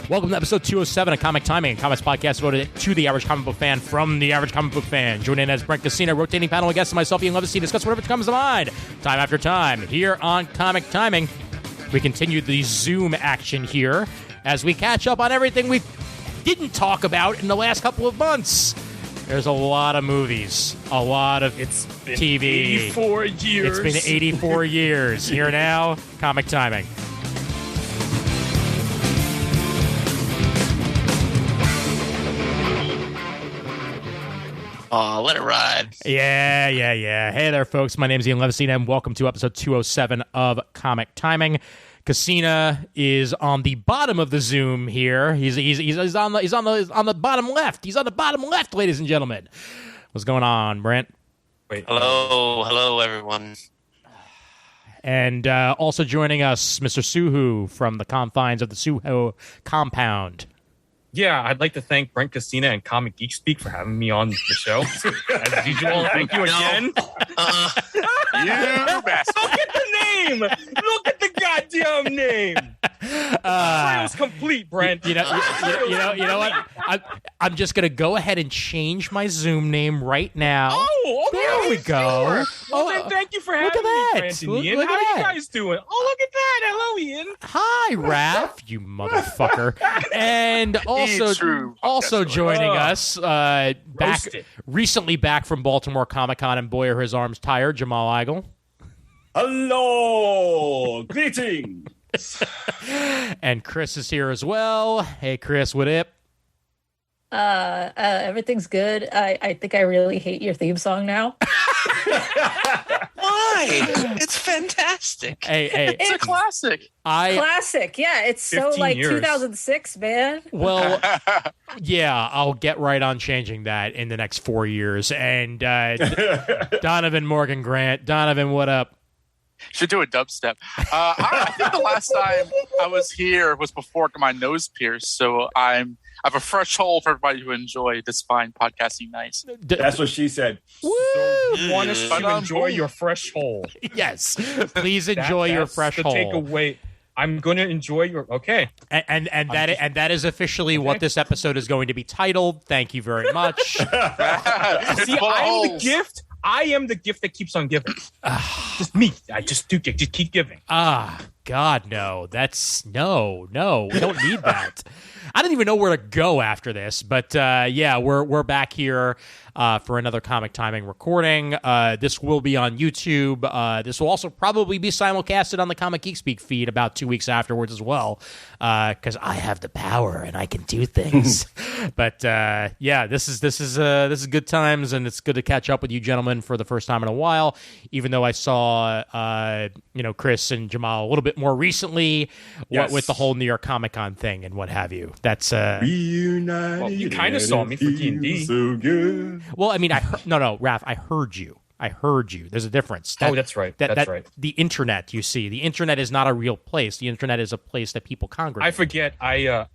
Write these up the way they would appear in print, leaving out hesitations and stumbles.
Welcome to episode 207 of Comic Timing, a comics podcast devoted to the average comic book fan from the average comic book fan. Joining in as Brent Casino, rotating panel of guests, and myself, Ian Levacy, discuss whatever comes to mind, time after time. Here on Comic Timing, we continue the Zoom action here as we catch up on everything we didn't talk about in the last couple of months. There's a lot of movies, a lot of TV. 84 years. It's been 84 years. Here now, Comic Timing. Oh, let it ride. Yeah. Hey there, folks. My name is Ian Levacy, and welcome to episode 207 of Comic Timing. Casina is on the bottom of the Zoom here. He's on the bottom left. He's on the bottom left, ladies and gentlemen. What's going on, Brent? Wait. Hello, everyone. And also joining us, Mr. Suhu from the confines of the Suho compound. Yeah, I'd like to thank Brent Casina and Comic Geek Speak for having me on the show. As usual, thank you again. You bastard. Look at the name! Look at the goddamn name! Title's complete, Brent. You know what? I'm just gonna go ahead and change my Zoom name right now. Oh, okay. There we go. Well, then thank you for having look at that. me, Brent and Ian. Look How at are you that. guys doing? Oh, look at that. Hello, Ian. Hi, Raph, you motherfucker. And also joining us, recently back from Baltimore Comic-Con, and boy, are his arms tired, Jamal Eigel. Hello, greetings. And Chris is here as well. Hey, Chris, what up? Everything's good. I think I really hate your theme song now. Why? It's fantastic. Hey, It's a classic. Classic, yeah. It's so 15 like years. 2006, man. Well, yeah, I'll get right on changing that in the next 4 years. And Donovan Morgan Grant. Donovan, what up? Should do a dubstep. I think the last time I was here was before I got my nose pierced, so I have a fresh hole for everybody to enjoy this fine podcasting night. That's what she said. Woo! You want us to enjoy your fresh hole. Yes, please enjoy your fresh That's the hole. takeaway. I'm going to enjoy your... Okay. And that is officially what this episode is going to be titled. Thank you very much. See, I am the gift. I am the gift that keeps on giving. Just me. I just keep giving. God, no. That's no. We don't need that. I don't even know where to go after this, but yeah, we're back here for another Comic Timing recording. This will be on YouTube. This will also probably be simulcasted on the Comic Geek Speak feed about 2 weeks afterwards as well, because I have the power and I can do things. But yeah, this is good times, and it's good to catch up with you gentlemen for the first time in a while. Even though I saw Chris and Jamal a little bit more recently, Yes. with the whole New York Comic Con thing and what have you. That's Reunited. Well, you kinda saw me for D&D. So good. well, I mean, Raph, I heard you. There's a difference. That's right. That's right. The internet, you see, the internet is not a real place. The internet is a place that people congregate. I forget. I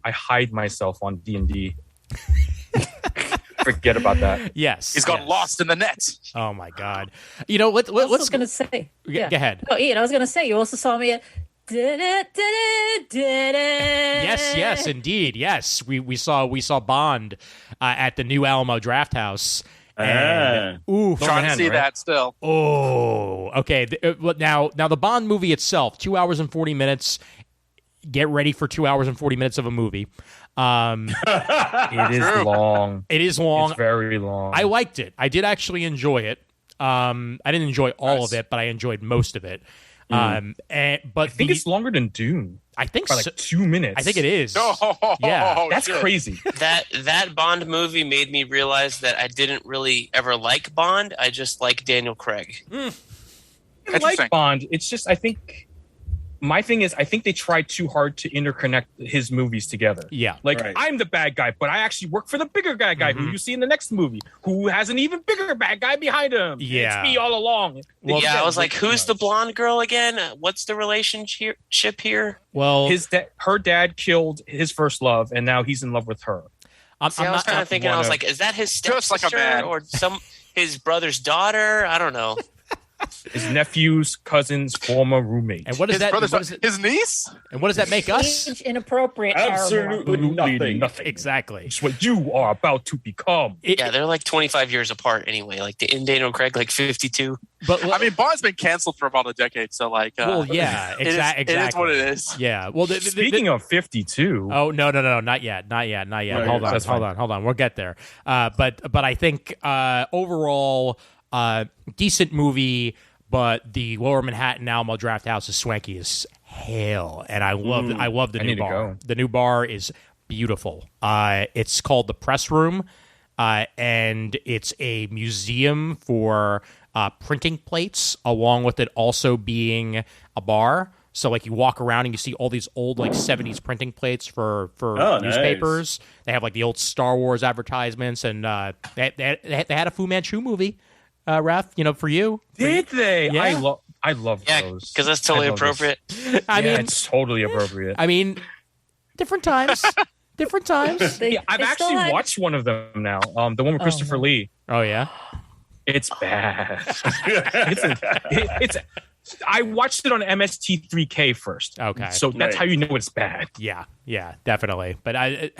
hide myself on D&D. Forget about that. Yes, He's got yes. lost in the net. Oh my God! You know what? I was Let's going to say. Go ahead. Oh, Ian, I was going to say, you also saw me at... Yes, indeed. Yes, we saw Bond at the New Alamo Draft House. And, ooh, Trying to man, see right? that still. oh, okay. Now the Bond movie itself, 2 hours and 40 minutes. Get ready for 2 hours and 40 minutes of a movie. It is long. It is long. It's very long. I liked it. I did actually enjoy it. I didn't enjoy all of it, but I enjoyed most of it. But I think it's longer than Dune I think by so. like 2 minutes. I think it is. Oh, Yeah. That's shit. crazy. That Bond movie made me realize that I didn't really ever like Bond. I just like Daniel Craig. I Interesting. like Bond. It's just, I think my thing is, I think they tried too hard to interconnect his movies together. Yeah. Like, Right. I'm the bad guy, but I actually work for the bigger guy who you see in the next movie, who has an even bigger bad guy behind him. Yeah. It's me all along. Well, Yeah, I was like, who's the blonde girl again? What's the relationship here? Well, Her dad killed his first love, and now he's in love with her. I'm See, I was kind of thinking, I was like, is that his Just like a stepsister man. or his brother's daughter? I don't know. His nephew's cousin's former roommate. And what is His that? brother's What is it, his niece? and what does that make us? Age inappropriate. Paramore. Absolutely nothing. Exactly. It's what you are about to become. Yeah, they're like 25 years apart anyway. Like Daniel Craig, like 52. But I mean, Bond's been canceled for about a decade, so like, well, yeah, exactly. It is what it is. Yeah. Well, Speaking of 52, oh no, not yet. Right, Hold that's fine. on. We'll get there. But I think overall, decent movie. But the Lower Manhattan Alamo Draft House is swanky as hell, and I love the I new need to bar. go. The new bar is beautiful. It's called the Press Room, and it's a museum for printing plates, along with it also being a bar. So like you walk around and you see all these old like 70s printing plates for newspapers. Nice. They have like the old Star Wars advertisements, and they had a Fu Manchu movie. Ref, for you. did they? Yeah. I love Yeah, those. because that's totally I love those. appropriate. I mean, it's totally appropriate. I mean, different times. Different times. They, I've they still actually had- watched one of them now. The one with Christopher Lee. Oh yeah. It's bad. it's. I watched it on MST3K first. Okay. So that's Right. how you know it's bad. Yeah, definitely. But I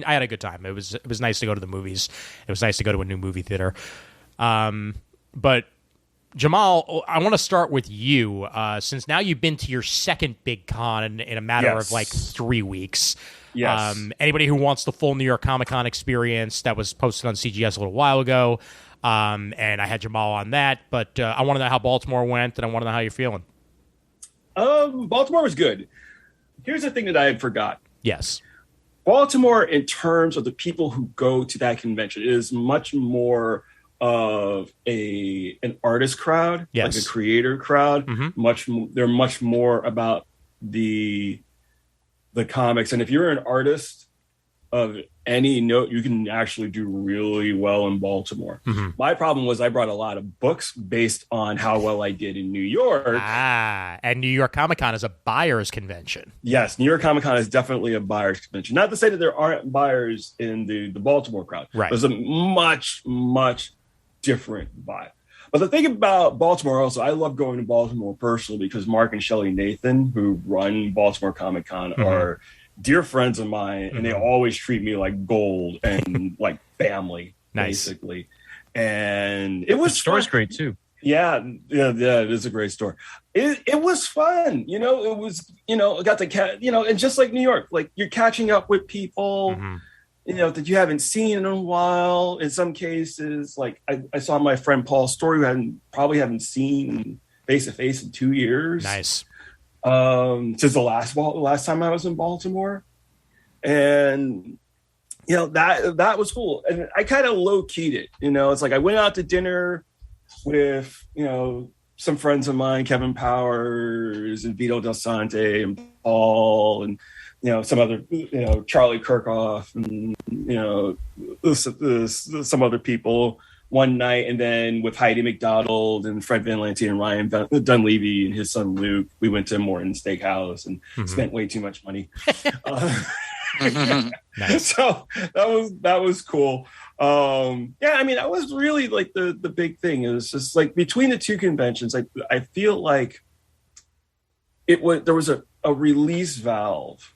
had a good time. It was nice to go to the movies. It was nice to go to a new movie theater. But Jamal, I want to start with you, since now you've been to your second big con in a matter Yes. of like 3 weeks. Yes. Anybody who wants the full New York Comic Con experience, that was posted on CGS a little while ago, and I had Jamal on that. But I want to know how Baltimore went, and I want to know how you're feeling. Baltimore was good. Here's the thing that I had forgot. Yes. Baltimore, in terms of the people who go to that convention, is much more of an artist crowd, Yes. like a creator crowd. Mhm. They're much more about the comics, and if you're an artist of any note, you can actually do really well in Baltimore. Mhm. My problem was I brought a lot of books based on how well I did in New York. And New York Comic Con is a buyer's convention. Yes, New York Comic Con is definitely a buyer's convention. Not to say that there aren't buyers in the Baltimore crowd. Right. There's a much, much different vibe. But the thing about Baltimore also, I love going to Baltimore personally because Mark and Shelley Nathan, who run Baltimore Comic Con, are dear friends of mine, and they always treat me like gold and like family, Nice. basically. And it was The story's fun. great too. Yeah, it is a great story. It was fun, it was, I got to and just like New York, like you're catching up with people, Mhm. that you haven't seen in a while. In some cases, like I saw my friend Paul Story, who probably haven't seen face to face in 2 years. Nice. Since the last time I was in Baltimore, and that was cool. And I kind of low keyed it. It's like I went out to dinner with some friends of mine, Kevin Powers and Vito Del Sante and Paul and some other Charlie Kirkhoff and some other people one night, and then with Heidi McDonald and Fred Van Lante and Ryan Dunleavy and his son Luke, we went to Morton Steakhouse and spent way too much money. Nice. So that was cool. That was really like the big thing. It was just like between the two conventions, I feel like there was a release valve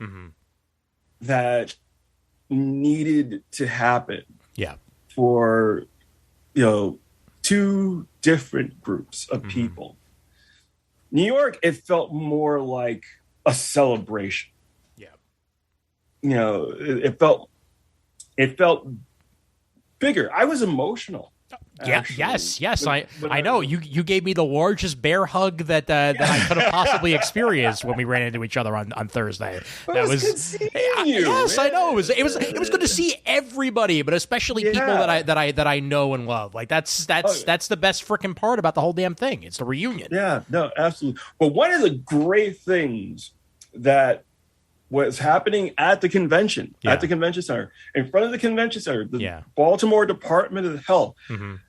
that needed to happen. Yeah. For two different groups of people. New York, it felt more like a celebration. Yeah. It felt bigger. I was emotional. Yeah. actually. Yes. But I know. You gave me the largest bear hug that I could have possibly experienced when we ran into each other on Thursday. But That it was good seeing you. Yes, I know. It was good to see everybody, but especially people that I know and love. Like that's the best freaking part about the whole damn thing. It's the reunion. Yeah, no, absolutely. But one of the great things that was happening at the convention, Yeah. at the convention center, in front of the convention center, the Yeah. Baltimore Department of Health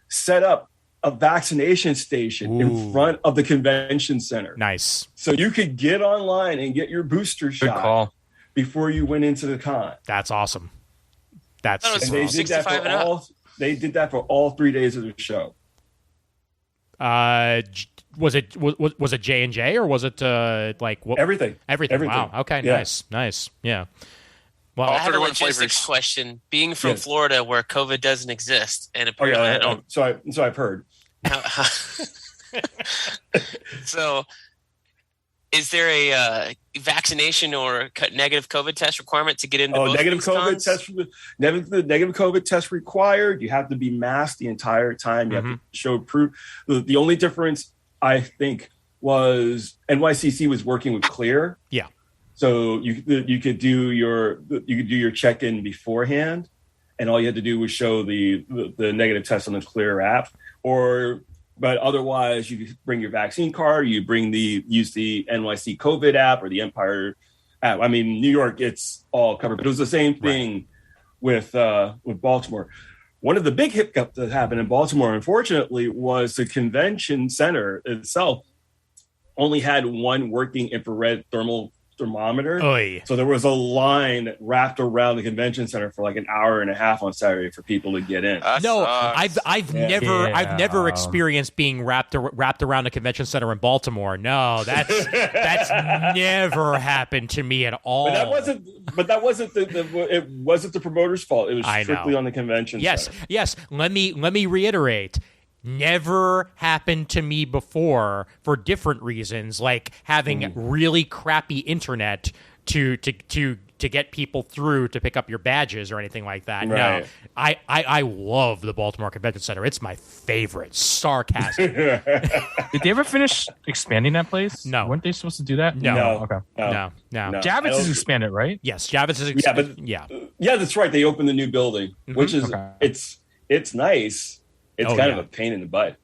set up a vaccination station Ooh. in front of the convention center. Nice. So you could get online and get your booster Good shot call. before you went into the con. That's awesome. That's That was And they did that 65 and up. They did that for all 3 days of the show. Was it J&J or was it like what? Everything. Wow. Okay. Yeah. Nice. Yeah. Well, I have a 31 logistics flavors. question. Being from Yes. Florida, where COVID doesn't exist, and Oh apparently yeah. I don't. So I've heard. So, is there a vaccination or negative COVID test requirement to get into? Oh, both negative these COVID cons? test. Negative COVID test required. You have to be masked the entire time. You have to show proof. The only difference I think was NYCC was working with Clear. Yeah. So you could do your check-in beforehand, and all you had to do was show the negative test on the Clear app. But otherwise, you could bring your vaccine card. You use the NYC COVID app or the Empire app. I mean, New York, it's all covered. But it was the same thing with Baltimore. One of the big hiccups that happened in Baltimore, unfortunately, was the convention center itself only had one working infrared thermometer. Oy. So there was a line that wrapped around the convention center for like an hour and a half on Saturday for people to get in. No, sucks. I've never experienced being wrapped around a convention center in Baltimore. No, that's never happened to me at all. But that wasn't it wasn't the promoter's fault. It was strictly on the convention center. Yes. Let me reiterate. Never happened to me before for different reasons, like having really crappy internet to get people through to pick up your badges or anything like that. Right. No, I love the Baltimore Convention Center. It's my favorite. Sarcasm. Did they ever finish expanding that place? No. Weren't they supposed to do that? No. Okay. No. Javits is expanded, right? Yes, Javits is. Yeah, that's right. They opened the new building, which is it's nice. It's kind of a pain in the butt.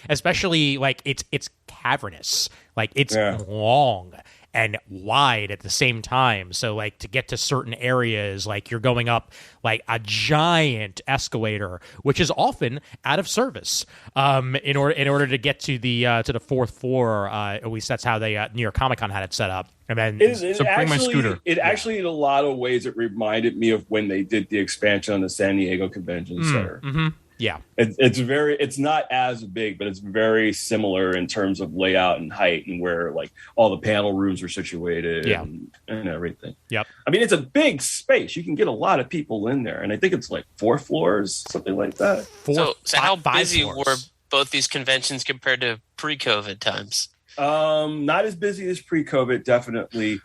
Especially like it's cavernous, like it's long and wide at the same time. So like to get to certain areas, like you're going up like a giant escalator, which is often out of service. In order to get to the fourth floor, at least that's how they New York Comic Con had it set up. And then bring my scooter. Actually, in a lot of ways, it reminded me of when they did the expansion on the San Diego Convention Center. Mm-hmm. Yeah, it's not as big, but it's very similar in terms of layout and height and where like all the panel rooms are situated and everything. Yep. I mean, it's a big space. You can get a lot of people in there, and I think it's like 4 floors, something like that. So how busy floors. were both these conventions compared to pre-COVID times? Not as busy as pre-COVID, definitely.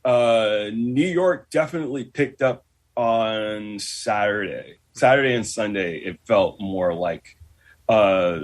New York definitely picked up on Saturday and Sunday. It felt more like a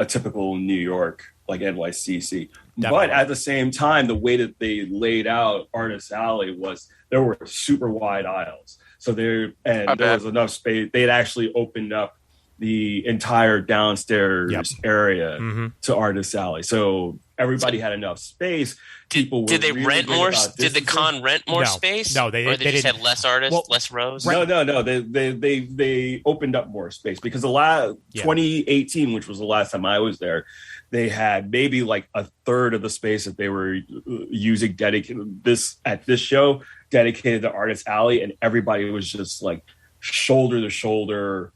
typical New York, like NYCC. Definitely. But at the same time, the way that they laid out Artist Alley was there were super wide aisles. So there was enough space. They had actually opened up the entire downstairs area to Artist Alley. So everybody had enough space. Did they rent more? Did the con rent more space? No, they just had less artists, less rows. No. They opened up more space because 2018, which was the last time I was there, they had maybe like a third of the space that they were using dedicated this show dedicated to Artist Alley, and everybody was just like shoulder to shoulder,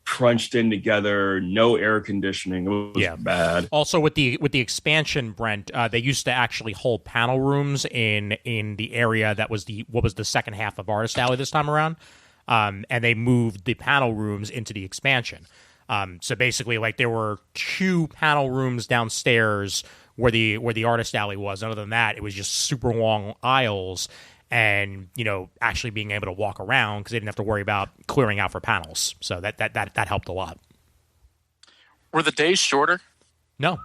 crunched in together, no air conditioning. It was bad. Also, with the expansion, Brent, they used to actually hold panel rooms in the area that was the second half of Artist Alley this time around, and they moved the panel rooms into the expansion. So basically, like there were 2 panel rooms downstairs where the Artist Alley was. Other than that, it was just super long aisles. And actually being able to walk around because they didn't have to worry about clearing out for panels, so that helped a lot. Were the days shorter? No,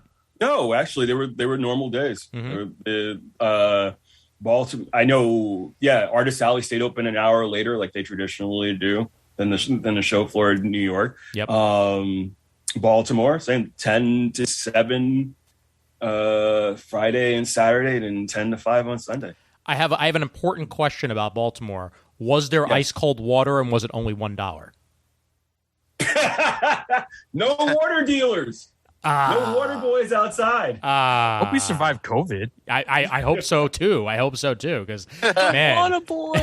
actually, they were normal days. Baltimore, I know. Yeah, Artist Alley stayed open an hour later, like they traditionally do, than the show floor in New York. Yep. Baltimore, same 10 to 7 Friday and Saturday, and 10 to 5 on Sunday. I have an important question about Baltimore. Was there ice cold water, and was it only $1? No water dealers. No water boys outside. Hope we survive COVID. I hope so too. I hope so too. Because man, Water boy.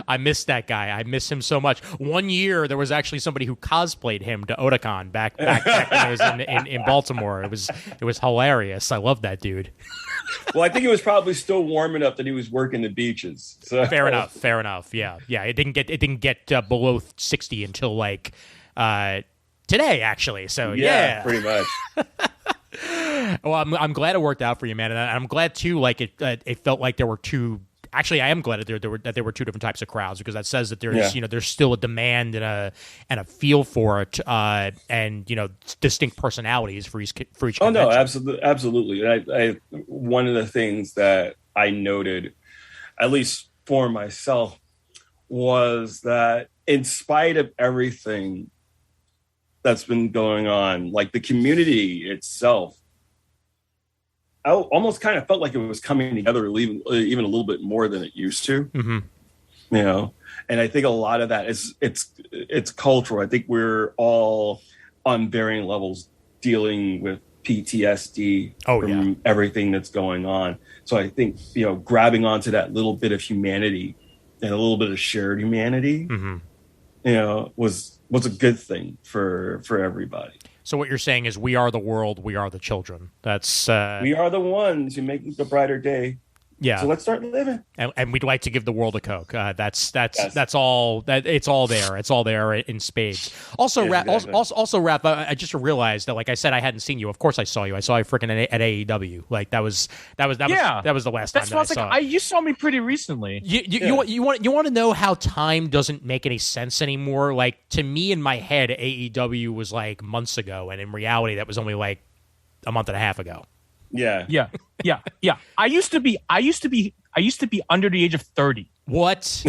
I miss that guy. I miss him so much. One year there was actually somebody who cosplayed him to Otakon back when I was in Baltimore. It was hilarious. I love that dude. Well, I think it was probably still warm enough that he was working the beaches. So. Fair enough. Yeah. It didn't get below 60 until like today, actually. So yeah. Pretty much. Well, I'm glad it worked out for you, man, and I'm glad too. Like it felt like there were two. Actually, I am glad that there were two different types of crowds, because that says that there's there's still a demand and a feel for it, and distinct personalities for each. Oh no, convention. absolutely. I one of the things that I noted, at least for myself, was that in spite of everything that's been going on, like the community itself, I almost kind of felt like it was coming together even a little bit more than it used to. Mm-hmm. And I think a lot of that is it's cultural. I think we're all on varying levels dealing with PTSD from everything that's going on. So I think grabbing onto that little bit of humanity and a little bit of shared humanity, was a good thing for everybody. So what you're saying is, we are the world, we are the children. That's we are the ones who make the brighter day. Yeah. So let's start living. And we'd like to give the world a Coke. That's all. It's all there. It's all there in spades. Also, exactly. also, Raph, I just realized that, like I said, I hadn't seen you. Of course, I saw you. I saw you freaking at AEW. Like that was the last time that I saw. You saw me pretty recently. You want to know how time doesn't make any sense anymore? Like, to me, in my head, AEW was like months ago, and in reality, that was only like a month and a half ago. Yeah. I used to be under the age of 30. What?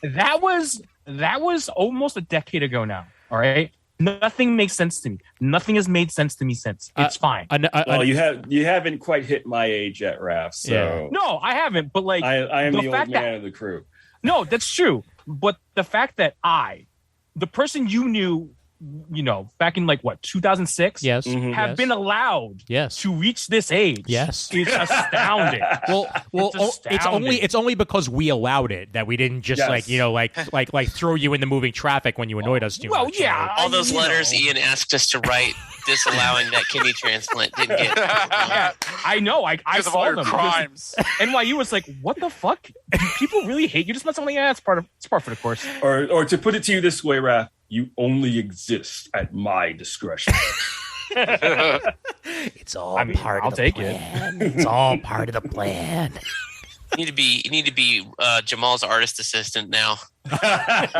That was almost a decade ago now. All right. Nothing makes sense to me. Nothing has made sense to me since. It's fine. Well, you haven't quite hit my age yet, Raph. So no, I haven't. But like, I am the old man of the crew. No, that's true. But the fact that the person you knew, back in 2006, yes, have been allowed to reach this age. Yes, it's astounding. Well, it's only because we allowed it that we didn't just like throw you in the moving traffic when you annoyed us too much. Well, yeah, all those letters Ian asked us to write disallowing that kidney transplant didn't get. I know. I saw them. Crimes. NYU was like, what the fuck? Do people really hate you? Just not something. Yeah, it's part for the course. Or to put it to you this way, Raph. You only exist at my discretion. It's all part of the plan. It's all part of the plan. You need to be Jamal's artist assistant now. That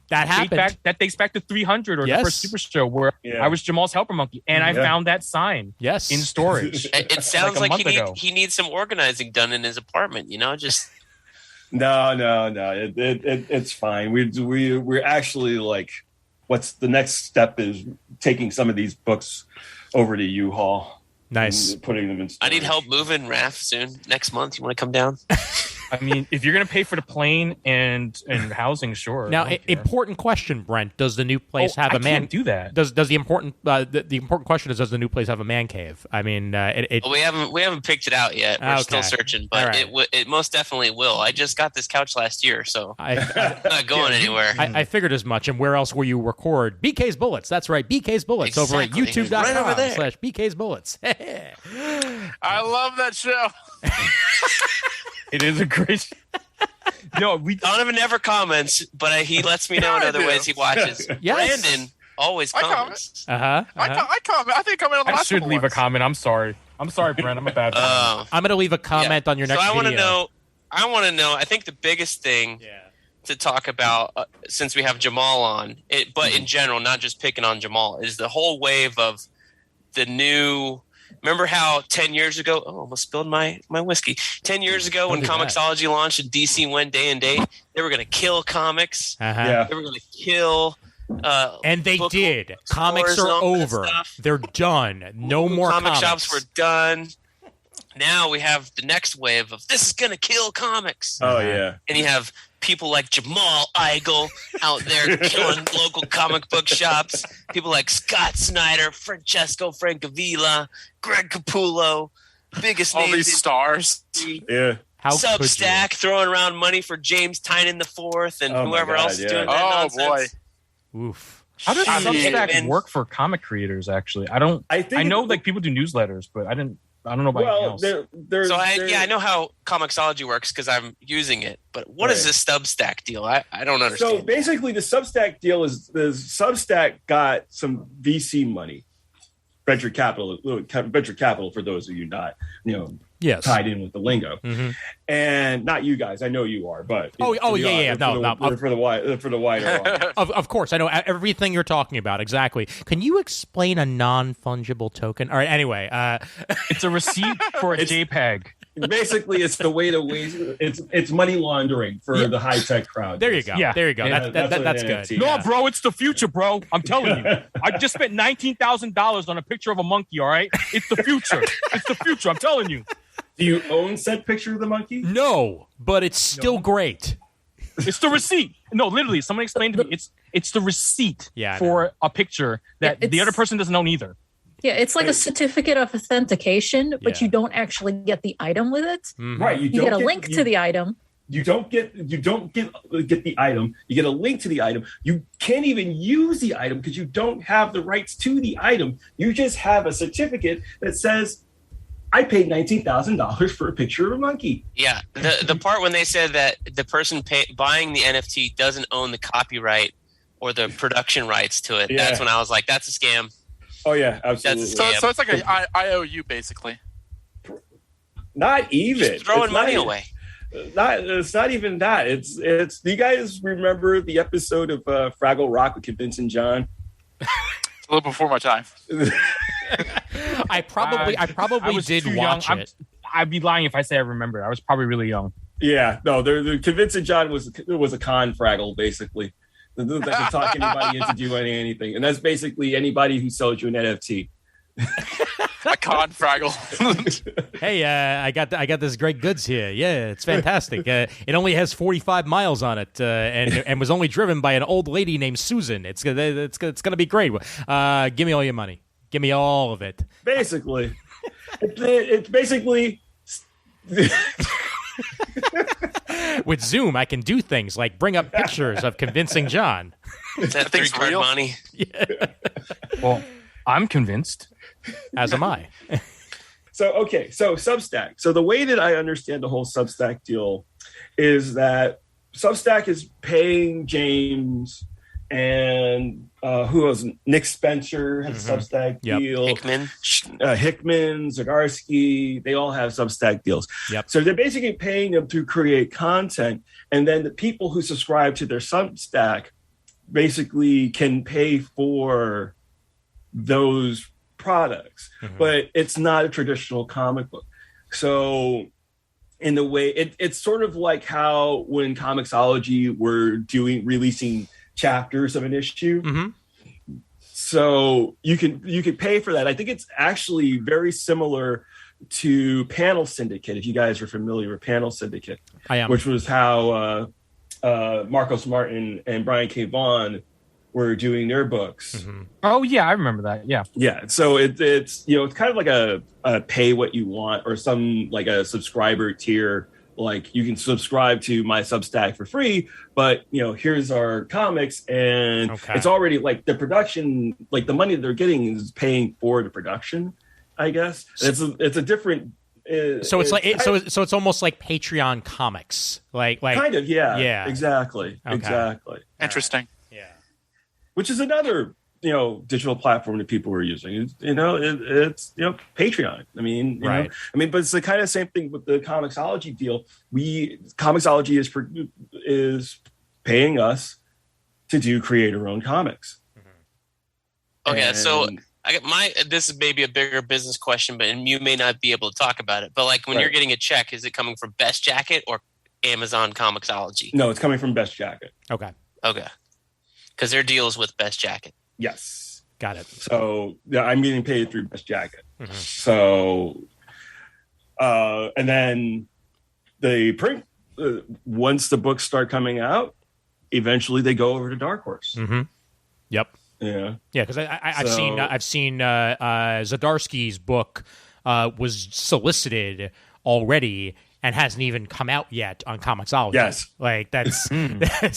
happened. That dates back to 300 or the first Super Show where I was Jamal's helper monkey, and I found that sign. Yes, in storage. It sounds like he needs some organizing done in his apartment. Just. No. It's fine. We're actually like, what's the next step is taking some of these books over to U-Haul. Nice. Putting them in storage. I need help moving, Raph, soon. Next month. You want to come down? I mean, if you're going to pay for the plane and housing, sure. Now, important question, Brent. Does the new place have a man? Can't do that. Does the important question is, does the new place have a man cave? I mean, we haven't picked it out yet. We're still searching, but it most definitely will. I just got this couch last year, so I'm not going anywhere. I figured as much. And where else will you record BK's Bullets? That's right, BK's Bullets over at youtube.com/BK's Bullets. I love that show. It is a great. Donovan never comments, but he lets me know in other ways he watches. Yes. Brandon always comments. I comment. I think I comment on the last I should leave a comment. I'm sorry, Brent. I'm a bad fan. I'm going to leave a comment on your next video. I want to know. I think the biggest thing to talk about, since we have Jamal on, but in general, not just picking on Jamal, is the whole wave of the new. Remember how 10 years ago, almost spilled my whiskey. 10 years ago when Comixology launched and DC went day and date, they were going to kill comics. They were going to kill and they did. Comics are over. They're done. No more comics. Shops were done. Now we have the next wave of this is going to kill comics. Oh, yeah. And you have people like Jamal Igle out there killing local comic book shops. People like Scott Snyder, Francesco Francavilla, Greg Capullo, biggest all names these stars. Yeah. How Substack throwing around money for James Tynan IV and whoever else is doing that nonsense. Boy. Oof. How does Substack Jeez. work for comic creators? Actually, I know like people do newsletters, but I don't know about anything else. I know how Comixology works because I'm using it. But what is this Substack deal? I don't understand. So basically, the Substack deal is the Substack got some VC money, venture capital for those of you not tied in with the lingo, and not you guys. I know you are, but for the wider audience. Of course, I know everything you're talking about exactly. Can you explain a non-fungible token? All right. Anyway, it's a receipt for a JPEG. Basically, it's the way to waste. It's money laundering for the high tech crowd. There you go. Yeah. There you go. Yeah, that's good. No, bro, it's the future, bro. I'm telling you. I just spent $19,000 on a picture of a monkey. All right, it's the future. It's the future. I'm telling you. Do you own said picture of the monkey? No, but it's still great. It's the receipt. No, literally, someone explained to me. It's the receipt for a picture that the other person doesn't own either. Yeah, it's like a certificate of authentication, but you don't actually get the item with it. Mm-hmm. Right. You get a link to the item. You don't get the item. You get a link to the item. You can't even use the item because you don't have the rights to the item. You just have a certificate that says, I paid $19,000 for a picture of a monkey. Yeah, the part when they said that the person buying the NFT doesn't own the copyright or the production rights to it, that's when I was like, that's a scam. Oh, yeah, absolutely. That's a scam. So it's like an IOU, basically. Not even. Just throwing money away. It's not even that. It's. Do you guys remember the episode of Fraggle Rock with Convincing John? A little before my time. I probably did watch it. I'd be lying if I say I remember. I was probably really young. Yeah, no. The Convincing John was a con Fraggle, basically. That could talk anybody into doing anything, and that's basically anybody who sells you an NFT. A con Fraggle. Hey, I got this great goods here. Yeah, it's fantastic. It only has 45 miles on it, and was only driven by an old lady named Susan. It's gonna be great. Give me all your money. Give me all of it. Basically, it's basically. With Zoom, I can do things like bring up pictures of Convincing John. Is that 3-card money? Yeah. Well, I'm convinced. As am I. So Substack. So the way that I understand the whole Substack deal is that Substack is paying James and who was Nick Spencer has a Substack deal. Hickman, Zagarsky, they all have Substack deals. Yep. So they're basically paying them to create content, and then the people who subscribe to their Substack basically can pay for those products. But it's not a traditional comic book. So in the way it's sort of like how when Comixology were releasing chapters of an issue. So you could pay for that. I think it's actually very similar to Panel Syndicate, if you guys are familiar with Panel Syndicate. I am. Which was how Marcos Martin and Brian K. Vaughan were doing their books. Oh yeah, I remember that. Yeah. So it's it's kind of like a pay what you want, or some like a subscriber tier. Like you can subscribe to my Substack for free, but here's our comics, and it's already like the production, like the money that they're getting is paying for the production, I guess. It's a different. So it's almost like Patreon comics, like kind of yeah, exactly. Interesting. Yeah, which is another digital platform that people were using. It's Patreon. I mean, right. But it's the kind of same thing with the Comixology deal. Comixology is paying us to do creator-owned comics. Okay, so this is maybe a bigger business question, but you may not be able to talk about it. But like when you're getting a check, is it coming from Best Jacket or Amazon Comixology? No, it's coming from Best Jacket. Okay. Because their deal is with Best Jacket. Yes. Got it. So I'm getting paid through Best Jacket. So, and then the print once the books start coming out, eventually they go over to Dark Horse. Mm-hmm. Yep. Yeah. Yeah, because I've seen Zdarsky's book was solicited already and hasn't even come out yet on Comixology. Yes. Like that's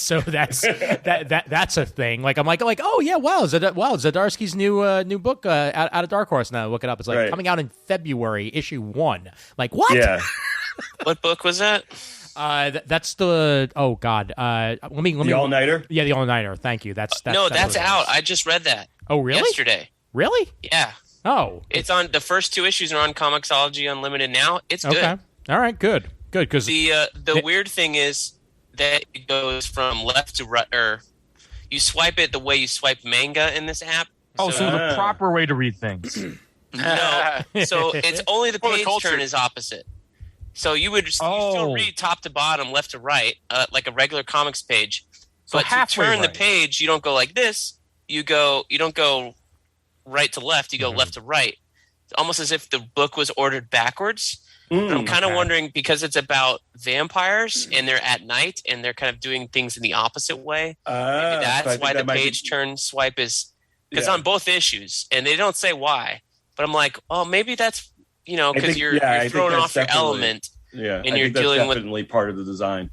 so that's a thing. Like I'm like oh yeah, wow, Zdarsky's new book out of Dark Horse. Now look it up. It's like coming out in February, issue 1. Like what? Yeah. What book was that? That's the let me The All-Nighter? Yeah, the All-Nighter. Thank you. That's out. I just read that. Oh, really? Yesterday. Really? Yeah. Oh. It's on the first 2 issues are on Comixology Unlimited now. It's good. Okay. All right, good. Because the weird thing is that it goes from left to right, or you swipe it the way you swipe manga in this app. So the proper way to read things. No. So it's only the page turn is opposite. So you would still read top to bottom, left to right, like a regular comics page. But to turn the page, you don't go like this. You don't go right to left. You go left to right. It's almost as if the book was ordered backwards. But I'm kind of wondering, because it's about vampires and they're at night and they're kind of doing things in the opposite way. Maybe that's why the page turn swipe is, because on both issues, and they don't say why. But I'm like, oh, maybe that's because you're throwing off your element. Yeah, and you're dealing with definitely part of the design.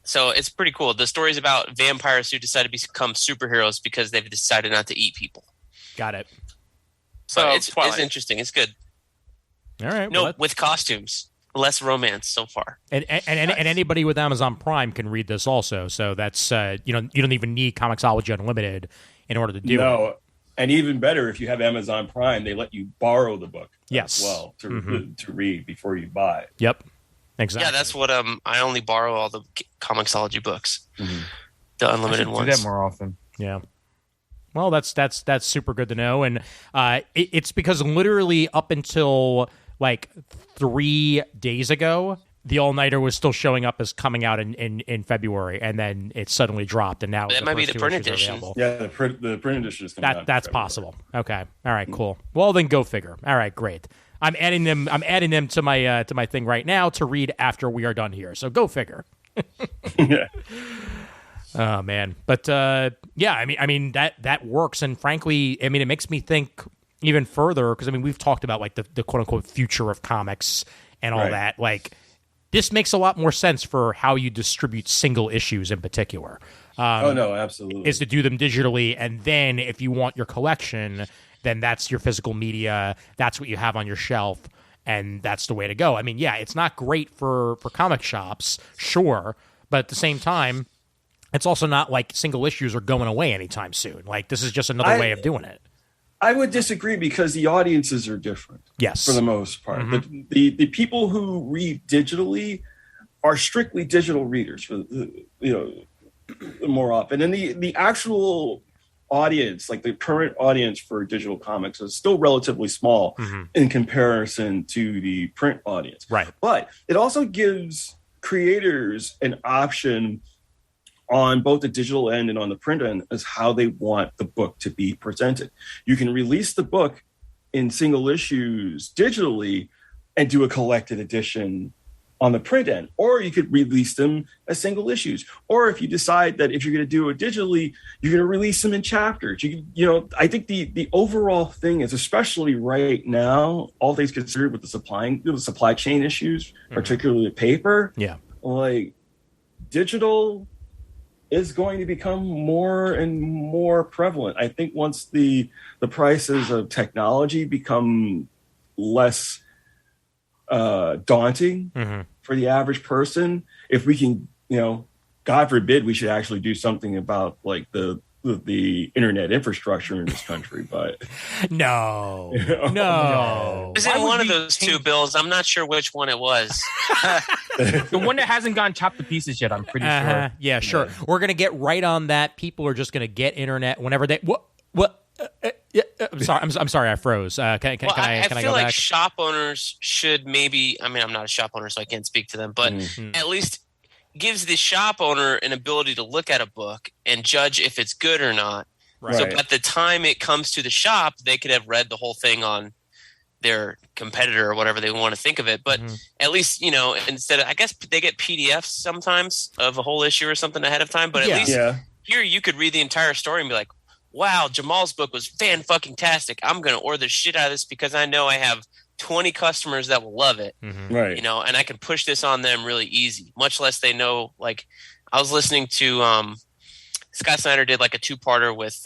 So it's pretty cool. The story's about vampires who decide to become superheroes because they've decided not to eat people. Got it. So it's interesting. It's good. All right. No, with costumes. Less romance so far. And anybody with Amazon Prime can read this also. So that's you don't even need Comixology Unlimited in order to do it. No. And even better, if you have Amazon Prime, they let you borrow the book as well to read before you buy. Yep, exactly. Yeah, that's what I only borrow all the Comixology books, the unlimited ones. Do that more often. Yeah. Well, that's super good to know, and it's because literally up until like 3 days ago, the All-Nighter was still showing up as coming out in February, and then it suddenly dropped, and now that might be the print edition. Yeah, the print edition is coming out. That's possible. Okay, all right, cool. Well, then go figure. All right, great. I'm adding them to my thing right now to read after we are done here. So go figure. Yeah. Oh man, but yeah, I mean that works, and frankly, I mean it makes me think even further because we've talked about like the quote unquote future of comics and all that, like. This makes a lot more sense for how you distribute single issues in particular. No, absolutely. Is to do them digitally, and then if you want your collection, then that's your physical media. That's what you have on your shelf, and that's the way to go. I mean, yeah, it's not great for comic shops, sure, but at the same time, it's also not like single issues are going away anytime soon. Like, this is just another way of doing it. I would disagree because the audiences are different. Yes. For the most part. The people who read digitally are strictly digital readers for more often. And the actual audience, like the current audience for digital comics is still relatively small in comparison to the print audience. Right. But it also gives creators an option on both the digital end and on the print end as how they want the book to be presented. You can release the book in single issues digitally and do a collected edition on the print end, or you could release them as single issues. Or if you decide that if you're going to do it digitally, you're going to release them in chapters. I think the overall thing is, especially right now, all things considered with the supply chain issues, particularly paper, like digital is going to become more and more prevalent. I think once the prices of technology become less daunting for the average person, if we can, God forbid, we should actually do something about like the internet infrastructure in this country, but no. It was in one of those two bills. I'm not sure which one it was. The one that hasn't gotten chopped to pieces yet, I'm pretty sure. Yeah, sure. Yeah. We're gonna get right on that. People are just gonna get internet whenever they. What? I'm sorry. I froze. Can I feel go like back? shop owners should maybe. I mean, I'm not a shop owner, so I can't speak to them. But at least gives the shop owner an ability to look at a book and judge if it's good or not. Right. So at the time it comes to the shop, they could have read the whole thing on their competitor or whatever they want to think of it. But at least, you know, instead of, I guess they get PDFs sometimes of a whole issue or something ahead of time, but at least here you could read the entire story and be like, wow, Jamal's book was fan-fucking-tastic. I'm going to order the shit out of this because I know I have 20 customers that will love it. Right. You know, and I can push this on them really easy, much less they know. Like, I was listening to Scott Snyder did like a 2-parter with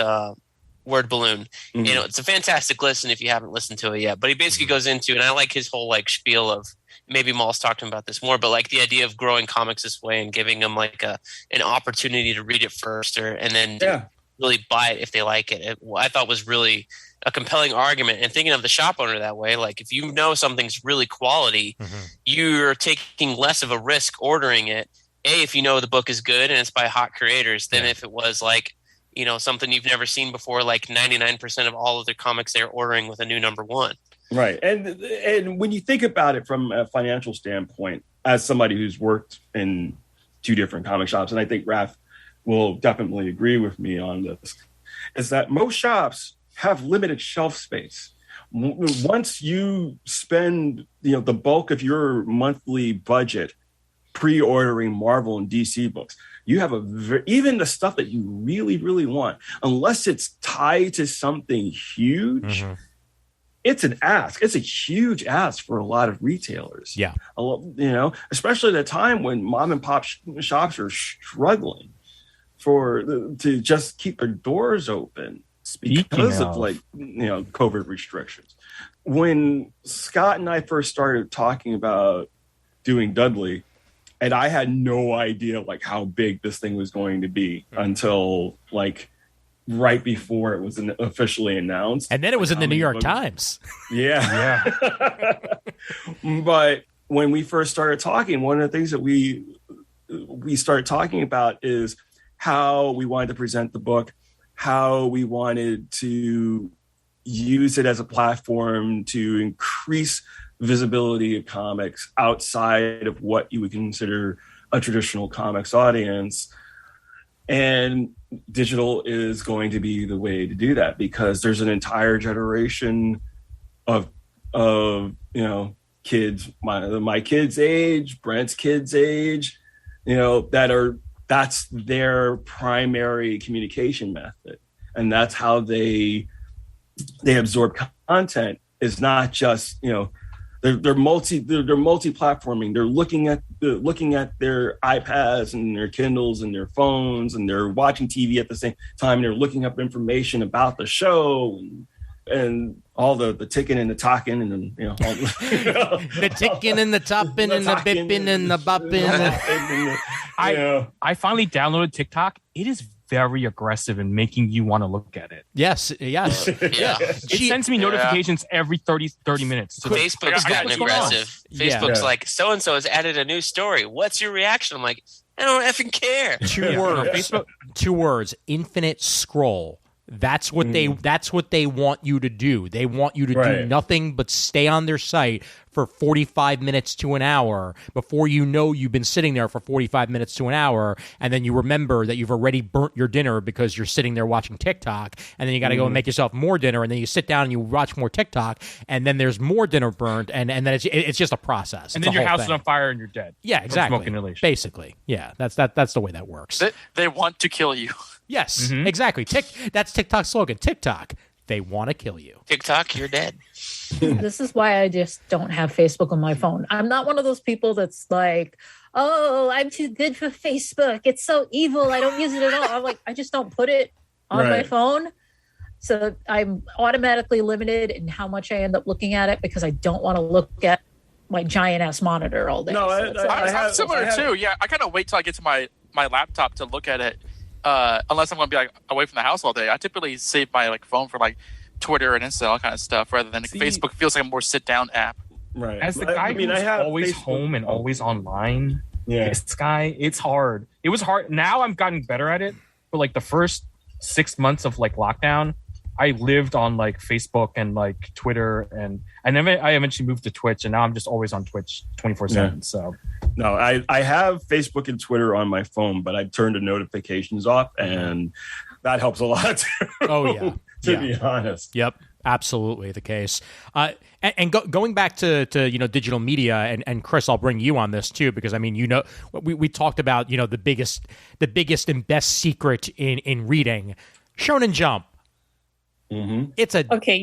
Word Balloon. You know, it's a fantastic listen if you haven't listened to it yet. But he basically goes into, and I like his whole like spiel of, maybe Maul's talked to him about this more, but like the idea of growing comics this way and giving them like an opportunity to read it first, and then really buy it if they like it. I thought was really a compelling argument. And thinking of the shop owner that way, like if you know something's really quality, you're taking less of a risk ordering it. If you know the book is good and it's by hot creators, than if it was like, you know, something you've never seen before, like 99% of all of the comics they're ordering with a new #1. Right. And when you think about it from a financial standpoint, as somebody who's worked in 2 different comic shops, and I think Raph will definitely agree with me on this, is that most shops have limited shelf space. Once you spend, you know, the bulk of your monthly budget pre-ordering Marvel and DC books, you have even the stuff that you really, really want, unless it's tied to something huge, it's an ask. It's a huge ask for a lot of retailers. Yeah. You know, especially at a time when mom and pop shops are struggling to just keep their doors open because of like, you know, COVID restrictions. When Scott and I first started talking about doing Dudley, and I had no idea like how big this thing was going to be until like right before it was officially announced. And then it was in the New York Times. Yeah. But when we first started talking, one of the things that we started talking about is how we wanted to present the book, how we wanted to use it as a platform to increase visibility of comics outside of what you would consider a traditional comics audience. And digital is going to be the way to do that, because there's an entire generation of you know, kids, my kids' age, Brent's kids' age, you know, that's their primary communication method, and that's how they absorb content. Is not just, you know, they're multi-platforming. They're looking at their iPads and their Kindles and their phones, and they're watching TV at the same time. They're looking up information about the show and all the ticking and the talking and, you know, all the ticking and the topping and the bipping and the bopping. I finally downloaded TikTok. It is very aggressive in making you want to look at it. Yes. Yeah. It sends me notifications every 30 minutes. So Facebook's gotten aggressive. Facebook's like, so-and-so has added a new story. What's your reaction? I'm like, I don't effing care. 2 words, infinite scroll. That's what they want you to do. They want you to do nothing but stay on their site for 45 minutes to an hour before you know you've been sitting there for 45 minutes to an hour, and then you remember that you've already burnt your dinner because you're sitting there watching TikTok, and then you got to go and make yourself more dinner, and then you sit down and you watch more TikTok, and then there's more dinner burnt, and then it's just a process. And then your house is on fire and you're dead. Yeah, exactly. Basically, yeah, that's the way that works. They want to kill you. Yes, exactly. That's TikTok's slogan. TikTok, they want to kill you. TikTok, you're dead. This is why I just don't have Facebook on my phone. I'm not one of those people that's like, oh, I'm too good for Facebook. It's so evil. I don't use it at all. I'm like, I just don't put it on my phone. So I'm automatically limited in how much I end up looking at it, because I don't want to look at my giant ass monitor all day. No, I'm similar too. Yeah, I kind of wait till I get to my laptop to look at it. Unless I'm going to be like away from the house all day. I typically save my like phone for like Twitter and Insta, all kind of stuff, rather than Facebook feels like a more sit down app. Right. As the guy who's always Facebook. Home and always online, this guy, it's hard. It was hard. Now I'm gotten better at it. But like the first 6 months of like lockdown, I lived on like Facebook and like Twitter, and I eventually moved to Twitch, and now I'm just always on Twitch 24/7. So no, I have Facebook and Twitter on my phone, but I turned the notifications off, and that helps a lot too. Oh yeah. To be honest. Yep. absolutely the case. Going back to digital media, and Chris, I'll bring you on this too, because I mean, we talked about the biggest and best secret in reading, Shonen Jump. Mm-hmm. It's okay.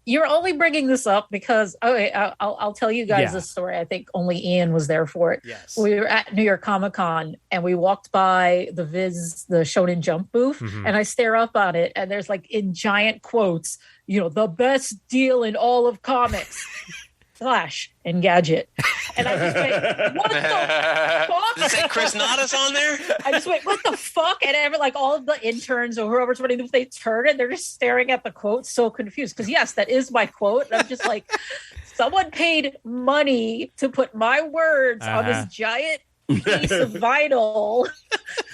You're only bringing this up because I'll tell you guys this story. I think only Ian was there for it. Yes, we were at New York Comic Con and we walked by the Shonen Jump booth, and I stare up on it, and there's like in giant quotes, the best deal in all of comics. Flash and Gadget. And I just went, what the fuck? Does it say Chris Nadas on there? I just went, what the fuck? And all of the interns or whoever's running, they turn and they're just staring at the quote, so confused. Because yes, that is my quote. And I'm just like, someone paid money to put my words on this giant piece of vinyl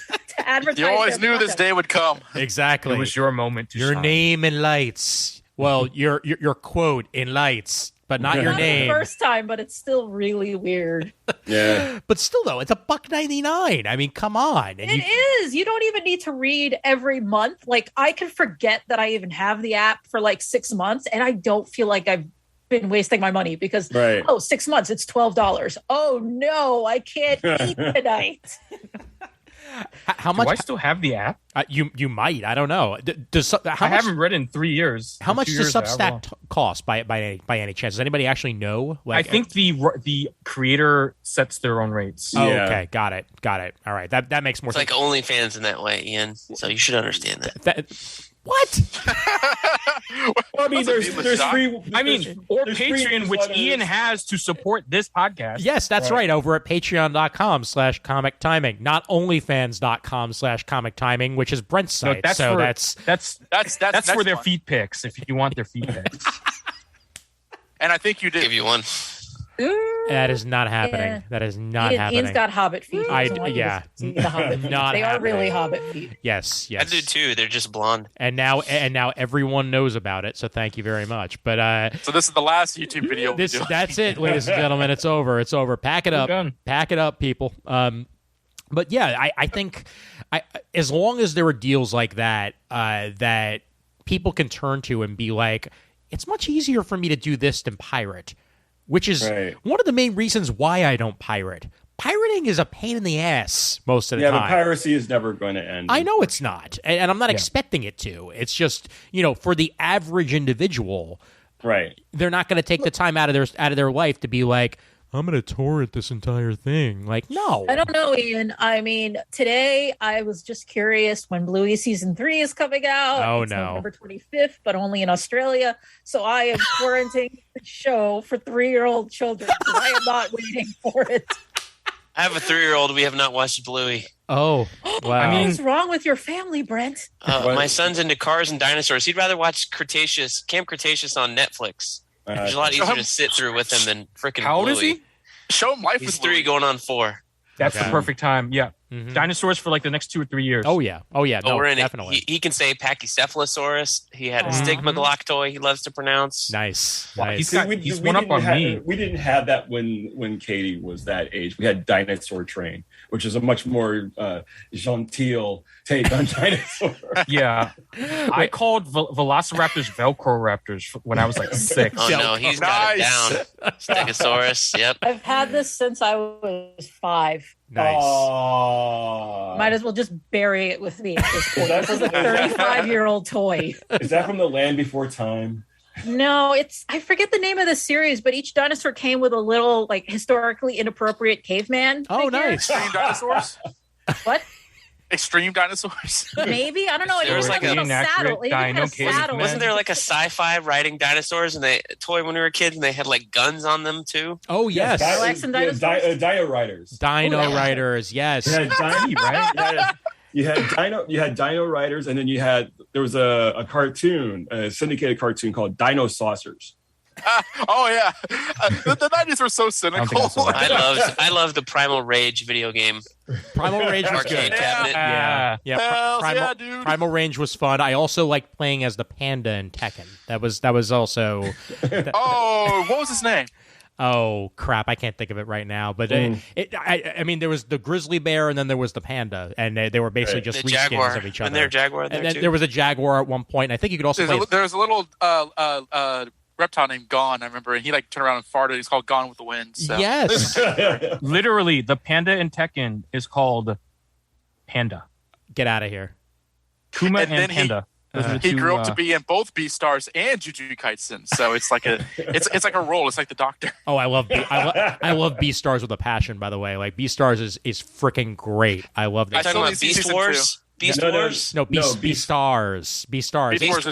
to advertise. You always knew this day would come. Exactly. It was your moment to your shine. name in lights. Well, your quote in lights. But not your name. The first time, but it's still really weird. Yeah. But still, though, it's $1.99. I mean, come on. And it is. You don't even need to read every month. Like, I can forget that I even have the app for like 6 months, and I don't feel like I've been wasting my money because, 6 months, it's $12. Oh, no, I can't eat tonight. How much? Do I still have the app? You might. I don't know. I haven't read in 3 years. How much does Substack cost by any chance? Does anybody actually know? I think the creator sets their own rates. Oh, yeah. Okay, got it. All right, that makes more sense. It's like OnlyFans in that way, Ian. So you should understand that. What? Well, I mean, there's free. Or Patreon, which Ian has to support this podcast. Yes, that's right. Over at patreon.com/comic timing, not onlyfans.com/comic timing, which is Brent's site. That's for their feet pics. If you want their feet pics, and I think you did. Give you one. That is not happening. Yeah. That is not happening. Ian's got Hobbit feet. The Hobbit feet. They are really Hobbit feet. Yes. I do too. They're just blonde. And now everyone knows about it. So thank you very much. But so this is the last YouTube video. That's it, ladies and gentlemen. It's over. It's over. Pack it up. Pack it up, people. But yeah, I think as long as there are deals like that that people can turn to and be like, it's much easier for me to do this than pirate. Which is one of the main reasons why I don't pirate. Pirating is a pain in the ass most of the time. Yeah, but piracy is never going to end. I know it's not. And I'm not expecting it to. It's just, for the average individual, they're not going to take the time out of their life to be like, I'm going to torrent this entire thing. Like, no. I don't know, Ian. I mean, today I was just curious when Bluey Season 3 is coming out. Oh, it's no. November 25th, but only in Australia. So I am quarantining the show for 3-year-old children. So I am not waiting for it. I have a 3-year-old. We have not watched Bluey. Oh, wow. What's wrong with your family, Brent? My son's into cars and dinosaurs. He'd rather watch Camp Cretaceous on Netflix. It's a lot easier to sit through with him than freaking How old Bluey. is he? Show him life. He's 3 going on 4. That's the perfect time. Yeah. Mm-hmm. Dinosaurs for like the next 2 or 3 years. Oh, yeah. No, definitely. He can say Pachycephalosaurus. He had a stigmagloctoi he loves to pronounce. Nice. Wow, nice. He's one up on me. We didn't have that when Katie was that age. We had Dinosaur Train, which is a much more genteel take on dinosaur. Yeah. I called Velociraptors Velcro Raptors when I was like 6. Oh, no. He's got it down. Stegosaurus. Yep. I've had this since I was 5. Nice. Might as well just bury it with me at this point. This is a 35-year-old toy. Is that from the Land Before Time? No, I forget the name of the series, but each dinosaur came with a little like historically inappropriate caveman. Oh, figure. nice. Extreme dinosaurs? What? Extreme dinosaurs? Maybe. I don't know. There was like a saddle. Wasn't there like a sci-fi riding dinosaurs and they toy when we were kids and they had like guns on them too? Oh, yes. Dino Riders. Dino Riders, yes. You had Dino Riders, and then there was a cartoon, a syndicated cartoon called Dino Saucers. Oh yeah, the 90s were so cynical. I love the Primal Rage video game. Primal Rage was Arcade good. cabinet. Yeah. Dude. Primal Rage was fun. I also liked playing as the panda in Tekken. That was also. Oh, what was his name? Oh crap! I can't think of it right now. But I mean, there was the grizzly bear, and then there was the panda, and they were basically just reskins of each other. And there jaguar and then there was a jaguar at one point. And I think you could also there was a little reptile named Gone. I remember, and he like turned around and farted. He's called Gone with the Wind. So. Yes, literally, the panda in Tekken is called Panda. Get out of here. Kuma and Panda. He grew up to be in both Beastars and Jujutsu Kaisen, so it's like it's like a role. It's like the Doctor. Oh, I love Beastars with a passion. By the way, like Beastars is freaking great. I love that. Talking about Beast Wars. Beast Wars? No, Beastars. Beast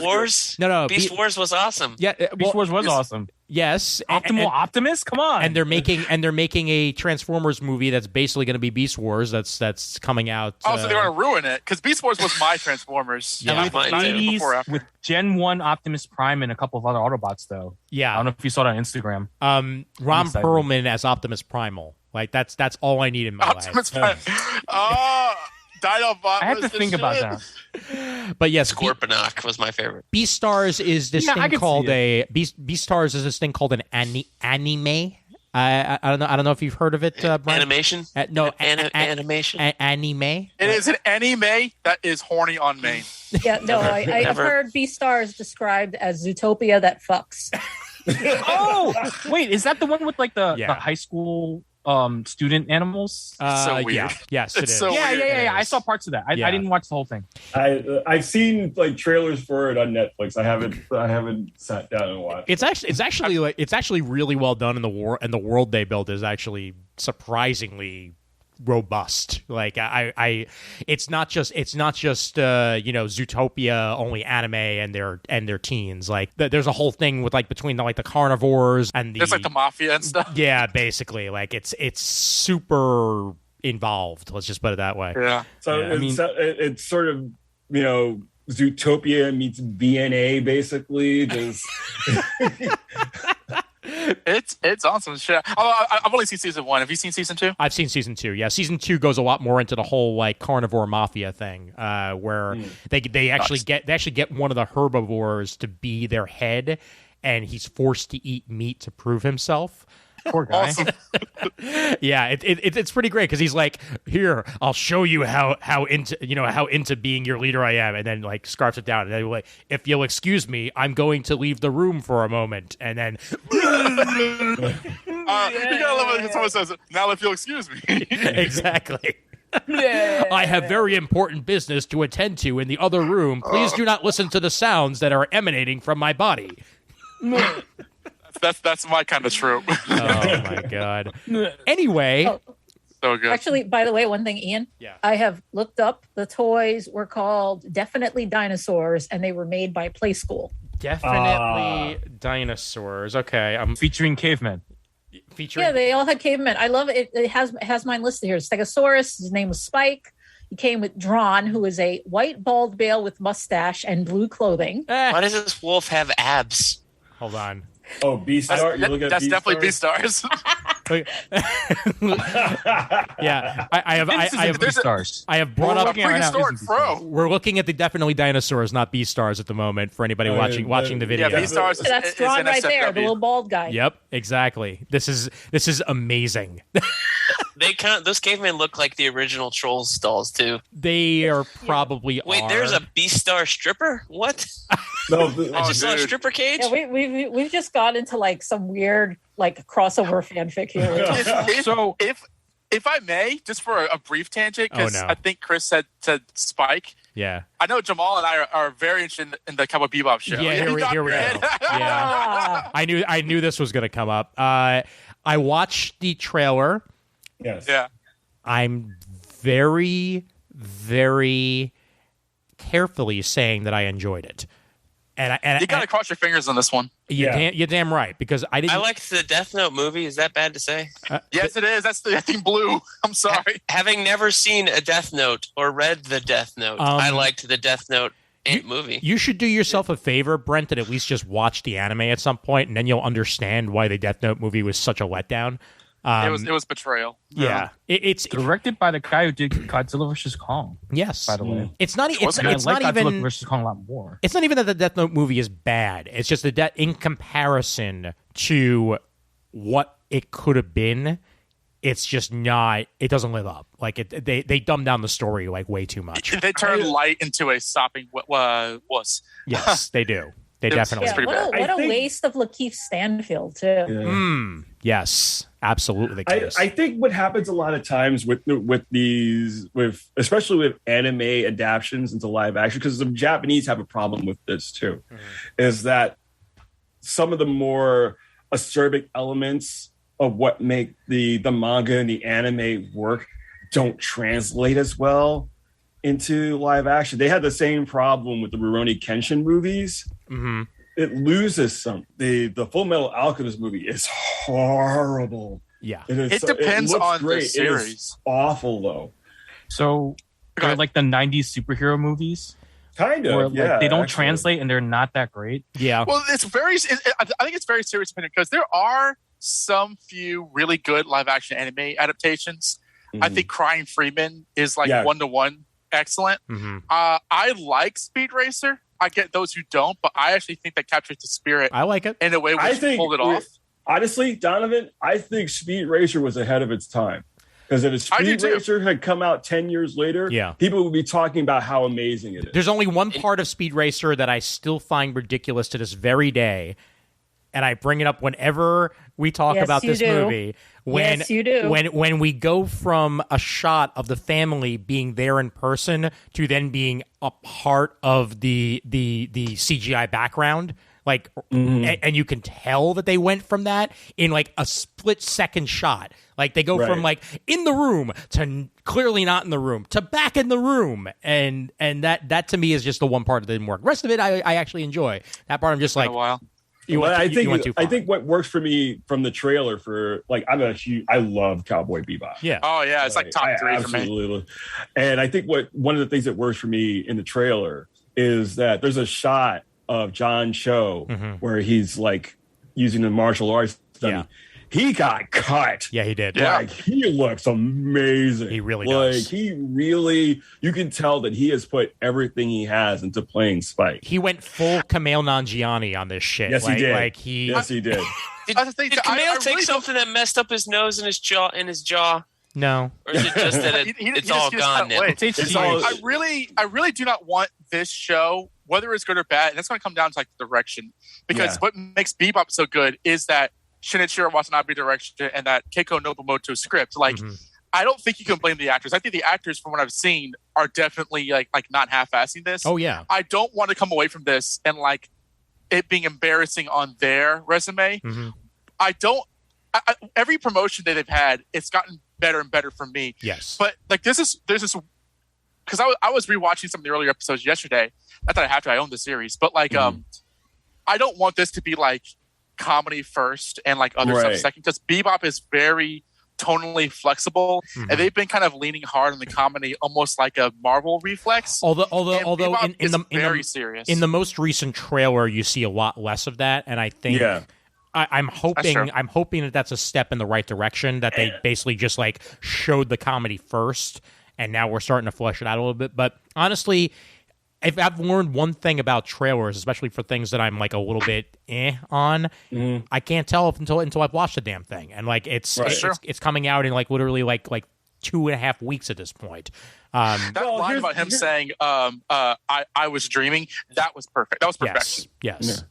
Wars? No. Beast Wars was awesome. Yeah, Beast Wars was awesome. Yes, Optimus, come on! And they're making a Transformers movie that's basically going to be Beast Wars. That's coming out. Oh, so they're going to ruin it because Beast Wars was my Transformers. Yeah, with Gen 1 Optimus Prime and a couple of other Autobots, though. Yeah, I don't know if you saw it on Instagram. Ron Perlman as Optimus Primal. Like that's all I need in my life. Oh. Dinobot I had to think about that. But yes, Scorponok was my favorite. Beastars is this thing called Beastars is this thing called an anime. I don't know if you've heard of it, Brian. Animation? Animation. Anime. It is an anime that is horny on main. Yeah, no, I've heard Beastars described as Zootopia that fucks. Oh, wait, is that the one with like the high school student animals? So weird. Yeah. Yes, it is. So yeah. I saw parts of that. I didn't watch the whole thing. I've seen like trailers for it on Netflix. I haven't sat down and watched. It's actually really well done in the world they built is actually surprisingly robust. Like it's not just Zootopia only anime and their teens. Like there's a whole thing with like between the carnivores and there's like the mafia and stuff. Yeah, basically like it's super involved. Let's just put it that way. Yeah. So it's sort of Zootopia meets BNA basically. It's awesome shit. I've only seen season 1. Have you seen season 2? I've seen season 2. Yeah, season 2 goes a lot more into the whole like carnivore mafia thing, where they actually get one of the herbivores to be their head, and he's forced to eat meat to prove himself. Poor guy. Awesome. Yeah, it's pretty great because he's like, here, I'll show you how into being your leader I am, and then like scarfs it down, and then like, if you'll excuse me, I'm going to leave the room for a moment, and then you gotta love it when someone says, "Now if you'll excuse me." Exactly. I have very important business to attend to in the other room. Please do not listen to the sounds that are emanating from my body. That's my kind of trope. Oh my god. Anyway, so good. Actually, by the way, one thing, Ian. Yeah. I have looked up. The toys were called Definitely Dinosaurs, and they were made by Play School. Definitely dinosaurs. Okay, I'm featuring cavemen. Yeah, they all had cavemen. I love it. It has mine listed here. Stegosaurus. His name was Spike. He came with Drawn, who is a white bald male with mustache and blue clothing. Why does this wolf have abs? Hold on. Oh, Beastar. That's definitely Beastars. Yeah, I have Beastars. I have brought up. We're looking at the Definitely Dinosaurs, not Beastars at the moment. For anybody watching the video, yeah, Beastars. That's Drawn right there, the little bald guy. Yep, exactly. This is amazing. Those cavemen look like the original Trolls dolls too. They are probably. Wait, there's a Beastar stripper? What? No, I just saw a stripper cage. Yeah, we've just got into like some weird like crossover fanfic here. So if I may, just for a brief tangent, because I think Chris said Spike. Yeah. I know Jamal and I are very interested in the Cowboy Bebop show. Yeah, here we go. Yeah. I knew this was going to come up. I watched the trailer. Yes. Yeah. I'm very, very carefully saying that I enjoyed it. And you got to cross your fingers on this one. You're damn right, because I didn't. I liked the Death Note movie. Is that bad to say? Yes, it is. That's the thing. Blue. I'm sorry. Having never seen a Death Note or read the Death Note, I liked the Death Note movie. You should do yourself a favor, Brent, and at least just watch the anime at some point, and then you'll understand why the Death Note movie was such a letdown. It was betrayal. Yeah, it's directed by the guy who did Godzilla vs. Kong. Yes, by the way, it's not. It's not Godzilla even vs. Kong a lot more. It's not even that the Death Note movie is bad. It's just in comparison to what it could have been, it's just not. It doesn't live up. Like they dumb down the story like way too much. They turn light into a sopping wuss. Yes, they do. They definitely. What a waste of Lakeith Stanfield too. Yeah. Yes, absolutely the case. I think what happens a lot of times with especially with anime adaptations into live action, because the Japanese have a problem with this too, is that some of the more acerbic elements of what make the manga and the anime work don't translate as well into live action. They had the same problem with the Rurouni Kenshin movies. Mm-hmm. It loses some. The Full Metal Alchemist movie is horrible. Yeah, it depends on great. the series. It is awful though. So they're like the '90s superhero movies. Kind of, where, yeah. They don't translate and they're not that great. Yeah. Well, I think it's very serious because there are some few really good live action anime adaptations. I think Crying Freeman is like 1-to-1 excellent. I like Speed Racer. I get those who don't, but I actually think that captures the spirit. I like it in a way which pulled it off. Honestly, Donovan, I think Speed Racer was ahead of its time. Because if Speed Racer had come out 10 years later, people would be talking about how amazing it is. There's only one part of Speed Racer that I still find ridiculous to this very day, and I bring it up whenever we talk about this movie. Yes, you do. When we go from a shot of the family being there in person to then being a part of the CGI background. Like, and you can tell that they went from that in like a split second shot. Like they go from like in the room to clearly not in the room to back in the room, and that to me is just the one part that didn't work. The rest of it, I actually enjoy. That part, I'm just like, I think what works for me from the trailer for like I love Cowboy Bebop. Yeah. Oh yeah, it's like top 3 for me. And I think one of the things that works for me in the trailer is that there's a shot of John Cho where he's like using the martial arts study. Yeah. He got cut. Yeah, he did. Like he looks amazing. He really does. You can tell that he has put everything he has into playing Spike. He went full Kumail Nanjiani on this shit. Yes, he did. Yes, he did. Did Kumail take something that messed up his nose and his jaw? No. Or is it just that it's all gone now? I really do not want this show, whether it's good or bad, and that's going to come down to like the direction. Because what makes Bebop so good is that Shinichiro Watanabe direction and that Keiko Nobumoto script. Like, I don't think you can blame the actors. I think the actors, from what I've seen, are definitely like not half-assing this. Oh yeah. I don't want to come away from this and like it being embarrassing on their resume. Every promotion that they've had, it's gotten better and better for me. Yes. But like there's this because I was rewatching some of the earlier episodes yesterday. Not that I have to. I own the series, but like I don't want this to be like comedy first and like other stuff second, because Bebop is very tonally flexible, and they've been kind of leaning hard on the comedy, almost like a Marvel reflex. Although very serious. In the most recent trailer, you see a lot less of that, and I think I'm hoping that that's a step in the right direction. That they basically just like showed the comedy first, and now we're starting to flesh it out a little bit. But honestly, if I've learned one thing about trailers, especially for things that I'm like a little bit on, I can't tell until I've watched the damn thing. And like it's coming out in like literally like 2.5 weeks at this point. That line about him saying, I was dreaming, that was perfect. That was perfection. Yes.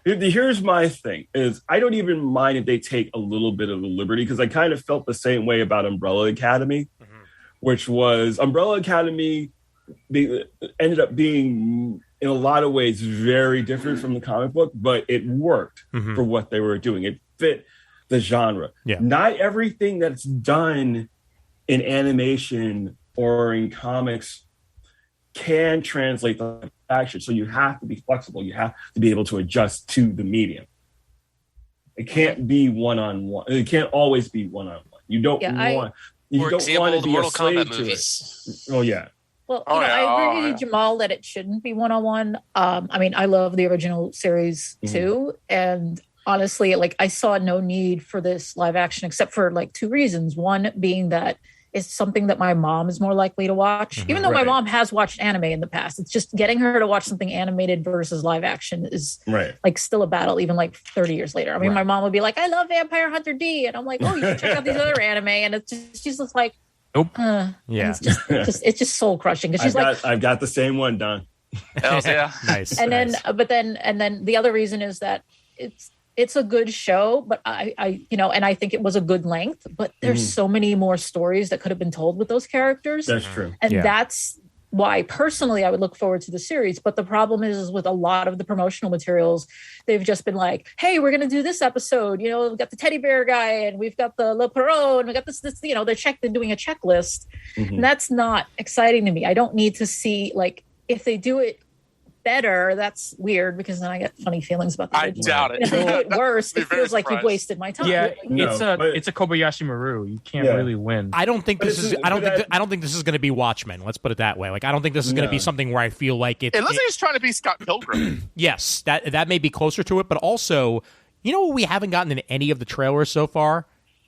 Yeah. Here's my thing is I don't even mind if they take a little bit of a liberty, because I kind of felt the same way about Umbrella Academy, which was Umbrella Academy ended up being in a lot of ways very different from the comic book, but it worked for what they were doing. It fit the genre. Not everything that's done in animation or in comics can translate to action, so you have to be flexible. You have to be able to adjust to the medium. It can't be one-on-one. It can't always be one-on-one. You don't want to be a slave to it. Oh yeah. Well, I agree with you, Jamal, that it shouldn't be one-on-one. I mean, I love the original series too, and honestly, like I saw no need for this live action except for like 2 reasons. One being that is something that my mom is more likely to watch. Even though my mom has watched anime in the past, it's just getting her to watch something animated versus live action is like still a battle, even like 30 years later. I mean, my mom would be like, I love Vampire Hunter D. And I'm like, oh, you should check out these other anime. And it's just, she's just like, nope. It's just soul crushing. Because I've got the same one, Don. Yeah. Nice. And then the other reason is that it's a good show, but I and I think it was a good length, but there's so many more stories that could have been told with those characters. That's true. And that's why personally I would look forward to the series. But the problem is with a lot of the promotional materials, they've just been like, hey, we're going to do this episode. You know, we've got the teddy bear guy and we've got the Le Perot and we got this, you know, they're doing a checklist. And that's not exciting to me. I don't need to see, like, if they do it better, that's weird because then I get funny feelings about the original. I doubt it. And if they do it worse, it feels like you've wasted my time. Yeah, it's a Kobayashi Maru. You can't really win. I don't think this is. I don't think this is going to be Watchmen. Let's put it that way. Like, I don't think this is going to be something where I feel like it. Unless he's trying to be Scott Pilgrim. Yes, that may be closer to it, but also, you know what we haven't gotten in any of the trailers so far?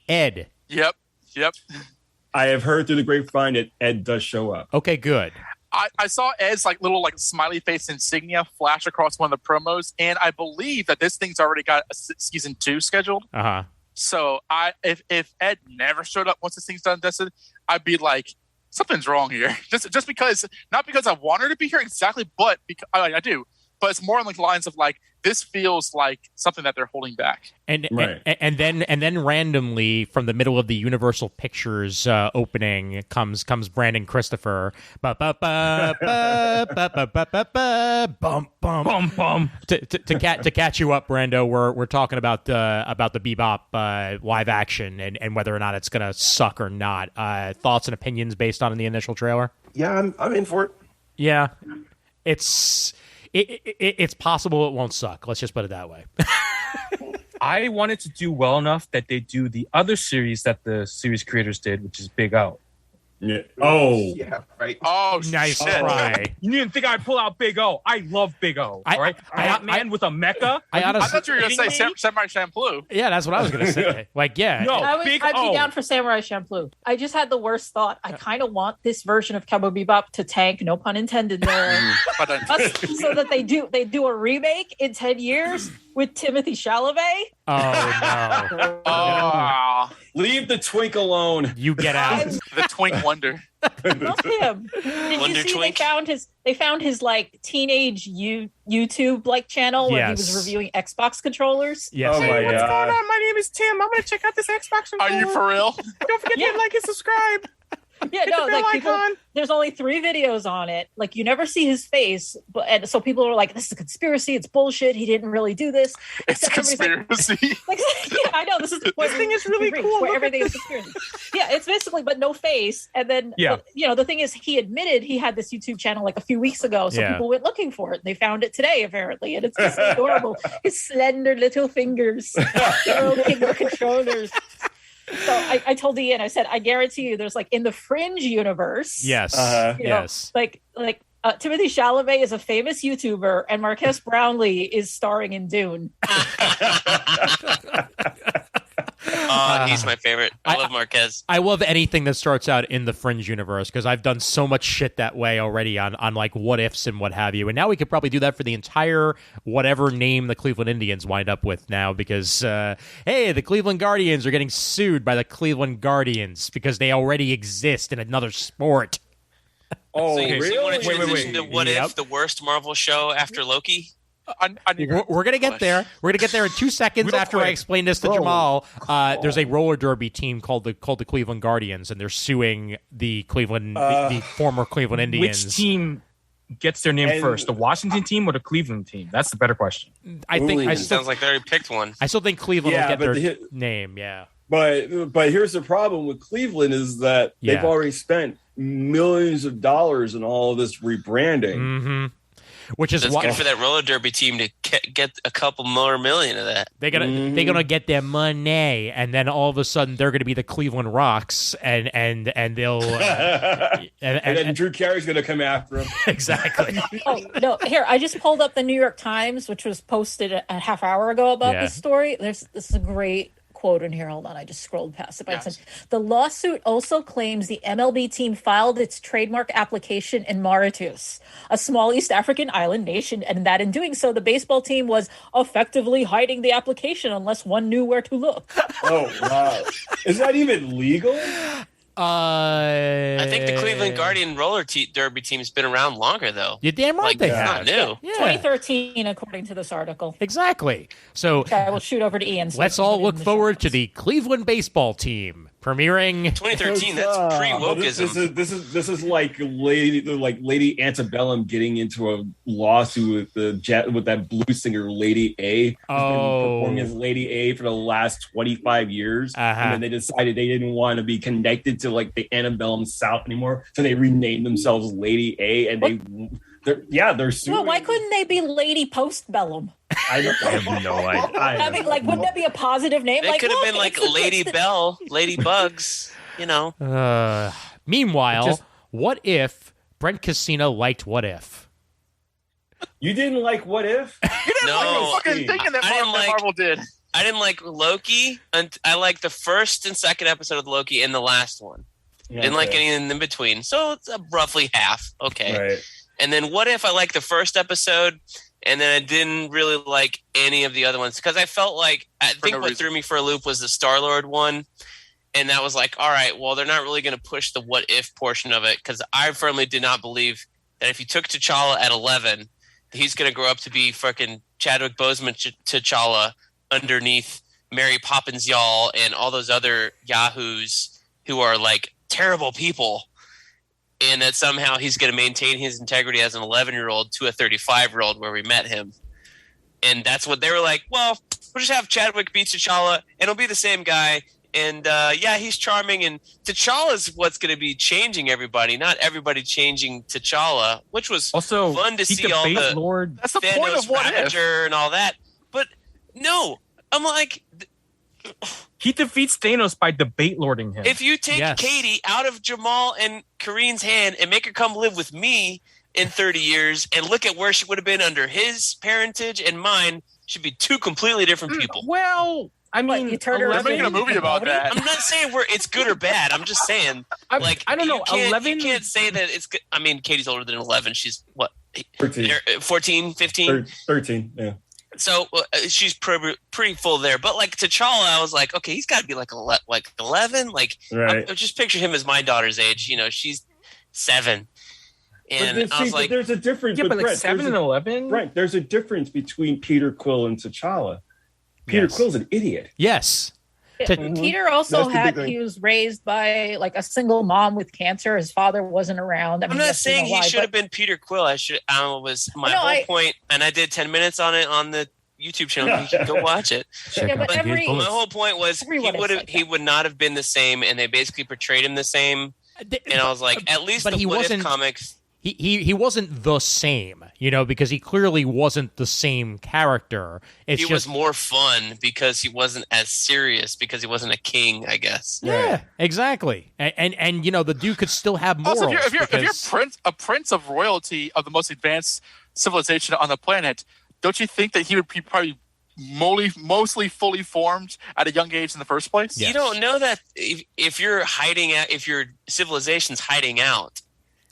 Ed. Yep. I have heard through the grapevine that Ed does show up. Okay, good. I saw Ed's little smiley face insignia flash across one of the promos, and I believe that this thing's already got a season 2 scheduled. So if Ed never showed up once this thing's done dusted, I'd be like, something's wrong here. Just because, not because I want her to be here exactly, but because I do. But it's more on the lines of this feels like something that they're holding back. And then randomly from the middle of the Universal Pictures opening comes Brandon Christopher. Bum bum. To catch you up, Brando, we're talking about the Bebop live action and whether or not it's gonna suck or not. Thoughts and opinions based on the initial trailer? Yeah, I'm in for it. Yeah, it's possible it won't suck. Let's just put it that way. I want it to do well enough that they do the other series that the series creators did, which is Big O. Yeah. Oh. Yeah. Right. Oh, nice shit. try. You didn't think I'd pull out Big O. I love Big O. All right. Man with a mecha. I thought you were going to say Samurai Champloo. Yeah, that's what I was going to say. I'd be down for Samurai Champloo. I just had the worst thought. I kind of want this version of Cowboy Bebop to tank, no pun intended there, so that they do a remake in 10 years with Timothy Chalamet. Oh, no. Oh. Leave the twink alone. You get out. The twink wonder. Not him. Did you see twink? They found his teenage YouTube channel where he was reviewing Xbox controllers. Yes. Oh my God. What's going on? My name is Tim. I'm gonna check out this Xbox controller. Are you for real? Don't forget to like and subscribe. Yeah, no, there's only 3 videos on it. You never see his face, and so people are like, "This is a conspiracy. It's bullshit. He didn't really do this." It's a conspiracy. Yeah, I know. This thing is really cool. Where everything is conspiracy. Yeah, it's basically, but no face. And then, the thing is, he admitted he had this YouTube channel a few weeks ago, so people went looking for it. And they found it today, apparently, and it's just adorable. His slender little fingers, stroking the controllers. So I told Ian, I said, I guarantee you there's in the Fringe universe. Yes. Yes. Timothy Chalamet is a famous YouTuber and Marquez Brownlee is starring in Dune. He's my favorite. I love Marquez. I love anything that starts out in the Fringe universe because I've done so much shit that way already on what ifs and what have you. And now we could probably do that for the entire whatever name the Cleveland Indians wind up with now because, hey, the Cleveland Guardians are getting sued by the Cleveland Guardians because they already exist in another sport. Oh, so really? You want to transition to What If, the worst Marvel show after Loki? We're going to get there. We're going to get there in 2 seconds after I explain this to Jamal. There's a roller derby team called the Cleveland Guardians, and they're suing the the former Cleveland Indians. Which team gets their name first, the Washington team or the Cleveland team? That's the better question. Sounds like they already picked one. I still think Cleveland will get their name, yeah. But here's the problem with Cleveland is that they've already spent millions of dollars in all of this rebranding. Mm-hmm. Which is good for that roller derby team to get a couple more million of that. They're gonna get their money, and then all of a sudden they're gonna be the Cleveland Rocks, and they'll and then Drew Carey's gonna come after him. Exactly. Oh no! Here, I just pulled up the New York Times, which was posted a half hour ago about this story. This is a great quote in here. Hold on, I just scrolled past it. Yes. The lawsuit also claims the MLB team filed its trademark application in Mauritius, a small East African island nation, and that in doing so, the baseball team was effectively hiding the application unless one knew where to look. Oh, wow. Is that even legal? I think the Cleveland Guardian roller derby team's been around longer, though. You're damn right they have. Not new. Yeah. 2013, according to this article. Exactly. So I will shoot over to Ian. So let's all look forward to the Cleveland baseball team premiering 2013. That's pre-wokeism. This is like Lady Antebellum getting into a lawsuit with that blues singer Lady A. Who's been performing as Lady A for the last 25 years, and then they decided they didn't want to be connected to like the Antebellum South anymore, so they renamed themselves Lady A, and they're suing. Well, why couldn't they be Lady Postbellum? I have no idea. Wouldn't that be a positive name? They could have been like Lady Bell, Lady Bugs, you know. Meanwhile, what if Brent Casino liked What If? You didn't like What If? You didn't like the fucking thing that Marvel did. I didn't like Loki, and I liked the first and second episode of Loki and the last one. Yeah, didn't like anything in between, so it's roughly half. Okay. Right. And then What If I liked the first episode, and then I didn't really like any of the other ones because I felt like what threw me for a loop was the Star-Lord one, and that was like, all right, well, they're not really going to push the What If portion of it because I firmly did not believe that if you took T'Challa at 11, he's going to grow up to be fucking Chadwick Boseman T'Challa underneath Mary Poppins y'all and all those other yahoos who are like terrible people. And that somehow he's going to maintain his integrity as an 11-year-old to a 35-year-old where we met him. And that's what they were like, well, we'll just have Chadwick beat T'Challa, and it'll be the same guy. And, he's charming. And T'Challa's what's going to be changing everybody, not everybody changing T'Challa, which was also fun to see all the Lord. That's the Thanos point of What If. and all that. But, no, I'm like... He defeats Thanos by debate lording him. If you take Katie out of Jamal and Kareen's hand and make her come live with me in 30 years and look at where she would have been under his parentage and mine, she'd be two completely different people. Well, I mean, they're making a movie about that. I'm not saying it's good or bad. I'm just saying, I don't know. 11. You can't say that it's good. I mean, Katie's older than 11. She's what? 14, 15? 13, yeah. So she's pretty full there, but like T'Challa, I was like, okay, he's got to be like 11. Like, right. I just picture him as my daughter's age. You know, she's 7, and I was like, there's a difference. Yeah, but like 7 and 11, right? There's a difference between Peter Quill and T'Challa. Peter Quill's an idiot. Yes. Peter also he was raised by like a single mom with cancer. His father wasn't around. I'm not saying he should have been Peter Quill. Was my whole point, and I did 10 minutes on it on the YouTube channel. You should go watch it. My whole point was he would not have been the same, and they basically portrayed him the same. And I was like, at least the What If comics. He wasn't the same, because he clearly wasn't the same character. He was more fun because he wasn't as serious because he wasn't a king, I guess. Yeah, exactly. And the dude could still have morals. Also, if you're a prince of royalty of the most advanced civilization on the planet, don't you think that he would be probably mostly fully formed at a young age in the first place? Yes. You don't know that if you're hiding out, if your civilization's hiding out.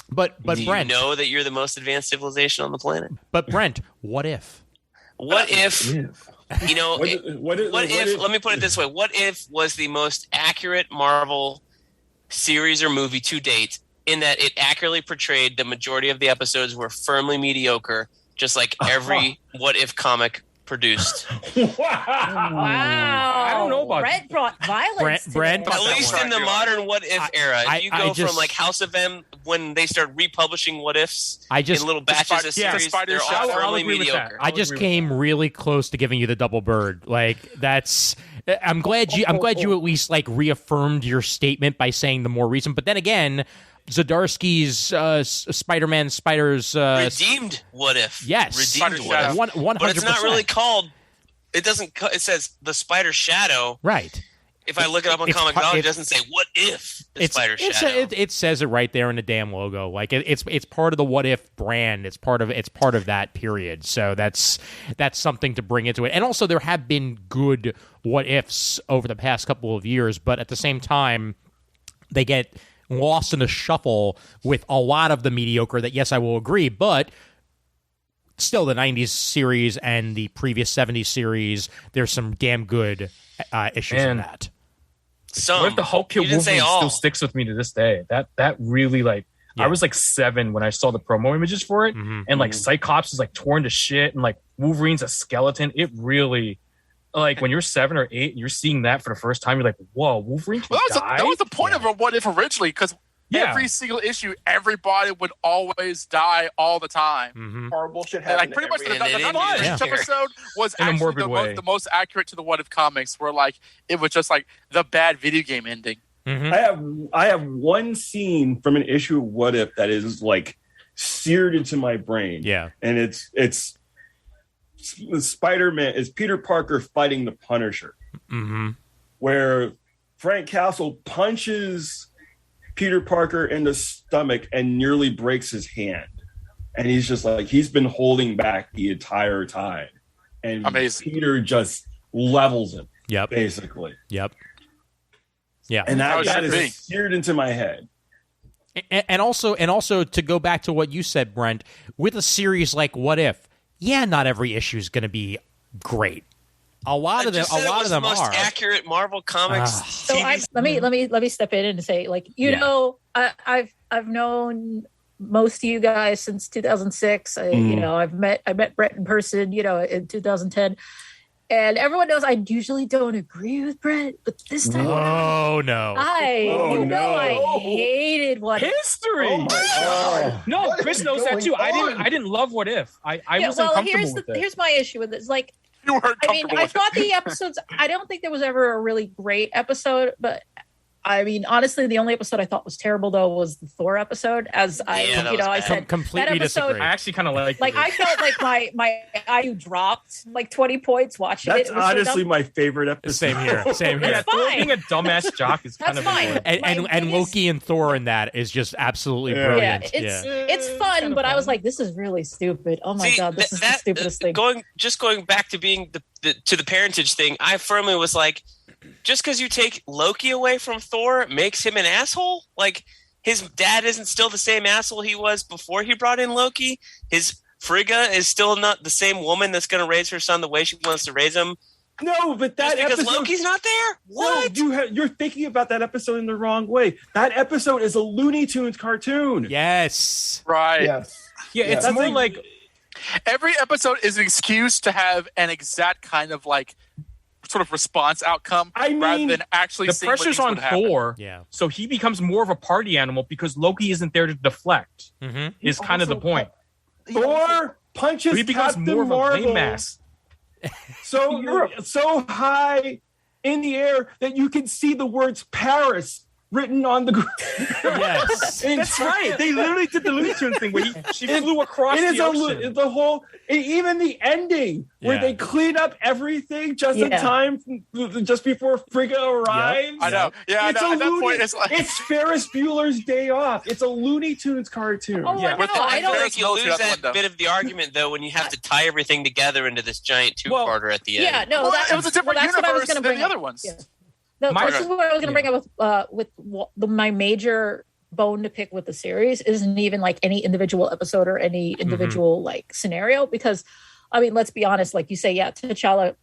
But do Brent, you know that you're the most advanced civilization on the planet? But Brent, what if? What if? Let me put it this way: what if was the most accurate Marvel series or movie to date, in that it accurately portrayed the majority of the episodes were firmly mediocre, just like every What If comic produced. Wow. I don't know about Brent brought violence. Brent at least in the modern What If era. You go from like House of M when they started republishing What Ifs in little batches of series. They're all firmly mediocre. I just came really close to giving you the double bird. Like that's. I'm glad you at least like reaffirmed your statement by saying the more recent. But then again, Zdarsky's Spider-Man Spiders redeemed What If. Yes, redeemed What If. 100%. But it's not really called. It doesn't. It says the Spider Shadow. Right. If I look it up on Comixology, it doesn't say "What if" the Spider Shadow. It says it right there in the damn logo. Like it's part of the What If brand. It's part of that period. So that's something to bring into it. And also, there have been good What Ifs over the past couple of years, but at the same time, they get lost in the shuffle with a lot of the mediocre. That, yes, I will agree, but still, the 90s series and the previous 70s series, there's some damn good issues in that. What if the Hulk Kill Wolverine still sticks with me to this day? That really, like, I was like 7 when I saw the promo images for it, and like Cyclops is like torn to shit, and like Wolverine's a skeleton. It really, like, when you're 7 or 8 and you're seeing that for the first time, you're like, whoa, Wolverine can die? That was the point of a What If originally, because every single issue, everybody would always die all the time. Horrible shit happened. Like, pretty much each episode was actually the most accurate to the What If comics, where like it was just like the bad video game ending. I have one scene from an issue of What If that is like seared into my brain. Yeah, and it's Spider-Man is Peter Parker fighting the Punisher, where Frank Castle punches Peter Parker in the stomach and nearly breaks his hand. And he's just like, he's been holding back the entire time. And Peter just levels him. Yep. Basically. Yep. Yeah. And that is seared into my head. And also to go back to what you said, Brent, with a series like What If, not every issue is going to be great. A lot of them the most accurate Marvel Comics. So let me step in and say, like, you know, I've known most of you guys since 2006. I've met Brett in person, in 2010, and everyone knows I usually don't agree with Brett, but this time, I hated What If. History. Oh my God. No, Chris knows that too. I didn't love What If. I was uncomfortable with it. Here's my issue with this, like. I thought the episodes, I don't think there was ever a really great episode, but I mean, honestly, the only episode I thought was terrible, though, was the Thor episode. As I said, completely that episode, disagree. I actually kind of like I felt like my IU dropped like 20 points watching That's it. That's honestly my favorite episode. Same here. Yeah, Thor being a dumbass jock is kind of fine. And Loki and Thor in that is just absolutely brilliant. It's fun, but I was like, this is really stupid. Oh my God, this is the stupidest thing. Going back to being the parentage thing, I firmly was like, just because you take Loki away from Thor makes him an asshole? Like, his dad isn't still the same asshole he was before he brought in Loki? His Frigga is still not the same woman that's going to raise her son the way she wants to raise him? No, but that just because episode, Loki's not there? What? No, you're thinking about that episode in the wrong way. That episode is a Looney Tunes cartoon. Yes. Right. Yes. Yeah, it's more like every episode is an excuse to have an exact kind of like sort of response outcome rather than actually the pressure's on Thor. Yeah. So he becomes more of a party animal because Loki isn't there to deflect. Is kind of the point. Thor punches he becomes Captain more Marvel of a mass. so high in the air that you can see the words Paris written on the ground. Yes. That's right. They literally did the Looney Tunes thing where she flew across the ocean. The whole, even the ending where they clean up everything just in time, just before Frigga arrives. Yep. I know. Yeah, it's at that point, it's like it's Ferris Bueller's Day Off. It's a Looney Tunes cartoon. Oh, yeah, I feel like you lose that bit of the argument though when you have to tie everything together into this giant two-parter at the end. Yeah, no, it was a different universe than the other ones. Yeah. No, this is what I was going to bring up with my major bone to pick with the series isn't even like any individual episode or any individual like scenario, because I mean, let's be honest, like you say, T'Challa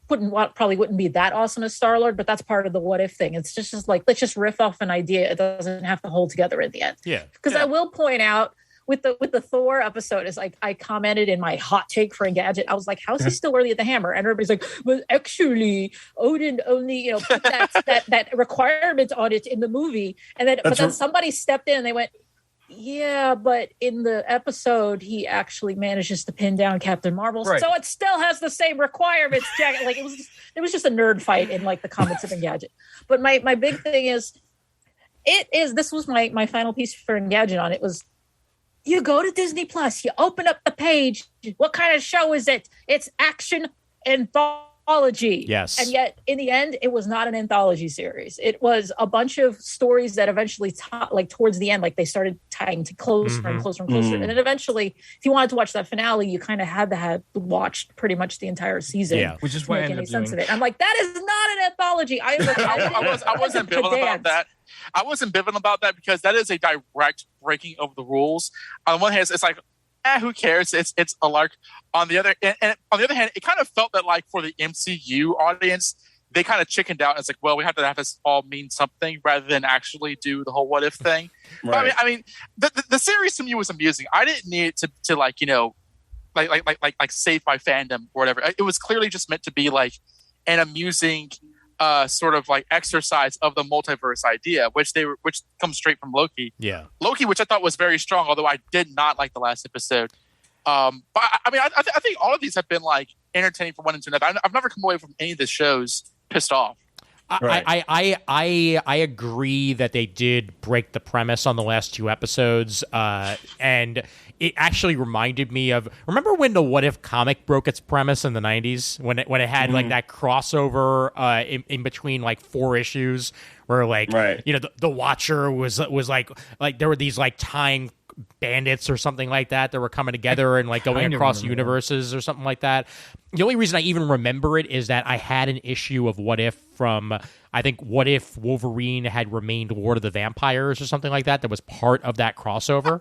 probably wouldn't be that awesome as Star-Lord, but that's part of the What If thing. It's just like, let's just riff off an idea. It doesn't have to hold together in the end. Yeah. Because I will point out with the Thor episode, is like I commented in my hot take for Engadget. I was like, "How's he still worthy of the hammer?" And everybody's like, "Well, actually, Odin only put that requirement on it in the movie." And then, but then somebody stepped in and they went, "Yeah, but in the episode, he actually manages to pin down Captain Marvel, so it still has the same requirements." Like it was just a nerd fight in like the comments of Engadget. But my big thing is, this was my final piece for Engadget on it was. You go to Disney Plus, you open up the page. What kind of show is it? It's action and thought anthology. Yes. And yet, in the end, it was not an anthology series. It was a bunch of stories that eventually, like towards the end, like they started tying to closer and closer and closer. And then eventually, if you wanted to watch that finale, you kind of had to have watched pretty much the entire season. Yeah, which is what I ended up doing. Sense of it. I'm like, that is not an anthology. I wasn't ambivalent about that. I wasn't ambivalent about that because that is a direct breaking of the rules. On one hand, it's like, who cares? It's a lark. On the other hand, it kind of felt that like for the MCU audience, they kind of chickened out. And it's like, well, we have to have this all mean something rather than actually do the whole what if thing. Right. But I mean, the series to me was amusing. I didn't need it to like, you know, like save my fandom or whatever. It was clearly just meant to be like an amusing sort of like exercise of the multiverse idea, which comes straight from Loki. Yeah, Loki, which I thought was very strong, although I did not like the last episode. But I mean, I think all of these have been like entertaining from one to another. I've never come away from any of the shows pissed off. I agree that they did break the premise on the last two episodes, and it actually reminded me of, remember when the What If comic broke its premise in the 90s when it had like that crossover in between like 4 issues where like you know the Watcher was like there were these like time bandits or something like that were coming together and like going across universes or something like that. The only reason I even remember it is that I had an issue of What If from, I think, What If Wolverine had remained Lord of the Vampires or something like that was part of that crossover.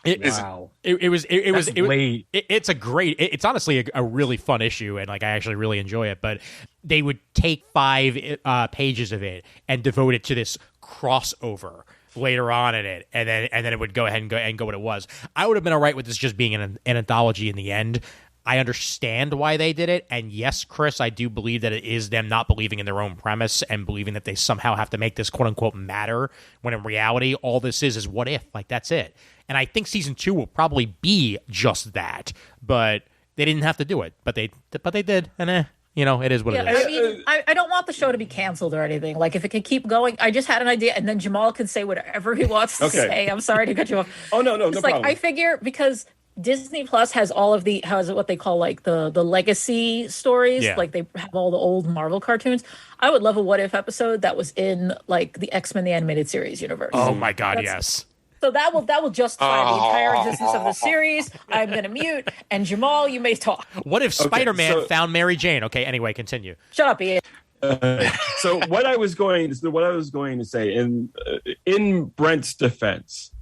It's honestly a really fun issue, and like I actually really enjoy it, but they would take 5 pages of it and devote it to this crossover later on in it, and then it would go ahead and go what it was. I would have been all right with this just being an anthology in the end. I understand why they did it, and yes, Chris, I do believe that it is them not believing in their own premise and believing that they somehow have to make this quote-unquote matter, when in reality, all this is what if, like that's it. And I think season 2 will probably be just that, but they didn't have to do it, but they did, and you know, it is what it is. I mean, I don't want the show to be canceled or anything. Like, if it can keep going, I just had an idea, and then Jamal can say whatever he wants to say. I'm sorry to cut you off. Oh, no problem. I figure because Disney Plus has all of what they call like the legacy stories. Yeah. Like they have all the old Marvel cartoons. I would love a What If episode that was in like the X-Men the animated series universe. Oh my God, yes. So that will justify the entire existence of the series. I'm going to mute, and Jamal, you may talk. What if Spider-Man found Mary Jane? Okay, anyway, continue. Shut up, Ian. So what I was going to say in Brent's defense,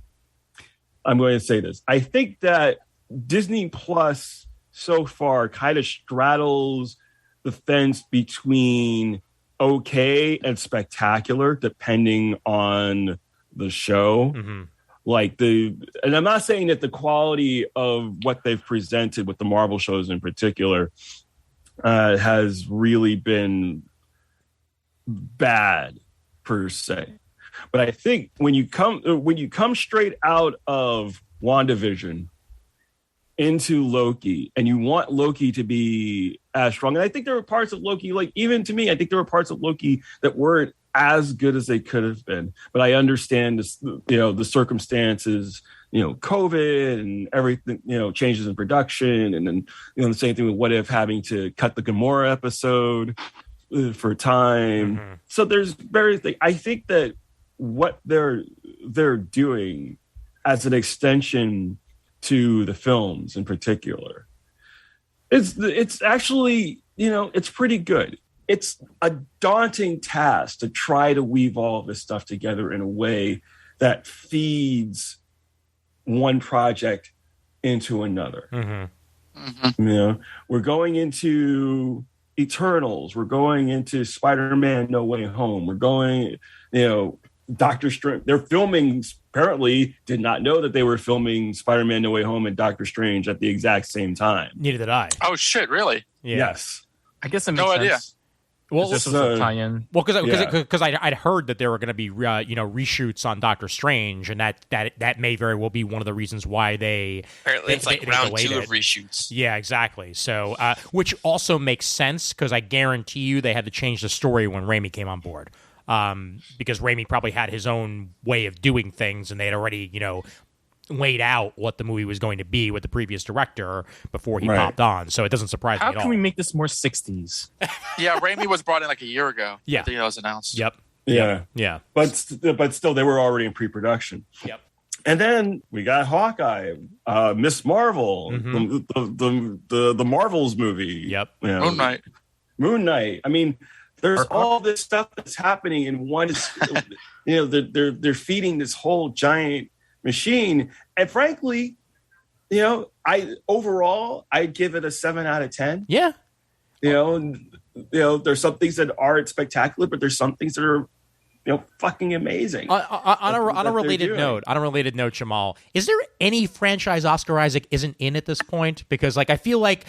I'm going to say this. I think that Disney Plus so far kind of straddles the fence between okay and spectacular, depending on the show. Mm-hmm. And I'm not saying that the quality of what they've presented with the Marvel shows in particular has really been bad per se, but I think when you come straight out of WandaVision into Loki, and you want Loki to be as strong, and I think there were parts of Loki, like even to me, I think there were parts of Loki that weren't as good as they could have been, but I understand this, the circumstances, COVID and everything, changes in production, and then the same thing with What If having to cut the Gamora episode for time. Mm-hmm. So there's various things. I think that what they're doing as an extension to the films in particular, it's actually, it's pretty good. It's a daunting task to try to weave all of this stuff together in a way that feeds one project into another. Mm-hmm. Mm-hmm. We're going into Eternals. We're going into Spider-Man No Way Home. We're going, Doctor Strange. They're filming, apparently did not know that they were filming Spider-Man No Way Home and Doctor Strange at the exact same time. Neither did I. Oh, shit, really? Yeah. Yes. I guess it makes sense. Idea. Well, this was a tie-in. Well, because I'd heard that there were going to be reshoots on Doctor Strange, and that may very well be one of the reasons why apparently it's like round 2 of reshoots. Yeah, exactly. So, which also makes sense because I guarantee you they had to change the story when Raimi came on board, because Raimi probably had his own way of doing things, and they had already laid out what the movie was going to be with the previous director before he popped on. So it doesn't surprise me at all. How can we make this more 60s? Yeah, Raimi was brought in like a year ago. Yeah. I think it was announced. Yep. Yeah. But still, they were already in pre-production. Yep. And then we got Hawkeye, Miss Marvel, the Marvels movie. Yep. Moon Knight. I mean, there's all this stuff that's happening in one. They're feeding this whole giant machine, and frankly, I give it a 7 out of 10. Yeah. There's some things that aren't spectacular, but there's some things that are fucking amazing. On a related note, Jamal, is there any franchise Oscar Isaac isn't in at this point? Because I feel like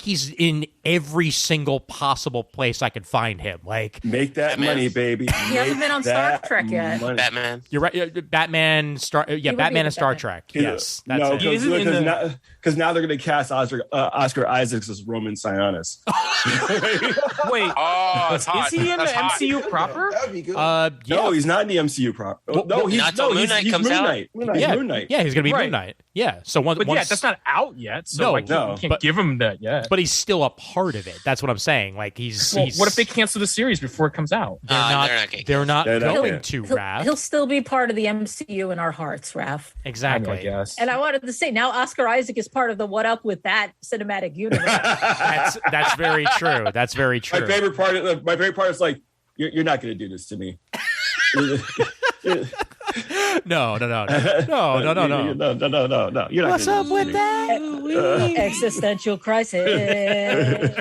he's in every single possible place I could find him. Like, make that money, baby. He hasn't been on Star Trek yet. Batman. You're right. Batman, Batman and Star Trek. Yes, that's because now they're going to cast Oscar Isaacs as Roman Sionis. Wait, that's hot. Is he in the MCU proper? That'd be good. No, he's not in the MCU proper. He's Moon Knight. Moon Knight. Yeah, he's going to be Moon Knight. Yeah. So once, that's not out yet. So you can't give him that yet. But he's still a part of it. That's what I'm saying. Like he's. What if they cancel the series before it comes out? They're not going to. Raph. He'll still be part of the MCU in our hearts, Raph. Exactly. I guess. And I wanted to say, now Oscar Isaac is part of the "What Up with That" cinematic universe. That's very true. That's very true. My favorite part is like, you're not going to do this to me. No. You're not. What's up with that? Existential crisis.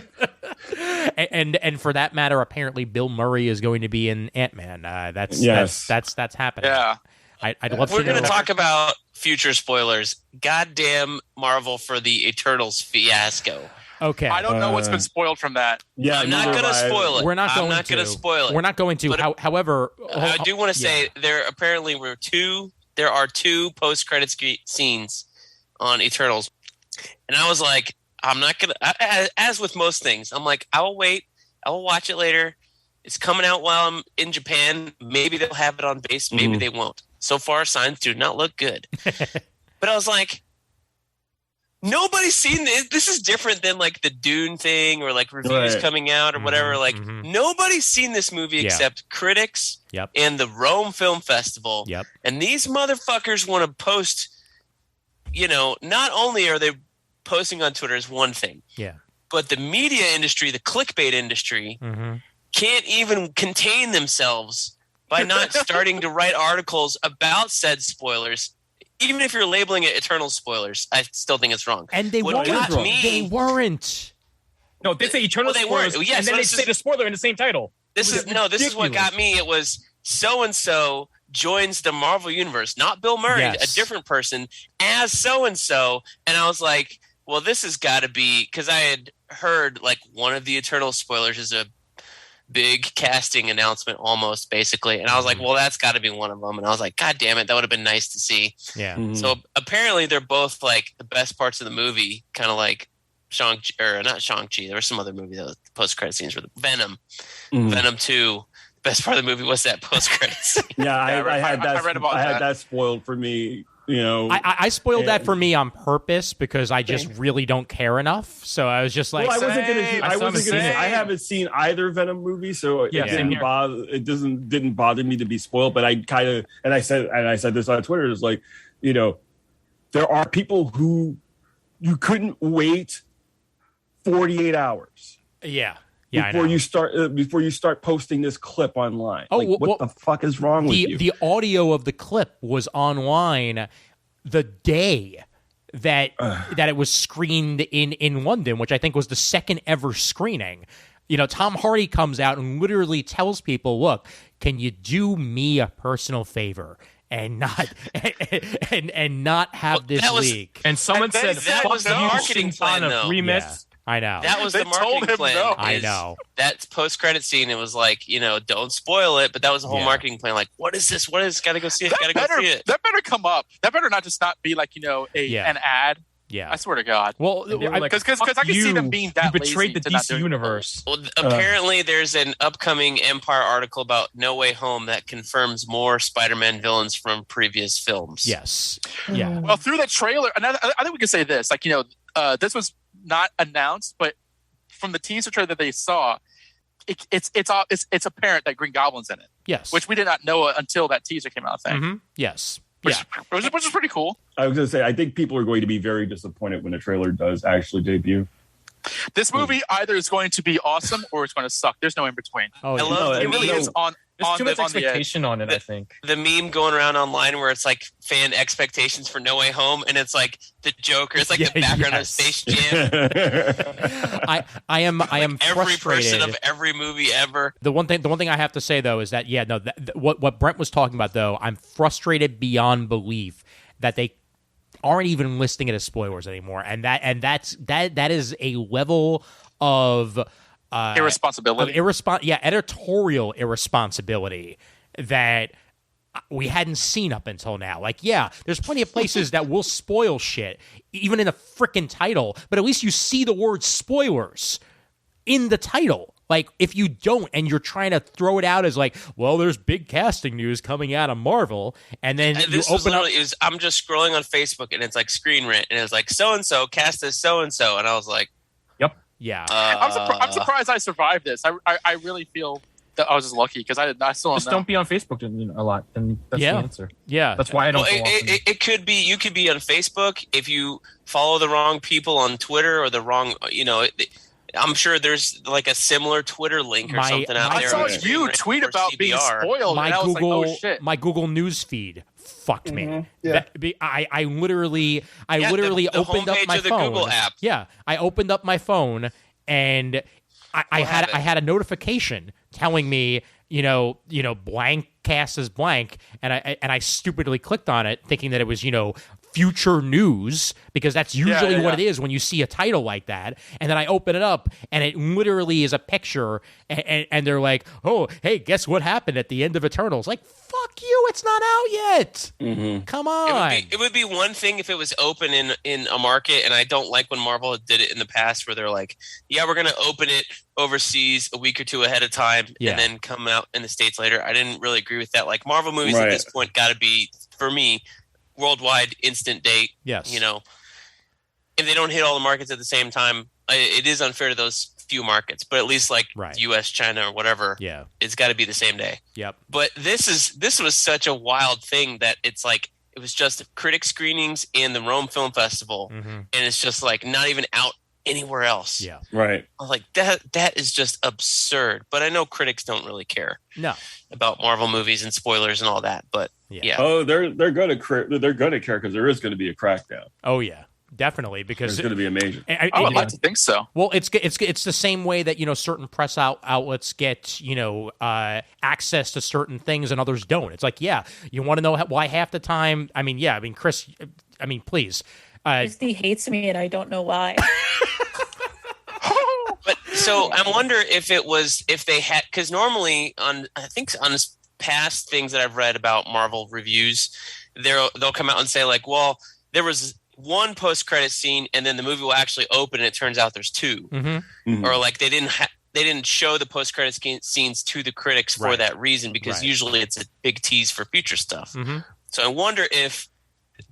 And for that matter, apparently Bill Murray is going to be in Ant-Man. That's happening. Yeah. I'd love to. We're going to talk about future spoilers. Goddamn Marvel for the Eternals fiasco. Okay. I don't know what's been spoiled from that. Yeah, I'm not going to spoil it. We're not going to spoil it. We're not going to. But however, I do want to say there are two post-credits scenes on Eternals. And I was like, I'm not going to, as with most things, I'm like, I will wait. I will watch it later. It's coming out while I'm in Japan. Maybe they'll have it on base. Maybe they won't. So far, signs do not look good. But I was like, nobody's seen this. This is different than like the Dune thing or like reviews coming out or whatever. Like nobody's seen this movie except critics and the Rome Film Festival. Yep. And these motherfuckers want to post, not only are they posting on Twitter is one thing. Yeah. But the media industry, the clickbait industry, can't even contain themselves by not starting to write articles about said spoilers. Even if you're labeling it Eternal spoilers, I still think it's wrong. And they weren't. They weren't. No, they say Eternal spoilers, and then they say the spoiler in the same title. This is what got me. It was so-and-so joins the Marvel Universe, not Bill Murray, a different person, as so-and-so. And I was like, well, this has got to be, because I had heard like one of the Eternal spoilers is a big casting announcement almost, basically. And I was like, well, that's got to be one of them. And I was like, God damn it, that would have been nice to see. Yeah. So apparently they're both like the best parts of the movie, kind of like Shang-Chi, or not Shang-Chi. There was some other movie that was post-credit scenes for Venom. Venom 2. Best part of the movie was that post-credit scene. I had that spoiled for me. I spoiled that for me on purpose because I just really don't care enough. So I was just like, I haven't seen either Venom movie, so it didn't bother me to be spoiled. But I kind of, and I said this on Twitter, it's like, there are people who you couldn't wait 48 hours. Yeah. Before you start posting this clip online. Oh, what the fuck is wrong with you? The audio of the clip was online the day that it was screened in London, which I think was the second ever screening. Tom Hardy comes out and literally tells people, "Look, can you do me a personal favor and not have this leak?" And someone said that was the marketing plan, though. Remix. I know. That was the marketing plan. No. I know. That post-credit scene, it was like, don't spoil it, but that was the whole marketing plan. Like, what is this? What is? Gotta go see it. Gotta go see it. That better come up. That better not just not be like, an ad. Yeah, I swear to God. Well, because I can see them being that you betrayed lazy the DC universe. Well, apparently there's an upcoming Empire article about No Way Home that confirms more Spider-Man villains from previous films. Yes. Yeah. Well, through the trailer, and I think we can say this, like, this was not announced, but from the teaser trailer that they saw, it's apparent that Green Goblin's in it. Yes. Which we did not know until that teaser came out, I think. Mm-hmm. Yes. Which is pretty cool. I was going to say, I think people are going to be very disappointed when the trailer does actually debut. This movie either is going to be awesome or it's going to suck. There's no in between. Oh, I love it really is on. There's too much on expectation on it, I think. The meme going around online where it's like fan expectations for No Way Home, and it's like the Joker. It's like the background of Space Jam. I am every frustrated. person of every movie ever. The one thing I have to say though is that what Brent was talking about though, I'm frustrated beyond belief that they aren't even listing it as spoilers anymore, and that is a level of irresponsibility. Editorial irresponsibility that we hadn't seen up until now. Like, yeah, there's plenty of places that will spoil shit, even in a freaking title, but at least you see the word spoilers in the title. Like, if you don't and you're trying to throw it out as like, well, there's big casting news coming out of Marvel, and then you open up. I'm just scrolling on Facebook, and it's like Screen Rant, and it's like so-and-so cast as so-and-so, and I was like, yeah, I'm surprised I survived this. I really feel that I was just lucky because I still don't be on Facebook a lot. And that's the answer. Yeah, that's why I don't. It could be you could be on Facebook if you follow the wrong people on Twitter or the wrong. I'm sure there's like a similar Twitter link or something out there. I saw you tweet about being spoiled. My and I was Google, like, oh shit. My Google News feed fucked me. Mm-hmm. Yeah. I literally the opened up my of the phone. Google app. Yeah, I opened up my phone and I had a notification telling me, blank cast as blank, and I stupidly clicked on it thinking that it was, future news, because that's usually what it is when you see a title like that. And then I open it up and it literally is a picture and they're like, oh, hey, guess what happened at the end of Eternals? Like, fuck you, it's not out yet. Mm-hmm. Come on. It would be one thing if it was open in a market, and I don't like when Marvel did it in the past where they're like, yeah, we're going to open it overseas a week or two ahead of time and then come out in the States later. I didn't really agree with that. Like, Marvel movies at this point got to be, for me, worldwide instant date. Yes. If they don't hit all the markets at the same time, it is unfair to those few markets, but at least like US, China, or whatever, it's got to be the same day. Yep. But this was such a wild thing that it's like it was just critic screenings and the Rome Film Festival, and it's just like not even out anywhere else. Yeah. Right. I was like, that is just absurd. But I know critics don't really care about Marvel movies and spoilers and all that. But oh, they're going to care because there is going to be a crackdown. Oh yeah, definitely, because it's going to be amazing. I would like to think so. Well, it's the same way that certain press outlets get access to certain things and others don't. It's like, you want to know why half the time. Chris, please. Christy hates me and I don't know why. But so I wonder if they had, because normally on past things that I've read about Marvel reviews, they'll come out and say like, well, there was one post-credit scene and then the movie will actually open and it turns out there's two, or like they didn't show the post-credit scenes to the critics for that reason, because usually it's a big tease for future stuff. So I wonder if,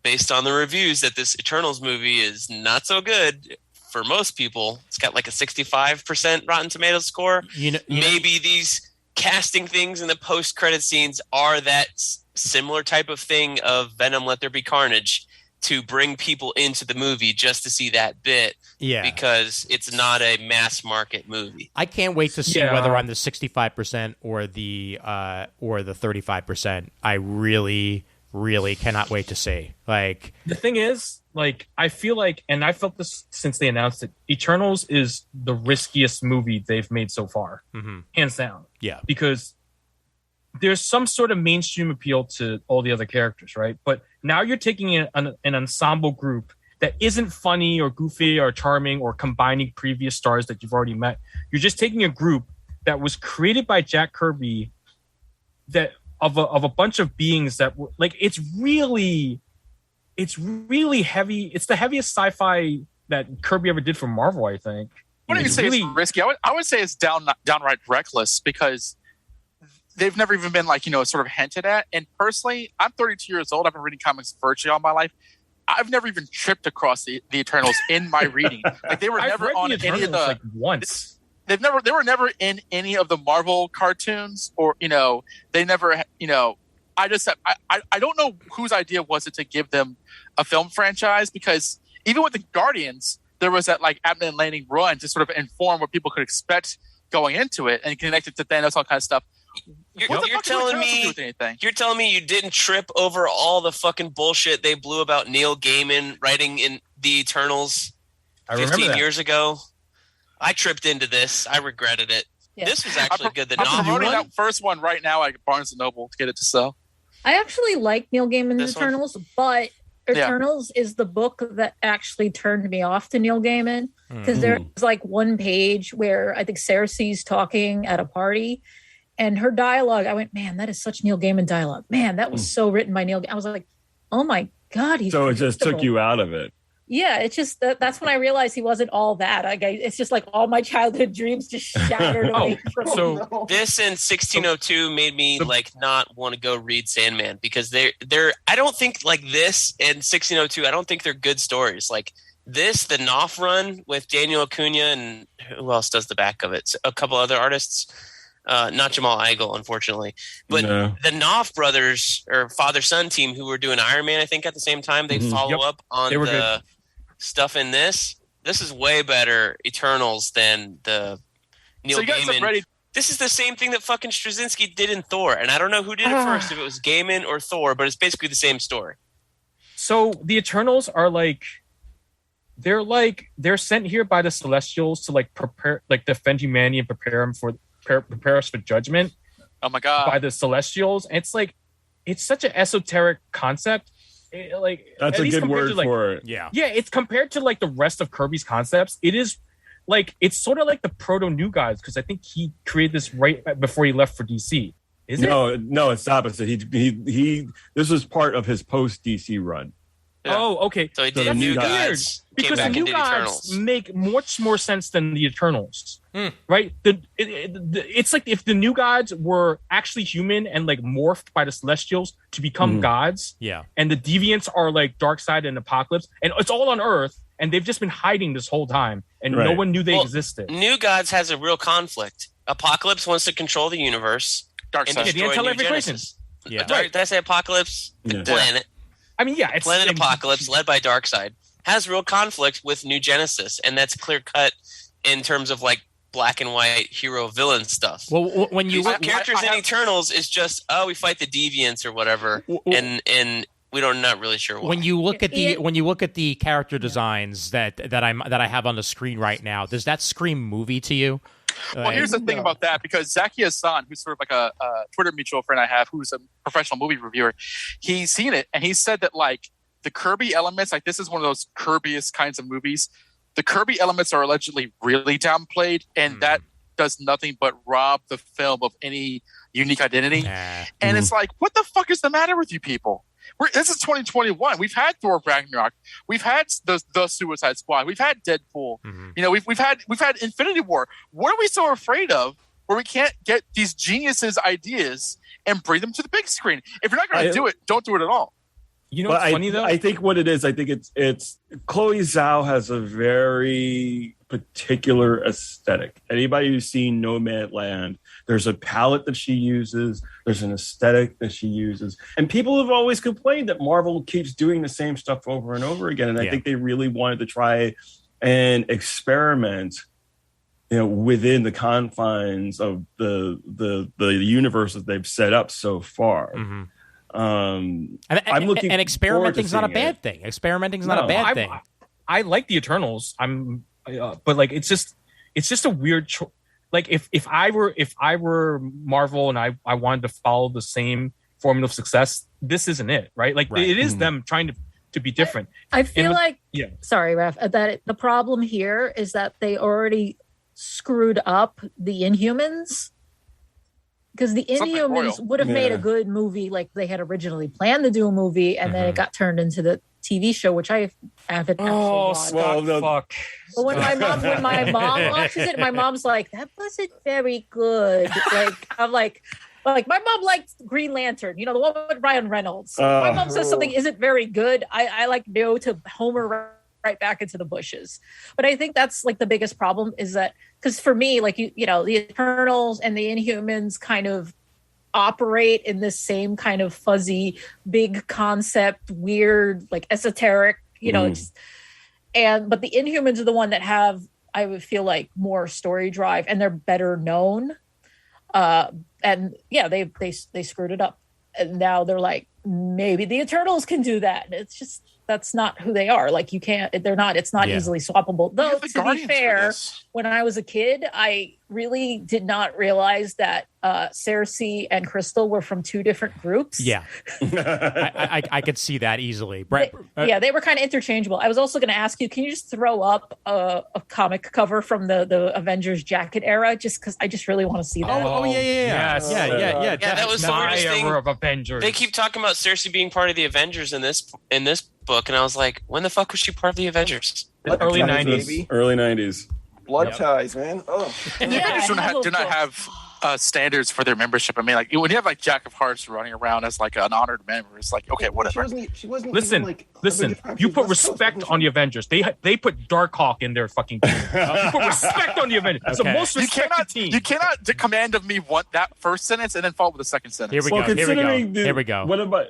based on the reviews, that this Eternals movie is not so good for most people. It's got like a 65% Rotten Tomatoes score. Maybe these casting things in the post-credit scenes are that similar type of thing of Venom Let There Be Carnage, to bring people into the movie just to see that bit, because it's not a mass market movie. I can't wait to see whether I'm the 65% or the 35%. I really cannot wait to see. Like, the thing is, like, I feel like, and I felt this since they announced it, Eternals is the riskiest movie they've made so far, hands down. Yeah, because there's some sort of mainstream appeal to all the other characters, right? But now you're taking an ensemble group that isn't funny or goofy or charming or combining previous stars that you've already met. You're just taking a group that was created by Jack Kirby, that of a bunch of beings that, like, it's really it's really heavy. It's the heaviest sci-fi that Kirby ever did for Marvel, I think. I wouldn't even say it's risky. I would say it's downright reckless because they've never even been like, sort of hinted at. And personally, I'm 32 years old. I've been reading comics virtually all my life. I've never even tripped across the Eternals in my reading. Like they were never on any of the like once. They were never in any of the Marvel cartoons, or they never I don't know whose idea was it to give them a film franchise, because even with the Guardians, there was that like Abnett Landing run to sort of inform what people could expect going into it and connect it to Thanos, all kind of stuff. You're telling me you didn't trip over all the fucking bullshit they blew about Neil Gaiman writing in the Eternals 15 years ago? I tripped into this. I regretted it. Yeah. This was actually good. I'm promoting that first one right now at Barnes & Noble to get it to sell. I actually like Neil Gaiman's Eternals, but Eternals is the book that actually turned me off to Neil Gaiman, because there's like one page where I think Cersei's talking at a party, and her dialogue, I went, man, that is such Neil Gaiman dialogue. Man, that was so written by Neil Gaiman. I was like, oh my God. So it just took you out of it. Yeah, it's just that's when I realized he wasn't all that. It's just like all my childhood dreams just shattered away from him. This and 1602 made me like not want to go read Sandman, because they're I don't think like this and 1602, I don't think they're good stories. Like this, the Knopf run with Daniel Acuna, and who else does the back of it? A couple other artists. Not Jamal Igle, unfortunately. But the Knopf brothers, or father-son team, who were doing Iron Man, I think, at the same time, they follow up on the good stuff in this. This is way better Eternals than the Neil Gaiman. This is the same thing that fucking Straczynski did in Thor. And I don't know who did it first, if it was Gaiman or Thor, but it's basically the same story. So the Eternals are they're sent here by the Celestials to like prepare, like defend humanity and prepare us for judgment. Oh my God. By the Celestials. And it's such an esoteric concept. That's a good word for it. Yeah, it's compared to like the rest of Kirby's concepts. It is like it's sort of like the proto New Gods, because I think he created this right before he left for DC. No, it's the opposite. He this was part of his post DC run. Yeah. Oh, okay. So he did New Gods, because the New Gods make much more sense than the Eternals, right? It's like if the New Gods were actually human and like morphed by the Celestials to become gods, and the Deviants are like Darkseid and Apocalypse, and it's all on Earth, and they've just been hiding this whole time, and no one knew they existed. New Gods has a real conflict. Apocalypse wants to control the universe. Darkseid. He didn't tell every person. Yeah. Did I say Apocalypse? The planet. I mean, yeah, it's Planet Apocalypse, led by Darkseid, has real conflict with New Genesis, and that's clear cut in terms of like black and white hero villain stuff. Well, when you look, characters in Eternals is just we fight the Deviants or whatever, and we don't not really sure why. When you look at the character designs that I have on the screen right now, does that scream movie to you? Well, here's the thing about that, because Zaki Hassan, who's sort of like a Twitter mutual friend I have, who's a professional movie reviewer, he's seen it, and he said that like the Kirby elements, like this is one of those Kirby-esque kinds of movies. The Kirby elements are allegedly really downplayed, and that does nothing but rob the film of any unique identity. And it's like, what the fuck is the matter with you people? This is 2021. We've had Thor Ragnarok. We've had the Suicide Squad. We've had Deadpool. We've had Infinity War. What are we so afraid of, where we can't get these geniuses' ideas and bring them to the big screen? If you're not going to do it, don't do it at all. You know what's funny though? I think what it is, I think it's Chloe Zhao has a very particular aesthetic. Anybody who's seen Nomadland, there's a palette that she uses, there's an aesthetic that she uses. And people have always complained that Marvel keeps doing the same stuff over and over again. And I think they really wanted to try and experiment, within the confines of the universe that they've set up so far. I'm looking, and experimenting's not a bad thing. Experimenting's not a bad thing. I like the Eternals. But like it's just a weird like if I were Marvel and I wanted to follow the same formula of success, this isn't it, right? Like it is them trying to be different. I feel sorry, Raf, that the problem here is that they already screwed up the Inhumans. Because the Inhumans would have made a good movie, like they had originally planned to do a movie, and then it got turned into the TV show, which I haven't actually watched. Fuck. But when my mom watches it, my mom's like, "That wasn't very good." Like I'm like my mom liked Green Lantern, the one with Ryan Reynolds. My mom says something isn't very good. I like know to homer right back into the bushes. But I think that's like the biggest problem is that because for me, like the Eternals and the Inhumans kind of operate in this same kind of fuzzy, big concept, weird, like esoteric, but the Inhumans are the one that have, I would feel like, more story drive and they're better known. And yeah, they screwed it up. And now they're like, maybe the Eternals can do that. And it's just, that's not who they are. Like it's not easily swappable. Though, to be fair, when I was a kid, I really did not realize that Cersei and Crystal were from two different groups. Yeah. I could see that easily. They were kind of interchangeable. I was also going to ask you, can you just throw up a comic cover from the Avengers jacket era? Just because I just really want to see that. Yes. Yeah. That was the weirdest thing. Era of Avengers. They keep talking about Cersei being part of the Avengers in this book, and I was like, when the fuck was she part of the Avengers? Early 90s. Early 90s. Blood ties, man. Oh. And the Avengers do not have standards for their membership. I mean, like when you have like Jack of Hearts running around as like an honored member, it's like, okay, whatever. She wasn't Listen. You put respect on the Avengers. They put Darkhawk in their fucking team. You put respect on the Avengers. It's the most respected team. You cannot command of me want that first sentence and then follow with the second sentence. Here we go. What about?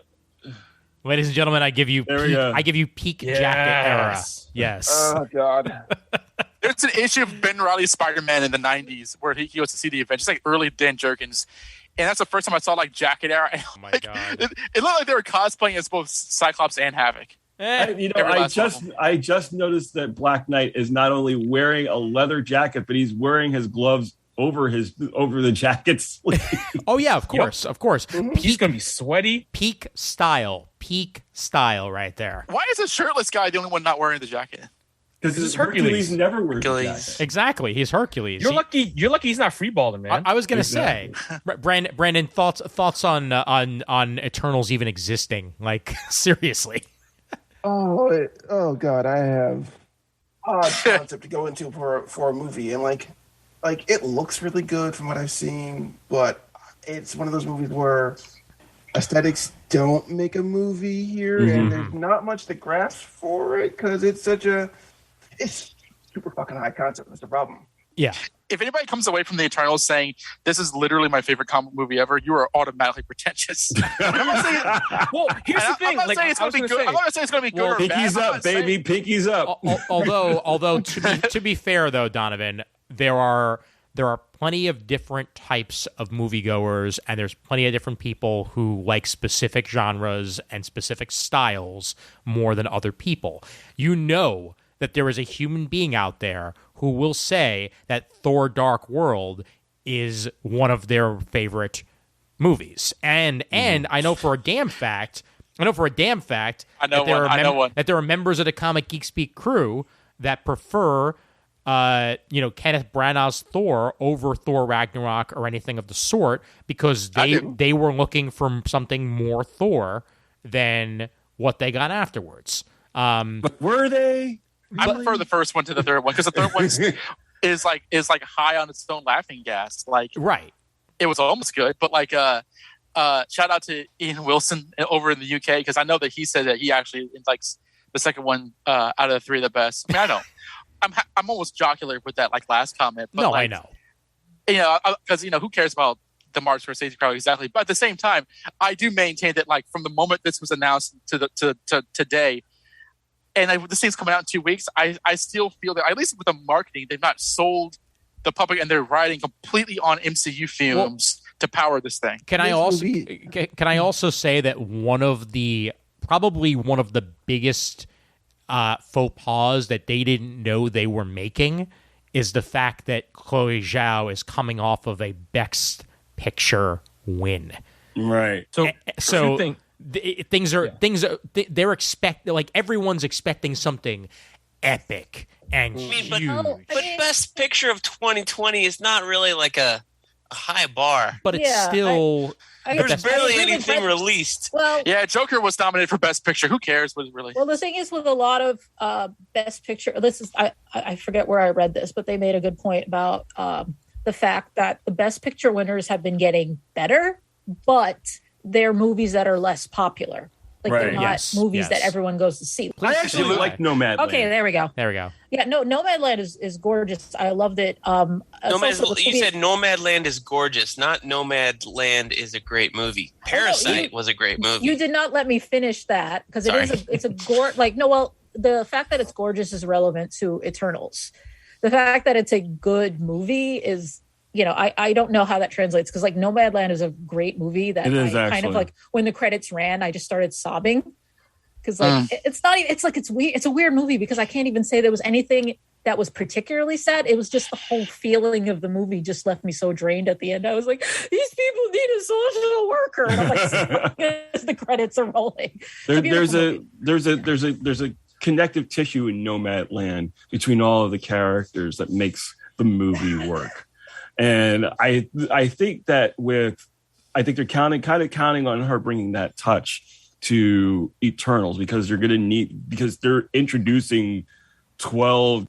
Ladies and gentlemen, I give you peak jacket era. Yes. Oh God. There's an issue of Ben Reilly's Spider-Man in the 90s where he goes to see the Avengers, like early Dan Jurgens. And that's the first time I saw like jacket era. And, oh my God. It looked like they were cosplaying as both Cyclops and Havoc. I just noticed that Black Knight is not only wearing a leather jacket, but he's wearing his gloves over the jacket sleeve. Oh yeah, of course. He's gonna be sweaty. Peak style right there. Why is a shirtless guy the only one not wearing the jacket? Because Hercules never wears the jacket. Exactly, he's Hercules. You're lucky he's not freeballing, man. I was gonna say, Brandon, thoughts on Eternals even existing? Like seriously. Oh God, I have odd concept to go into for a movie, and like it looks really good from what I've seen, but it's one of those movies where aesthetics don't make a movie here, and there's not much to grasp for it because it's super fucking high concept. That's the problem. Yeah. If anybody comes away from the Eternals saying this is literally my favorite comic movie ever, you are automatically pretentious. I'm not saying. Well, here's the thing. I'm not saying it's going to be good. I'm not saying it's going to be good or bad. Pinkies up, baby. Pinkies up. Although to be fair though, Donovan, there are plenty of different types of moviegoers, and there's plenty of different people who like specific genres and specific styles more than other people. You know that there is a human being out there who will say that Thor: Dark World is one of their favorite movies, and I know for a damn fact that there are members of the Comic Geek Speak crew that prefer Kenneth Branagh's Thor over Thor Ragnarok or anything of the sort because they were looking for something more Thor than what they got afterwards. But were they? I prefer the first one to the third one because the third one is like high on its own laughing gas. Like, right. It was almost good, but like shout out to Ian Wilson over in the UK because I know that he said that he actually likes the second one out of the three the best. I mean, I know. I'm almost jocular with that like last comment. But no, like, I know. Because who cares about the Martin Scorsese crowd exactly? But at the same time, I do maintain that like from the moment this was announced to today. And this thing's coming out in 2 weeks. I still feel that, at least with the marketing, they've not sold the public, and they're riding completely on MCU fumes to power this thing. Can I also say that probably one of the biggest faux pas that they didn't know they were making is the fact that Chloe Zhao is coming off of a Best Picture win. Right. So they're expecting, like everyone's expecting something epic and huge. But Best Picture of 2020 is not really like a high bar. But it's still There's barely anything released. Well, yeah, Joker was nominated for Best Picture. Who cares? Was really? Well, the thing is, with a lot of Best Picture, I forget where I read this, but they made a good point about the fact that the Best Picture winners have been getting better, but they're movies that are less popular. Like they're not movies that everyone goes to see. I actually like Nomadland. Okay, there we go. Yeah, no, Nomadland is gorgeous. I loved it. You said Nomadland is gorgeous, not Nomadland is a great movie. Parasite was a great movie. You did not let me finish that because it's a the fact that it's gorgeous is relevant to Eternals. The fact that it's a good movie is, I don't know how that translates because like Nomadland is a great movie that kind of like when the credits ran, I just started sobbing because like it's a weird movie because I can't even say there was anything that was particularly sad. It was just the whole feeling of the movie just left me so drained at the end. I was like, these people need a social worker. And I'm like, as the credits are rolling. There's a connective tissue in Nomadland between all of the characters that makes the movie work. And I think that they're counting on her bringing that touch to Eternals because they're introducing 12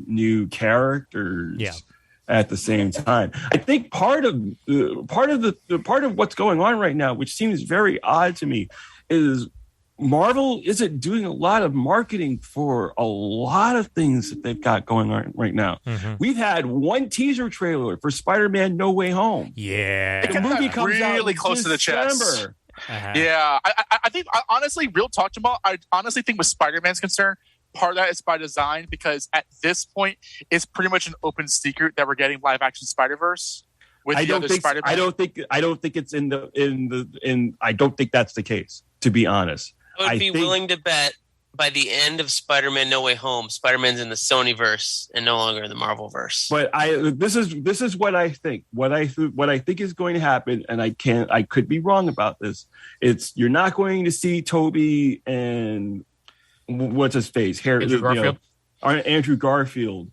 new characters at the same time. I think part of what's going on right now, which seems very odd to me, is Marvel isn't doing a lot of marketing for a lot of things that they've got going on right now. Mm-hmm. We've had one teaser trailer for Spider-Man No Way Home. Yeah. The movie comes really close to the chest. Uh-huh. Yeah. I think, honestly, real talk, Jamal, I honestly think with Spider-Man's concern, part of that is by design because at this point, it's pretty much an open secret that we're getting live-action Spider-Verse. I don't think it's I don't think that's the case, to be honest. I would be willing to bet by the end of Spider-Man No Way Home, Spider-Man's in the Sonyverse and no longer in the Marvelverse. But this is what I think. What I think is going to happen, and I could be wrong about this. You're not going to see Toby and what's his face? Andrew Garfield.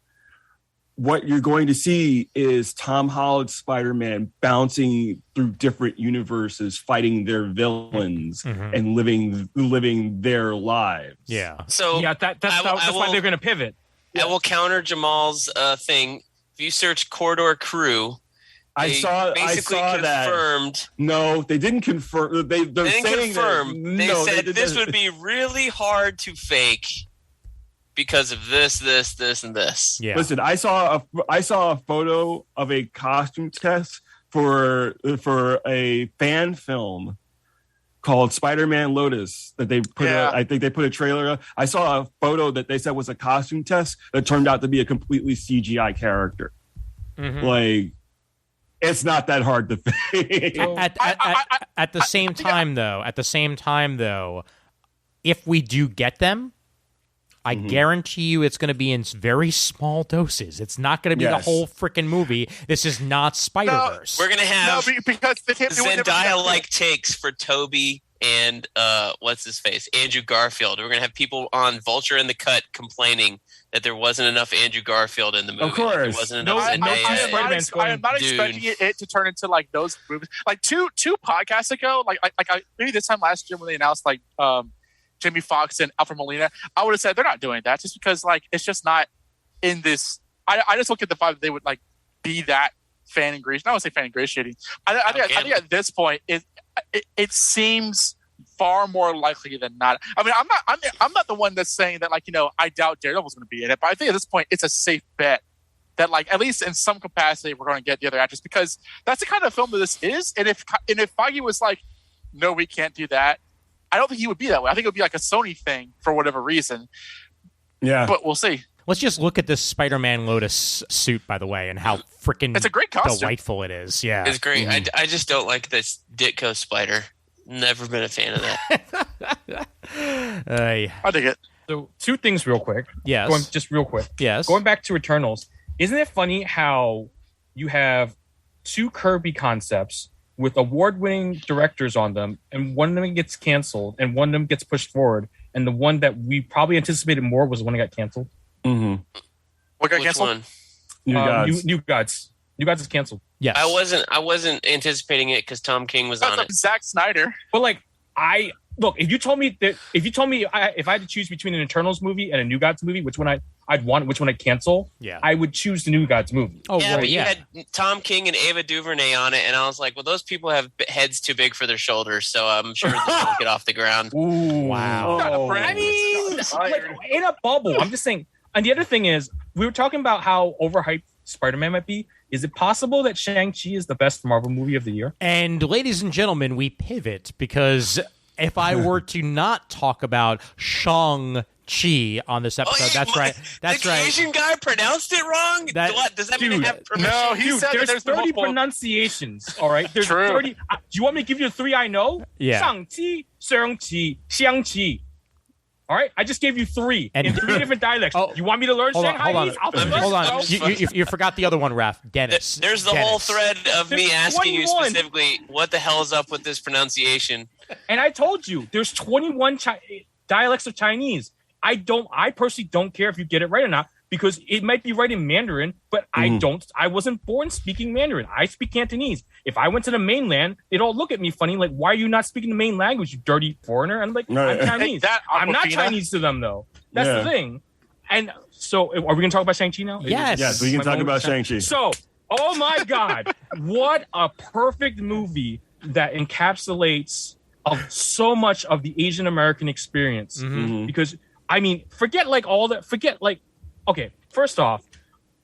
What you're going to see is Tom Holland's Spider-Man bouncing through different universes, fighting their villains and living their lives. Yeah. So that's why they're going to pivot. I will counter Jamal's thing. If you search Corridor Crew, I saw confirmed that. No, they didn't confirm. They didn't confirm. They said this would be really hard to fake. Because of this, and this. Yeah. Listen, I saw a photo of a costume test for a fan film called Spider-Man Lotus that they put. I think they put a trailer up. I saw a photo that they said was a costume test that turned out to be a completely CGI character. Mm-hmm. Like, it's not that hard to fake. At the same time, though, if we do get them. I guarantee you it's going to be in very small doses. It's not going to be the whole freaking movie. This is not Spider-Verse. No, we're going to have Zendaya-like takes for Toby and what's his face? Andrew Garfield. We're going to have people on Vulture in the Cut complaining that there wasn't enough Andrew Garfield in the movie. Of course. There wasn't enough Zendaya. I am not expecting it to turn into like those movies. Like two podcasts ago, like maybe this time last year when they announced like Jamie Foxx and Alfred Molina, I would have said they're not doing that just because like it's just not in this. I just look at the vibe that they would like be that fan ingratiating. I would say fan ingratiating. I think at this point it seems far more likely than not. I mean, I'm not the one that's saying that like I doubt Daredevil's going to be in it, but I think at this point it's a safe bet that like at least in some capacity we're going to get the other actors because that's the kind of film that this is. And if Feige was like, no, we can't do that. I don't think he would be that way. I think it would be like a Sony thing for whatever reason. Yeah. But we'll see. Let's just look at this Spider-Man Lotus suit, by the way, and how freaking it's a great costume. Delightful it is. Yeah. It's great. Mm-hmm. I just don't like this Ditko spider. Never been a fan of that. I dig it. So 2 things real quick. Yes. Just real quick. Yes. Going back to Eternals, isn't it funny how you have 2 Kirby concepts with award-winning directors on them, and one of them gets canceled, and one of them gets pushed forward, and the one that we probably anticipated more was the one that got canceled. Mm-hmm. What got canceled? One? New Gods. New Gods is canceled. Yes. I wasn't anticipating it because Tom King was on it. Zack Snyder. But like, if you told me if I had to choose between an Eternals movie and a New Gods movie, which one I'd want, which one I'd cancel, I would choose the New Gods movie. Oh, yeah, but you had Tom King and Ava DuVernay on it, and I was like, well, those people have heads too big for their shoulders, so I'm sure this will get off the ground. Ooh, wow. I mean, like, in a bubble. I'm just saying. And the other thing is, we were talking about how overhyped Spider-Man might be. Is it possible that Shang-Chi is the best Marvel movie of the year? And ladies and gentlemen, we pivot because if I were to not talk about Shang-Chi on this episode, that's right. The Asian guy pronounced it wrong? Does that mean I have permission? No, he said there's 30 pronunciations, all right? There's True. 30. Do you want me to give you the 3 I know? Yeah. Shang-Chi, Shang-Chi, Xiang-Chi. All right, I just gave you 3 in 3 different dialects. You want me to learn Shanghainese? Hold on. You forgot the other one, Raph. Dennis. There's the whole thread of me asking you specifically, what the hell is up with this pronunciation? And I told you, there's 21 dialects of Chinese. I personally don't care if you get it right or not, because it might be right in Mandarin, but I wasn't born speaking Mandarin. I speak Cantonese. If I went to the mainland, they'd all look at me funny, like, why are you not speaking the main language, you dirty foreigner? And I'm like, I'm Chinese. I'm not Chinese to them, though. That's the thing. And so, are we going to talk about Shang-Chi now? Yes, we can talk about Shang-Chi. So, oh my God, what a perfect movie that encapsulates of so much of the Asian American experience. Because, I mean, okay, first off,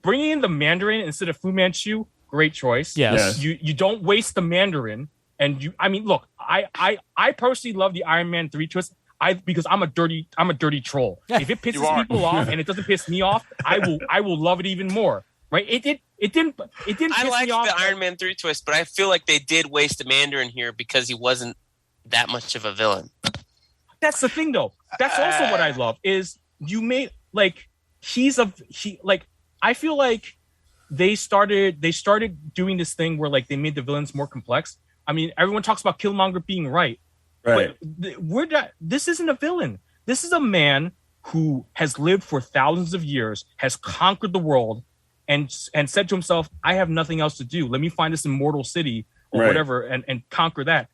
bringing in the Mandarin instead of Fu Manchu, great choice. Yes. You don't waste the Mandarin. And look, I personally love the Iron Man 3 twist. Because I'm a dirty troll. If it pisses people off and it doesn't piss me off, I will love it even more. Right? It didn't piss me off. I liked the Iron Man 3 twist, but I feel like they did waste the Mandarin here because he wasn't that much of a villain. That's the thing, though. That's also what I love is you made like I feel like they started doing this thing where like they made the villains more complex. I mean, everyone talks about Killmonger being right. But this isn't a villain. This is a man who has lived for thousands of years, has conquered the world, and said to himself, I have nothing else to do. Let me find this immortal city or whatever and conquer that.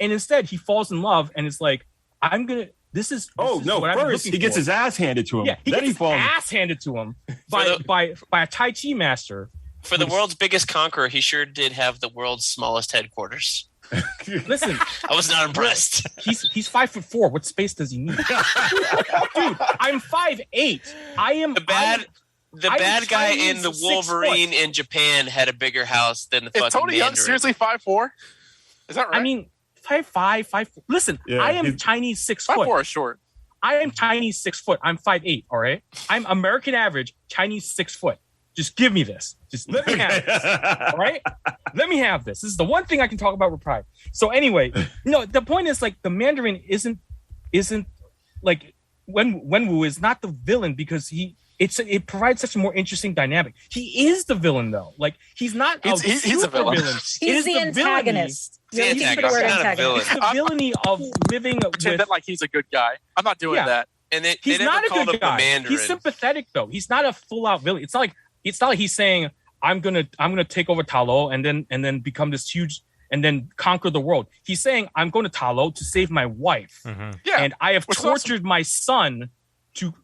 And instead he falls in love and it's like, first he gets his ass handed to him. Yeah, he gets his ass handed to him by a Tai Chi master. For the world's biggest conqueror, he sure did have the world's smallest headquarters. Listen, I was not impressed. He's 5'4". What space does he need? Dude, I'm 5'8". I am the bad guy in the Wolverine in Japan had a bigger house than the fucking Tony Young seriously 5'4"? Is that right? I mean, 5'5", 5'4". Listen, I am Chinese 6 foot. 5'4" is short. I am Chinese 6 foot. I'm 5'8". All right, I'm American average Chinese 6 foot. Just give me this. Just let me have this. All right? Let me have this. This is the one thing I can talk about with pride. So anyway, the point is like the Mandarin isn't like Wenwu is not the villain because it provides such a more interesting dynamic. He is the villain though. Like he's not he's a villain. He's the antagonist. He's not a villain. It's the villainy of living with that like he's a good guy. I'm not doing that. And he's not a good guy. He's sympathetic though. He's not a full out villain. It's not like he's saying I'm gonna take over Talo and then become this huge and then conquer the world. He's saying I'm going to Talo to save my wife. Yeah, and I have tortured my son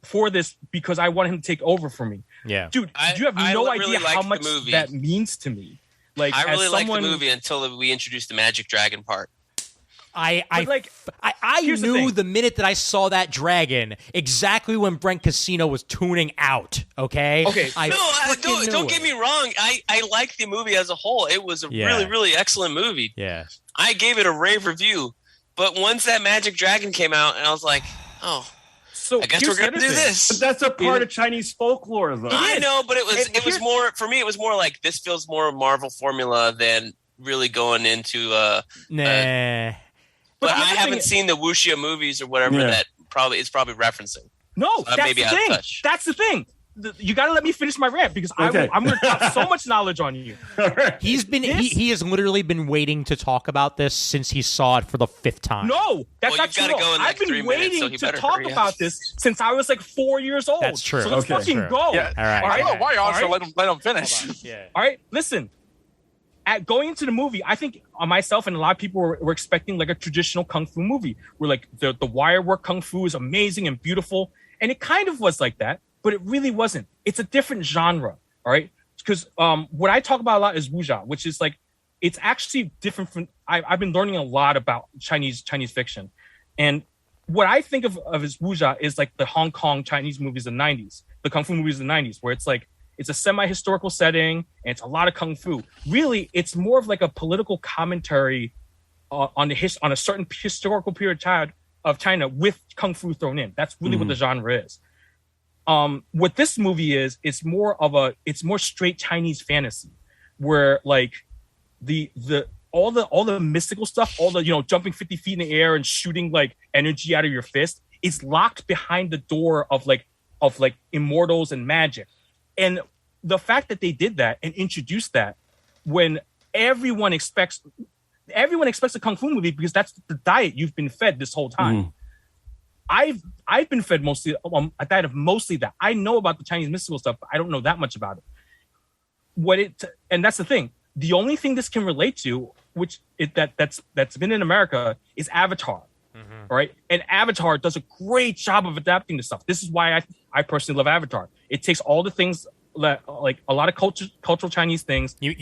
for this because I want him to take over for me. Yeah, dude, you have no idea how much that means to me. Like I really liked the movie until we introduced the magic dragon part. I knew the minute that I saw that dragon exactly when Brent Casino was tuning out. Okay. Don't get me wrong. I liked the movie as a whole. It was a really, really excellent movie. Yeah. I gave it a rave review, but once that magic dragon came out, and I was like, oh. So I guess we're gonna do this. But that's a part of Chinese folklore, though. I know, but it was more for me. It was more like this feels more Marvel formula than really going into nah. But I haven't seen the Wuxia movies or whatever that it's probably referencing. No, so that's the thing. That's the thing. You got to let me finish my rant because I'm going to drop so much knowledge on you. He has literally been waiting to talk about this since he saw it for the 5th time. No, that's not true. I've been waiting to talk about this since I was like 4 years old. That's true. So let's fucking go. Yeah. All right. Why also let him finish? All right, listen. at going into the movie, I think myself and a lot of people were expecting like a traditional kung fu movie where like the wire work kung fu is amazing and beautiful. And it kind of was like that, but it really wasn't. It's a different genre, all right? Because what I talk about a lot is wuxia, which is like, it's actually different from, I've been learning a lot about Chinese fiction. And what I think of as wuxia is like the Hong Kong Chinese movies of the 90s, the kung fu movies of the 90s, where it's like, it's a semi-historical setting and it's a lot of kung fu. Really, it's more of like a political commentary on a certain historical period of China with kung fu thrown in. That's really what the genre is. What this movie is, it's more straight Chinese fantasy, where like all the mystical stuff, all the jumping 50 feet in the air and shooting like energy out of your fist is locked behind the door of like immortals and magic. And the fact that they did that and introduced that when everyone expects a kung fu movie because that's the diet you've been fed this whole time. I've been fed mostly a diet of mostly that. I know about the Chinese mystical stuff, but I don't know that much about it. And that's the thing. The only thing this can relate to, that's been in America, is Avatar. Right? And Avatar does a great job of adapting to stuff. This is why I personally love Avatar. It takes all the things that, like a lot of cultural Chinese things. You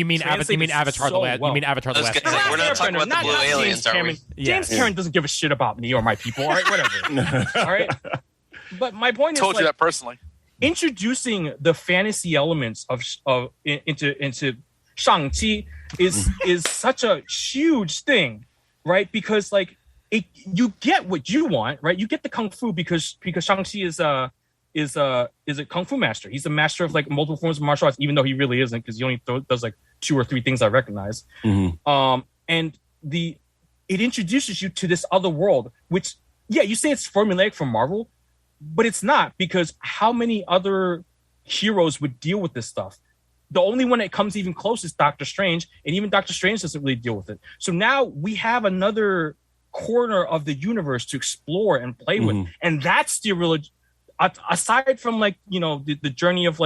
mean Avatar the Last? You mean Avatar the Last? We're not talking about the blue aliens, are we? James Cameron doesn't give a shit about me or my people. All right, whatever. All right. But my point is, told you that personally. Introducing the fantasy elements into Shang-Chi is such a huge thing, right? Because like you get what you want, right? You get the kung fu because Shang-Chi is a kung fu master. He's a master of like multiple forms of martial arts, even though he really isn't, because he only does like 2 or 3 things I recognize. And it introduces you to this other world, which you say it's formulaic from Marvel, but it's not, because how many other heroes would deal with this stuff? The only one that comes even close is Doctor Strange, and even Doctor Strange doesn't really deal with it. So now we have another corner of the universe to explore and play with, and that's the real. Aside from like the journey of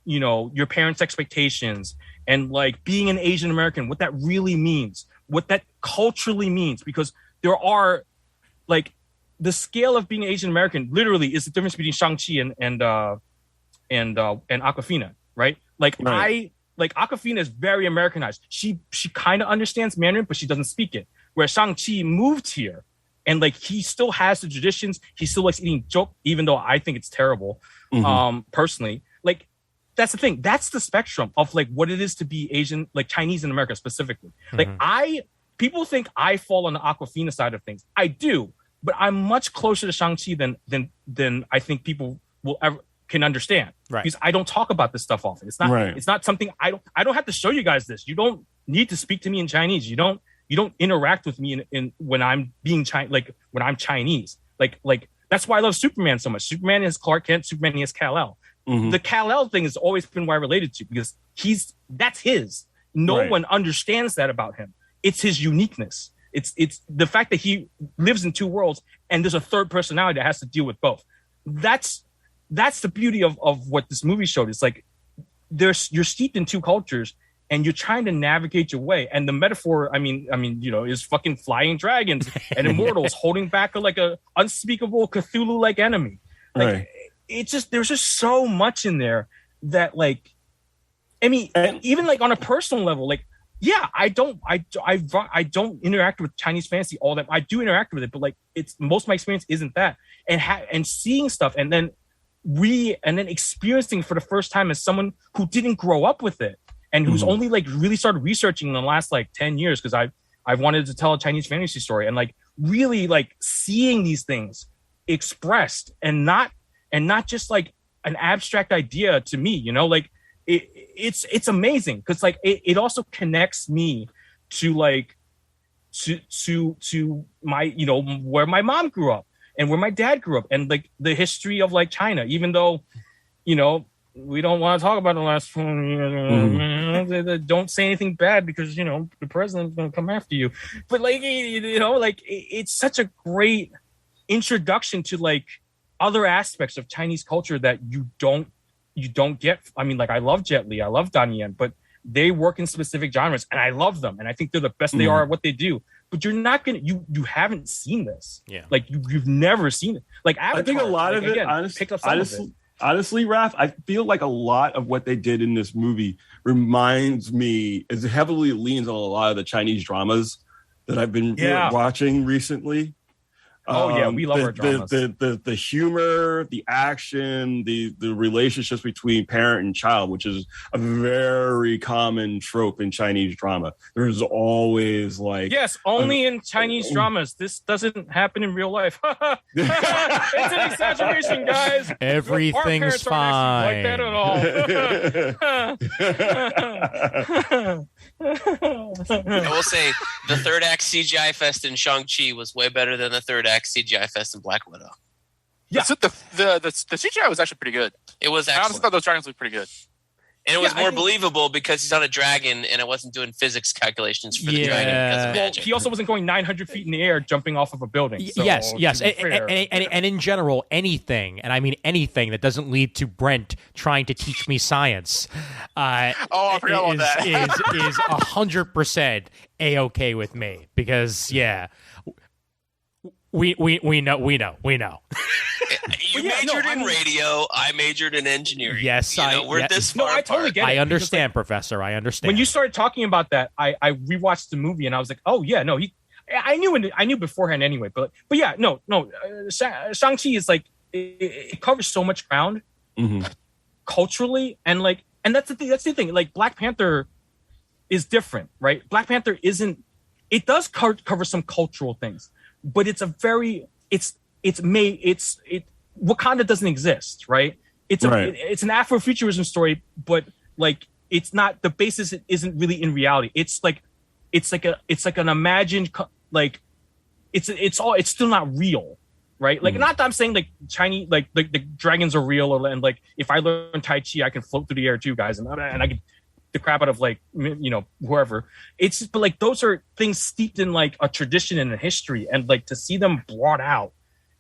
your parents' expectations and like being an Asian American, what that really means, what that culturally means, because there are like the scale of being Asian American literally is the difference between Shang-Chi and Awkwafina. Right? Awkwafina is very Americanized. She kind of understands Mandarin, but she doesn't speak it. Where Shang-Chi moved here, and like he still has the traditions. He still likes eating jok, even though I think it's terrible. Personally, like that's the thing. That's the spectrum of like what it is to be Asian, like Chinese in America specifically. Like people think I fall on the Awkwafina side of things. I do, but I'm much closer to Shang-Chi than I think people will ever can understand, right? Because I don't talk about this stuff often. It's not It's not something I don't have to show you guys this. You don't need to speak to me in Chinese. You don't interact with me in when I'm being when I'm Chinese. Like that's why I love Superman so much. Superman is Clark Kent. Superman is Kal-El. The Kal-El thing has always been why I related to, because that's his. No one understands that about him. It's his uniqueness. It's the fact that he lives in 2 worlds and there's a third personality that has to deal with both. That's the beauty of what this movie showed. It's like you're steeped in 2 cultures and you're trying to navigate your way. And the metaphor, I mean, is fucking flying dragons and immortals holding back a unspeakable Cthulhu-like enemy. Like it's just, there's just so much in there that like, I mean, even like on a personal level, like, I don't interact with Chinese fantasy all that. I do interact with it, but like most of my experience isn't that. And seeing stuff and then experiencing for the first time as someone who didn't grow up with it and who's only like really started researching in the last like 10 years, because I've wanted to tell a Chinese fantasy story, and like really like seeing these things expressed and not just like an abstract idea to me, like it's amazing, because like it also connects me to like to my where my mom grew up and where my dad grew up, and like the history of like China, even though, we don't want to talk about the last 20 years. Don't say anything bad because, the president's going to come after you. But like, like it's such a great introduction to like other aspects of Chinese culture that you don't get. I mean, like I love Jet Li, I love Donnie Yen, but they work in specific genres, and I love them, and I think they're the best they are at what they do. But you're not gonna you haven't seen this. Yeah. Like you've never seen it. Like Avatar, I think a lot like, of it, again, honestly, Raph, I feel like a lot of what they did in this movie reminds me, it heavily leans on a lot of the Chinese dramas that I've been watching recently. We love our dramas. The humor, the action, the relationships between parent and child, which is a very common trope in Chinese drama. There's always like only in Chinese dramas. This doesn't happen in real life. It's an exaggeration, guys. Everything's fine. Like that at all. I will say the third act CGI fest in Shang-Chi was way better than the third act CGI fest in Black Widow. Yeah, so the CGI was actually pretty good. It was excellent. I honestly thought those dragons looked pretty good. And it was more believable because he's on a dragon and it wasn't doing physics calculations for the dragon because of magic. He also wasn't going 900 feet in the air jumping off of a building. So, yes. And in general, anything, and I mean anything that doesn't lead to Brent trying to teach me science I forgot about that. is 100% A-okay with me because, we know. You majored in radio. I majored in engineering. Yes, we're this far I totally apart. get it. I understand, Professor. I understand. When you started talking about that, I rewatched the movie and I was like, oh yeah, no, I knew beforehand anyway. But yeah, no. Shang-Chi is like it covers so much ground culturally and that's the thing. Like Black Panther is different, right? Black Panther isn't. It does cover some cultural things, but it's a very Wakanda doesn't exist, right? It's an Afrofuturism story, but like it's not, the basis isn't really in reality. It's like an imagined, like it's still not real, right? Like not that I'm saying like Chinese, like the dragons are real, and like if I learn Tai Chi, I can float through the air too, guys, and I can the crap out of like whoever. It's just, but like those are things steeped in like a tradition and a history, and like to see them brought out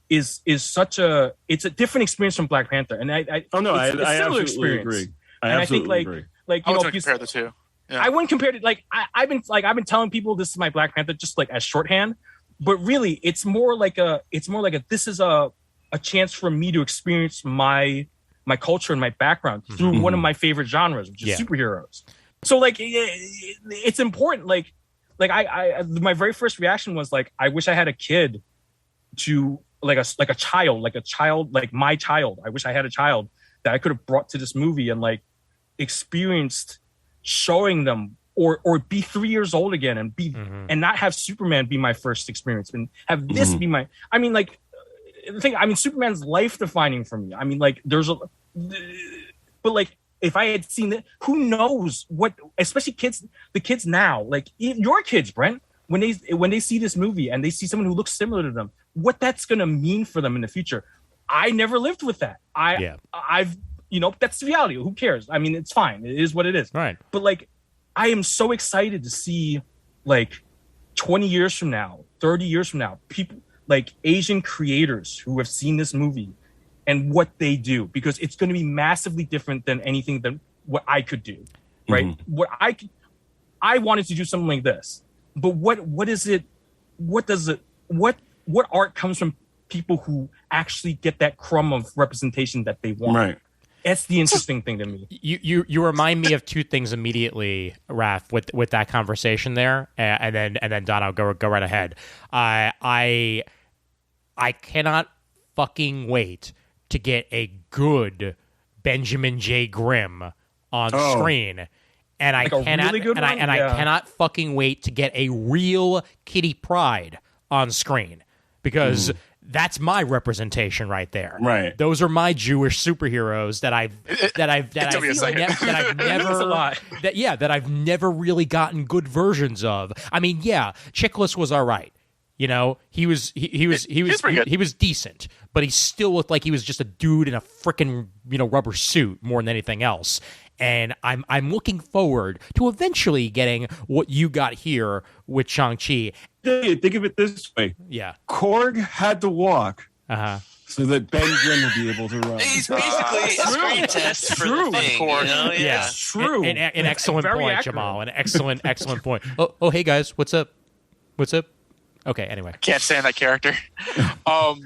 is such a, it's a different experience from Black Panther, and I absolutely agree. I think like I wouldn't compare the two. Yeah. I wouldn't compare it. I've been telling people this is my Black Panther just like as shorthand, but really it's more like this is a chance for me to experience my culture and my background through one of my favorite genres, which is superheroes. So like it's important. Like I my very first reaction was like, I wish I had a kid to like a child, like my child. I wish I had a child that I could have brought to this movie and like experienced showing them, or be 3 years old again and be and not have Superman be my first experience and have this be my. I mean, like the thing. I mean, Superman's life defining for me. I mean, like but like if I had seen that, who knows what? Especially the kids now, like your kids, Brent. When they see this movie and they see someone who looks similar to them, what that's gonna mean for them in the future. I never lived with that. I've that's the reality. Who cares? I mean, it's fine. It is what it is. Right. But like, I am so excited to see like 20 years from now, 30 years from now, people like Asian creators who have seen this movie and what they do, because it's going to be massively different than anything than what I could do. Right. What I wanted to do something like this. But what is it? What does it? What art comes from people who actually get that crumb of representation that they want? Right. That's the interesting thing to me. You remind me of two things immediately, Raph, with that conversation there, and then Donna, go right ahead. I cannot fucking wait to get a good Benjamin J. Grimm on screen. And like I cannot, really good one? I cannot fucking wait to get a real Kitty Pryde on screen, because that's my representation right there. Right, those are my Jewish superheroes that I've never really gotten good versions of. I mean, Chiklis was all right. He was decent, but he still looked like he was just a dude in a freaking rubber suit more than anything else. And I'm looking forward to eventually getting what you got here with Shang-Chi. Think of it this way. Yeah. Korg had to walk so that Ben Grimm will be able to run. He's basically a screen test for the thing. You know? Yeah, it's true. An excellent point, accurate. Jamal. An excellent point. Oh, hey guys, what's up? Okay, anyway. Can't stand that character. Well,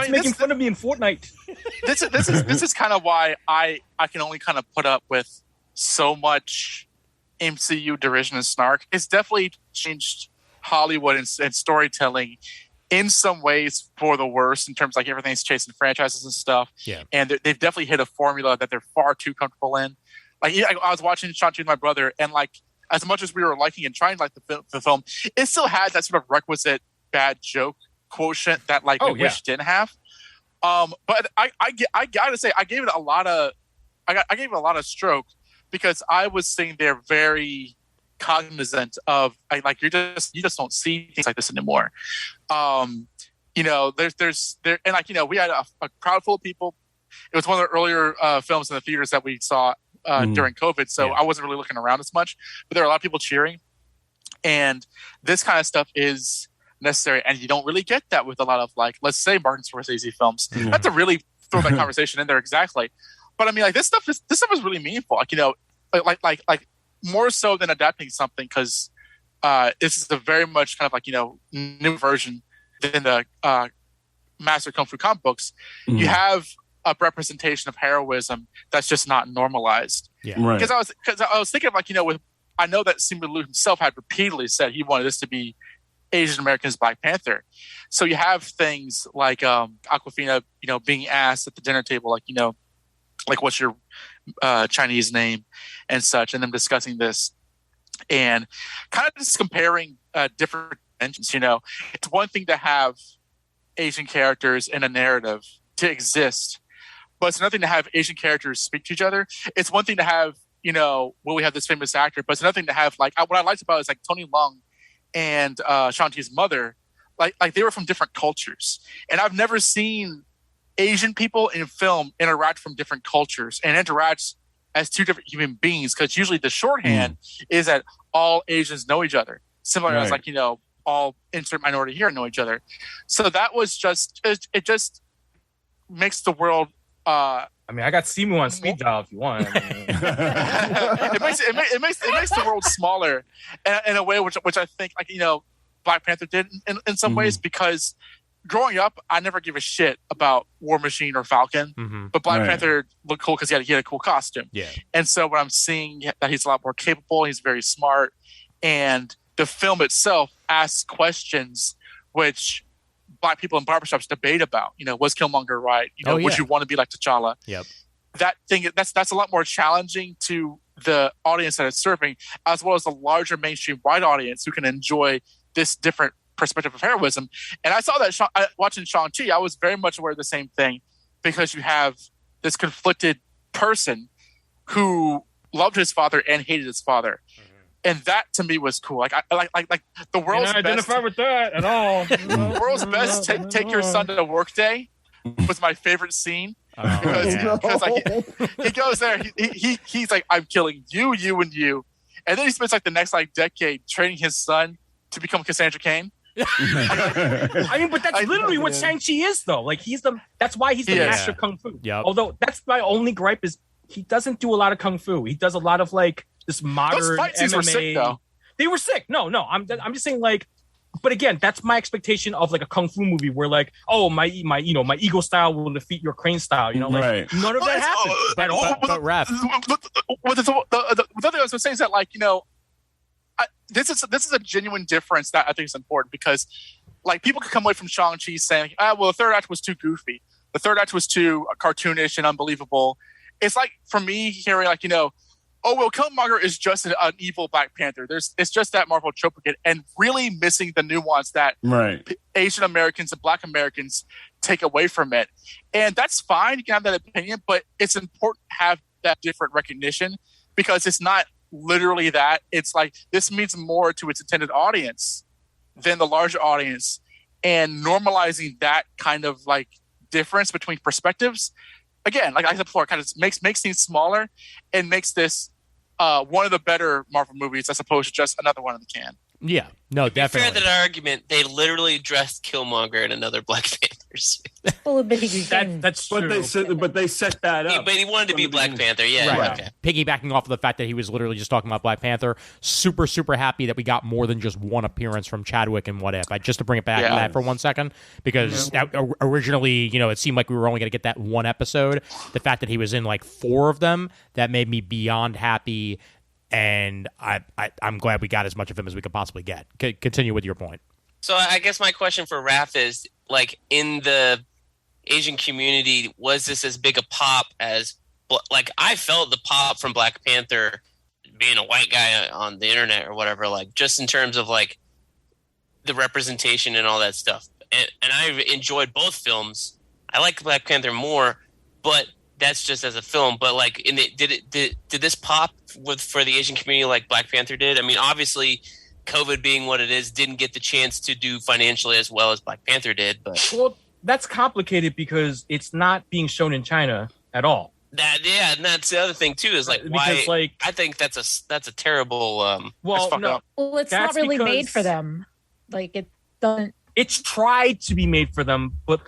making fun of me in Fortnite. This is kind of why I can only kind of put up with so much MCU derision and snark. It's definitely changed Hollywood and storytelling in some ways for the worse in terms of like everything's chasing franchises and stuff. Yeah. And they've definitely hit a formula that they're far too comfortable in. Like I was watching Shang-Chi with my brother, and like as much as we were liking and trying to like the film, it still had that sort of requisite bad joke quotient that like we wish it didn't have. But I gotta say I gave it a lot of stroke because I was sitting there very cognizant of like you just don't see things like this anymore. You know, there's and like you know we had a crowd full of people. It was one of the earlier films in the theaters that we saw during COVID, so I wasn't really looking around as much. But there were a lot of people cheering, and this kind of stuff is necessary, and you don't really get that with a lot of like, let's say Martin Scorsese films. Not to really throw that conversation in there exactly, but I mean, like this stuff is really meaningful. Like you know, like more so than adapting something because this is a very much kind of like you know new version than the Master Kung Fu comic books. You have a representation of heroism that's just not normalized. Yeah, Right. Because I was thinking of like you know I know that Simu Liu himself had repeatedly said he wanted this to be Asian Americans Black Panther. So you have things like Awkwafina, you know, being asked at the dinner table, like, you know, like what's your Chinese name and such, and them discussing this and kind of just comparing different dimensions. You know, it's one thing to have Asian characters in a narrative to exist, but it's another thing to have Asian characters speak to each other. It's one thing to have, you know, we have this famous actor, but it's another thing to have like what I liked about it is like Tony Leung and Shanti's mother, like they were from different cultures, and I've never seen Asian people in film interact from different cultures and interact as two different human beings. Because usually the shorthand is that all Asians know each other, similar as like you know all insert minority here know each other. So that was just it just makes the world. I mean, I got Simu on speed dial if you want. It makes the world smaller in a way which I think like you know Black Panther did in some ways, because growing up I never gave a shit about War Machine or Falcon, but Black Panther looked cool because he had a cool costume. Yeah, and so when I'm seeing that he's a lot more capable, he's very smart, and the film itself asks questions which Black people in barbershops debate about. You know, was Killmonger right? You know, would you want to be like T'Challa? Yep. That thing that's a lot more challenging to the audience that it's serving, as well as the larger mainstream white audience who can enjoy this different perspective of heroism. And I saw that watching Shang-Chi, I was very much aware of the same thing, because you have this conflicted person who loved his father and hated his father. And that to me was cool. Like the world's best. Identify with that at all. The world's best. Take your son to work day was my favorite scene. Because like he goes there, he's like, I'm killing you, you, and you, and then he spends like the next like decade training his son to become Cassandra Cain. I mean, but that's literally what Shang-Chi is, though. Like that's why he's the master kung fu. Yep. Although that's my only gripe is he doesn't do a lot of kung fu. He does a lot of like this modern Those fight scenes MMA. were sick, though. They were sick. No, I'm just saying like. But again, that's my expectation of like a kung fu movie where like, oh, my ego style will defeat your crane style. You know, like none of that happens at all. But Raph, the other thing I was going to say is that like, you know, this is a genuine difference that I think is important, because like people could come away from Shang-Chi saying, well, the third act was too goofy. The third act was too cartoonish and unbelievable. It's like, for me, hearing like, you know, oh, well, Killmonger is just an evil Black Panther. It's just that Marvel trope again, and really missing the nuance that Asian Americans and Black Americans take away from it. And that's fine. You can have that opinion, but it's important to have that different recognition, because it's not literally that. It's like this means more to its intended audience than the larger audience, and normalizing that kind of like difference between perspectives. Again, like I said before, it kind of makes things smaller and makes this one of the better Marvel movies as opposed to just another one in the can. Yeah, no, definitely. Fair to that argument, they literally dressed Killmonger in another Black Panther. suit. Well, but he became, that's true. But they set that up. But he wanted to be Black Panther. Yeah. Right. Okay. Piggybacking off of the fact that he was literally just talking about Black Panther, super, super happy that we got more than just one appearance from Chadwick in What If. Just to bring it back to that for 1 second, because originally, it seemed like we were only going to get that one episode. The fact that he was in like 4 of them, that made me beyond happy, and I'm glad we got as much of him as we could possibly get. Continue with your point. So I guess my question for Raph is, like, in the Asian community, was this as big a pop as, like, I felt the pop from Black Panther being a white guy on the internet or whatever, like, just in terms of, like, the representation and all that stuff. And I enjoyed both films. I like Black Panther more, but that's just as a film. But, like, did this pop for the Asian community like Black Panther did? I mean, obviously, COVID being what it is, didn't get the chance to do financially as well as Black Panther did. But that's complicated because it's not being shown in China at all. And that's the other thing too, is like, because, why? I think that's a terrible. it's not really made for them. Like, it doesn't. It's tried to be made for them, but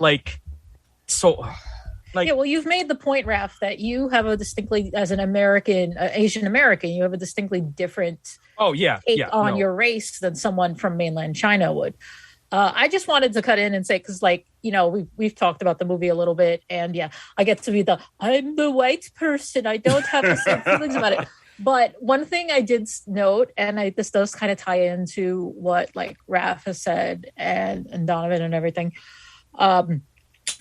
you've made the point, Raph, that you have a distinctly, as an American, Asian American, you have a distinctly different take on your race than someone from mainland China would. I just wanted to cut in and say, because, like, we've talked about the movie a little bit, and I get to be I'm the white person, I don't have the same feelings about it. But one thing I did note, and this does kind of tie into what, like, Raph has said and Donovan and everything.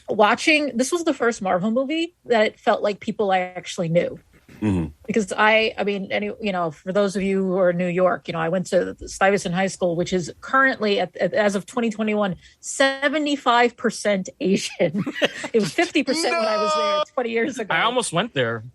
Watching, this was the first Marvel movie that it felt like people I actually knew. Mm-hmm. Because for those of you who are in New York, I went to Stuyvesant High School, which is currently, as of 2021, 75% Asian. It was 50% when I was there 20 years ago. I almost went there.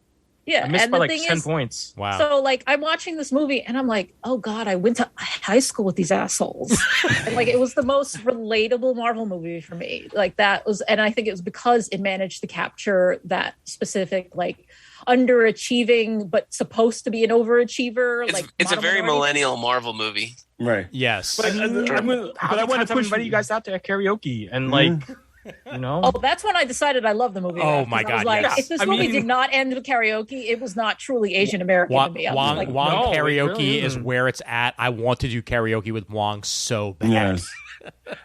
Yeah, I missed by like 10 points. Wow. So, like, I'm watching this movie and I'm like, oh God, I went to high school with these assholes. And, like, it was the most relatable Marvel movie for me. Like, and I think it was because it managed to capture that specific, like, underachieving but supposed to be an overachiever. It's a very millennial Marvel movie. Right. Yes. But I want to push you guys out there karaoke and like. Oh, that's when I decided I love the movie. Oh my God! If this movie did not end with karaoke, it was not truly Asian American to me. Wong karaoke is where it's at. I want to do karaoke with Wong so bad. Yes.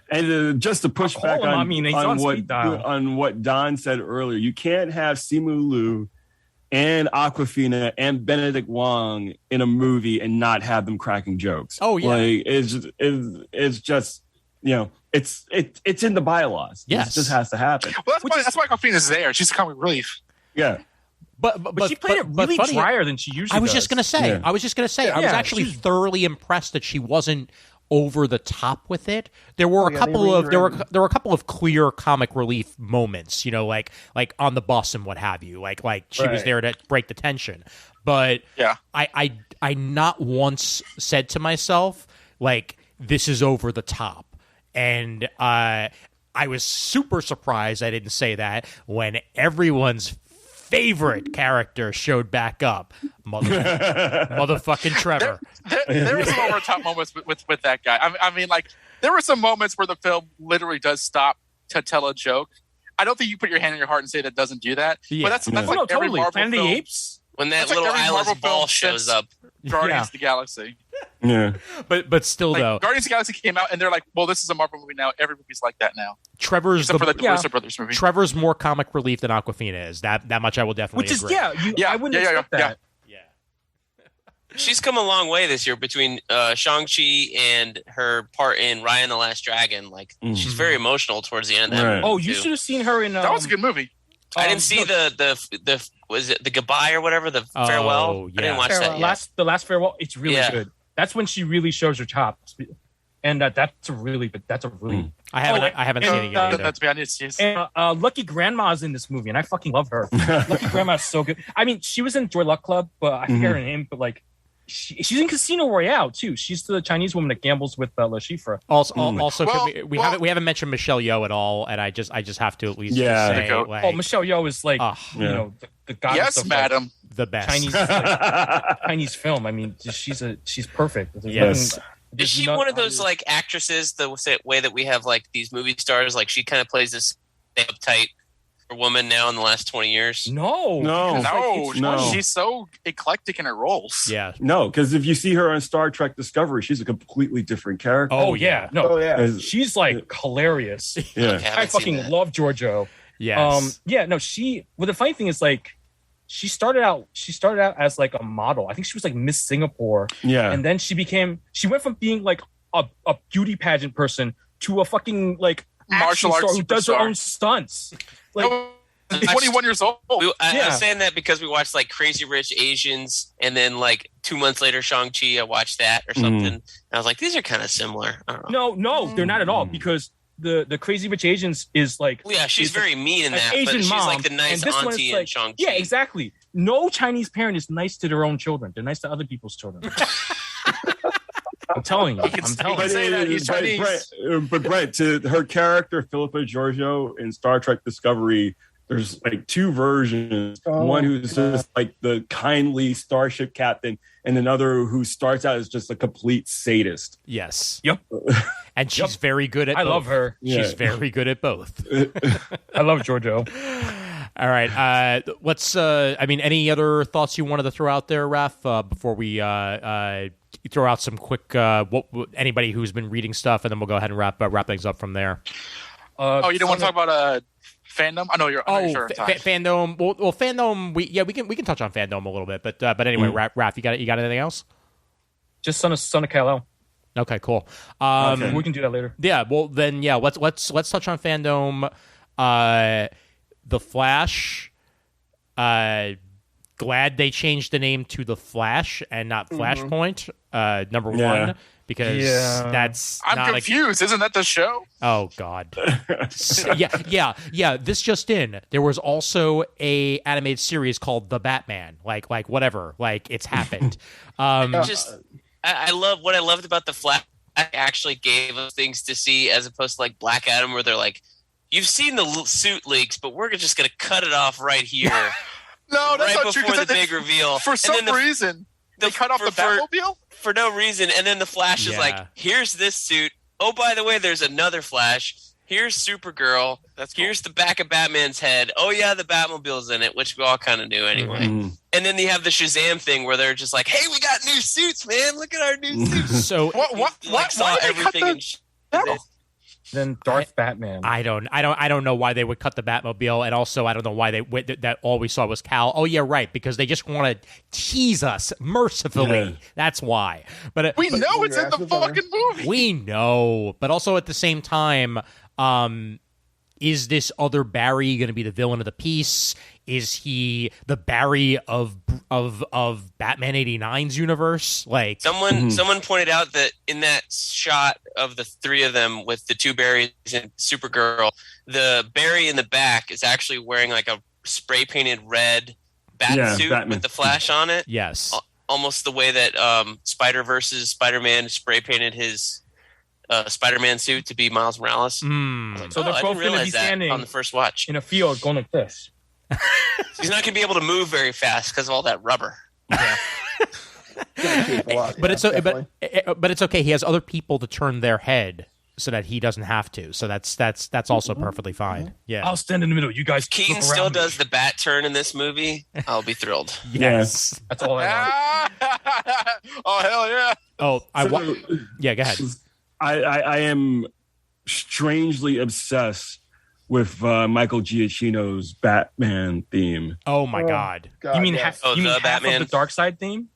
And just to push back on what Don said earlier, you can't have Simu Liu and Awkwafina and Benedict Wong in a movie and not have them cracking jokes. Oh yeah, like it's just it's in the bylaws. Yes, it just has to happen. Well, that's why Awkwafina's there. She's comic relief. Yeah. But she played it really drier than she usually does. I was just gonna say. I was actually thoroughly impressed that she wasn't over the top with it. There were a couple of clear comic relief moments, like on the bus and what have you. Like she was there to break the tension. But I not once said to myself, like, this is over the top. And I was super surprised I didn't say that when everyone's favorite character showed back up. Motherfucking Trevor. There were some over top moments with that guy. I mean, like, there were some moments where the film literally does stop to tell a joke. I don't think you put your hand on your heart and say that doesn't do that. Yeah. But that's like every Marvel Planet film. of the Apes? When that little eyeless ball shows up. Guardians of the Galaxy. Yeah. But still, though. Guardians of the Galaxy came out and they're like, well, this is a Marvel movie now. Every movie's like that now. Trevor's for the Russo Brothers movie. Trevor's more comic relief than Awkwafina is. That much I will definitely agree. I wouldn't expect that. Yeah. She's come a long way this year between Shang-Chi and her part in Raya and the Last Dragon. Like, she's very emotional towards the end of that movie. Oh, you should have seen her in... that was a good movie. I didn't see the was it the goodbye or whatever, the farewell? Yeah. I didn't watch that yet. The last farewell, it's really good. That's when she really shows her chops. And that's a really I haven't seen it yet. That's I need to see it. And Lucky Grandma's in this movie, and I fucking love her. Lucky Grandma's so good. I mean, she was in Joy Luck Club, but I forget her name. But like, she's in Casino Royale too. She's the Chinese woman that gambles with Le Chiffre. We haven't mentioned Michelle Yeoh at all, and I just have to at least say, like, Michelle Yeoh is like the goddess. Yes, of, madam. Like, the best Chinese film. I mean, she's perfect. Yes. Is she one of those like actresses the way that we have like these movie stars? Like, she kind of plays this uptight woman now in the last 20 years? No. She's so eclectic in her roles. Yeah. No, because if you see her on Star Trek Discovery, she's a completely different character. Oh yeah. No. Oh yeah. She's like hilarious. Yeah. Okay, I fucking love Giorgio. Yes. Well, the funny thing is, like, she started out as like a model. I think she was like Miss Singapore. Yeah. And then she went from being like a beauty pageant person to a fucking like Martial arts star who does her superstar. own stunts. Like, 21 years old. I was saying that because we watched like Crazy Rich Asians, and then like 2 months later, Shang-Chi, I watched that or something. And I was like, these are kind of similar. I don't know. No, they're not at all, because the Crazy Rich Asians is like, Well, yeah, she's very mean in an that, Asian but she's mom, like the nice and this one's auntie in like- Shang-Chi. yeah, exactly. No Chinese parent is nice to their own children. They're nice to other people's children. I'm telling you. can say that he's Chinese. But Brett, to her character, Philippa Giorgio in Star Trek Discovery, there's like two versions. One who's just like the kindly starship captain, and another who starts out as just a complete sadist. Yes. Yep. And she's very good at I both. love her. She's very good at both. I love Giorgio. All right. Let's. Any other thoughts you wanted to throw out there, Raph, before we throw out some quick anybody who's been reading stuff, and then we'll go ahead and wrap things up from there. You don't want to talk about fandom? I know you're. Sure fandom. Well, fandom. We can touch on fandom a little bit, but anyway, Raph, you got anything else? Just Son of Kal-El. Okay, cool. We can do that later. Yeah. Well, then, yeah. Let's touch on fandom. The Flash. Glad they changed the name to The Flash and not Flashpoint. Number one, because that's I'm confused. Isn't that the show? Oh God. Yeah. This just in. There was also a animated series called The Batman. Like whatever. Like it's happened. I love what I loved about the Flash. Actually gave us things to see as opposed to like Black Adam, where they're like, "You've seen the suit leaks, but we're just going to cut it off right here." No, that's right not true. Before the big reveal, For some reason, they cut off the Batmobile for no reason, and then the Flash is like, "Here's this suit. Oh, by the way, there's another Flash. Here's Supergirl. Here's the back of Batman's head. Oh yeah, the Batmobile's in it," which we all kind of knew anyway. And then you have the Shazam thing where they're just like, "Hey, we got new suits, man! Look at our new suits." So what? Saw everything in Then Darth Batman. I don't know why they would cut the Batmobile, and also I don't know why that all we saw was Cal. Oh yeah, right, because they just want to tease us mercifully. Yeah. That's why. But we know it's in the fucking movie. We know, but also at the same time, is this other Barry going to be the villain of the piece? Is he the Barry of Batman 89's universe? Like someone pointed out that in that shot of the three of them with the two Barrys and Supergirl, the Barry in the back is actually wearing like a spray painted red bat suit with the Flash on it. Yes, almost the way that Spider-Verse's Spider-Man spray painted his Spider-Man suit to be Miles Morales. Like, so they're both going to be standing on the first watch in a field going like this. He's not going to be able to move very fast because of all that rubber. Yeah. But it's okay. He has other people to turn their head so that he doesn't have to. So that's also perfectly fine. Yeah, I'll stand in the middle. You guys. Keaton still does the bat turn in this movie. I'll be thrilled. Yes, that's all I want. Oh hell yeah! Oh, yeah. Go ahead. I am strangely obsessed with Michael Giacchino's Batman theme. Oh my God! You mean half of the Dark Side theme?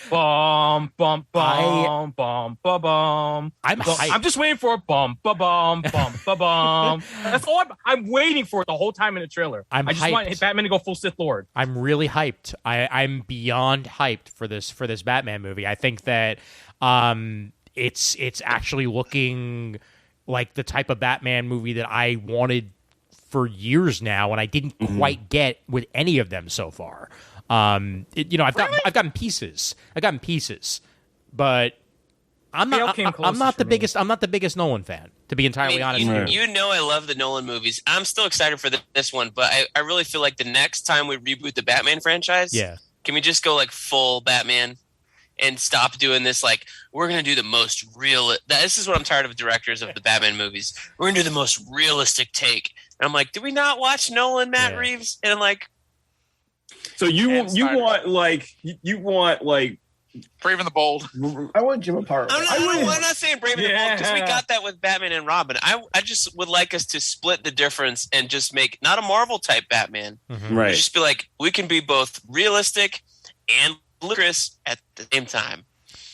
Bum bum bum bum bum bum. I'm just waiting for a bum bum bum bum bum bum. That's all I'm waiting for it the whole time in the trailer. I just want Batman to go full Sith Lord. I'm really hyped. I'm beyond hyped for this Batman movie. I think that it's actually looking like the type of Batman movie that I wanted for years now, and I didn't quite get with any of them so far. I've gotten pieces. But I'm not the biggest Nolan fan, to be entirely honest. You know, I love the Nolan movies. I'm still excited for this one, but I really feel like the next time we reboot the Batman franchise, can we just go like full Batman? and stop doing this. Like, we're going to do the most real. This is what I'm tired of directors of the Batman movies. We're going to do the most realistic take. And I'm like, do we not watch Nolan, Matt Reeves? And I'm like, so you want Brave and the Bold. I want Jim apart. I'm not saying Brave and the Bold because we got that with Batman and Robin. I just would like us to split the difference and just make not a Marvel type Batman. Mm-hmm. Right. Just be like, we can be both realistic and ludicrous at the same time.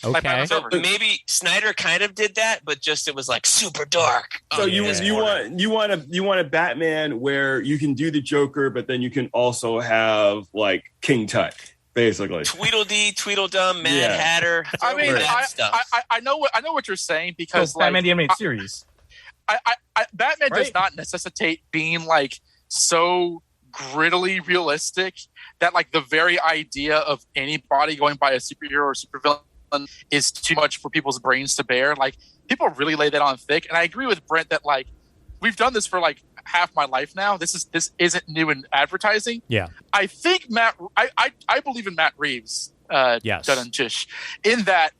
Okay. So maybe Snyder kind of did that, but just it was like super dark. So you want a Batman where you can do the Joker, but then you can also have like King Tut. Basically, Tweedledee, Tweedledum, Mad Hatter. I mean, I know what you're saying because Batman the animated series. Batman does not necessitate being like so grittily realistic that like the very idea of anybody going by a superhero or supervillain is too much for people's brains to bear. Like people really lay that on thick, and I agree with Brent that like we've done this for like half my life now. This isn't new in advertising. Yeah, I think I believe in Matt Reeves. Yes, Dun and Jish, in that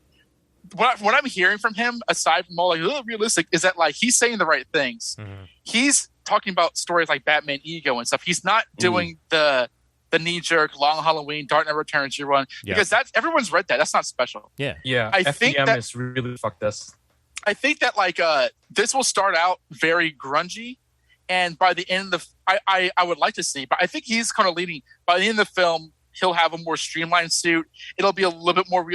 what I'm hearing from him, aside from all like realistic, is that like he's saying the right things. Mm-hmm. He's talking about stories like Batman Ego and stuff. He's not doing the knee jerk, Long Halloween, Dark Knight Returns year one because that's everyone's read that. That's not special. Yeah. I think that is really fucked us. I think that like this will start out very grungy, and by the end of I would like to see, but I think he's kind of leading. By the end of the film, he'll have a more streamlined suit. It'll be a little bit more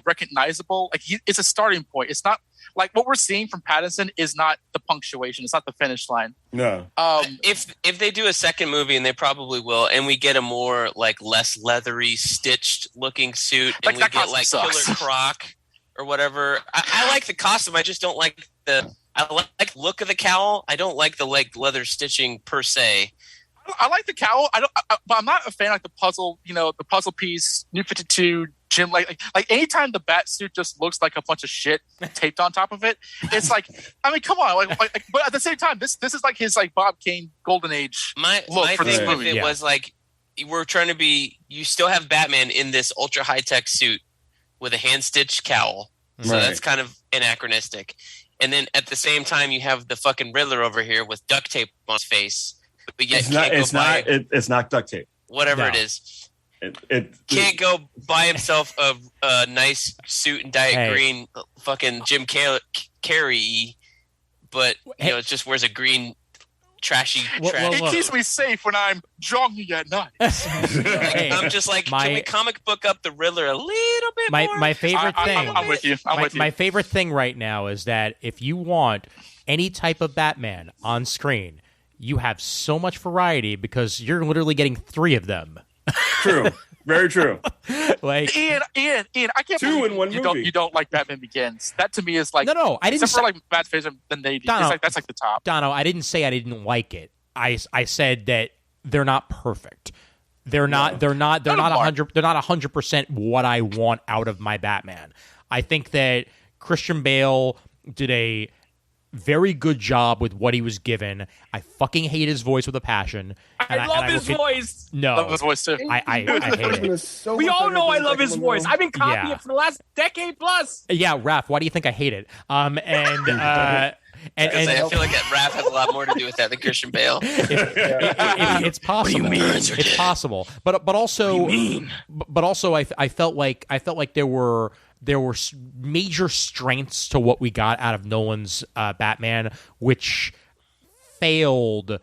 recognizable. Like it's a starting point. It's not like what we're seeing from Pattinson is not the punctuation. It's not the finish line. No. If they do a second movie, and they probably will, and we get a more like less leathery, stitched looking suit, and we get like Killer Croc or whatever. I like the costume. I just don't like the look of the cowl. I don't like the like leather stitching per se. I like the cowl. But I'm not a fan of like the puzzle. You know, the puzzle piece, New 52, Jim. Like anytime the bat suit just looks like a bunch of shit taped on top of it, it's like, I mean, come on. Like but at the same time, this is like his like Bob Kane golden age look for this movie. It was like we're trying to be. You still have Batman in this ultra high tech suit with a hand stitched cowl, so that's kind of anachronistic. And then at the same time, you have the fucking Riddler over here with duct tape on his face. But yet it's not duct tape. Whatever it is. It can't go buy himself a nice suit and Diet Green fucking Jim Carrey, but you know, it just wears a green trashy trash. It keeps me safe when I'm jogging at night. I'm just like, can we comic book up the Riddler a little bit more? My favorite thing. I'm with you. My favorite thing right now is that if you want any type of Batman on screen, you have so much variety because you're literally getting 3 of them. True. Very true. Like Ian, I can't 2 in one movie. You don't like Batman Begins. That to me is like no. I didn't. Except for like Bad Face than they do. That's like the top. Dono, I didn't say I didn't like it. I said that they're not perfect. They're not 100% what I want out of my Batman. I think that Christian Bale did a very good job with what he was given. I fucking hate his voice with a passion. I love his voice. No. Love his voice too. I hate it. We all know I love his voice. I've been copying it for the last decade plus. Yeah, Raph, why do you think I hate it? And I feel like Raph has a lot more to do with that than Christian Bale. It's possible. What do you mean? It's possible. But also, what do you mean? But also, I felt like there were major strengths to what we got out of Nolan's Batman, which failed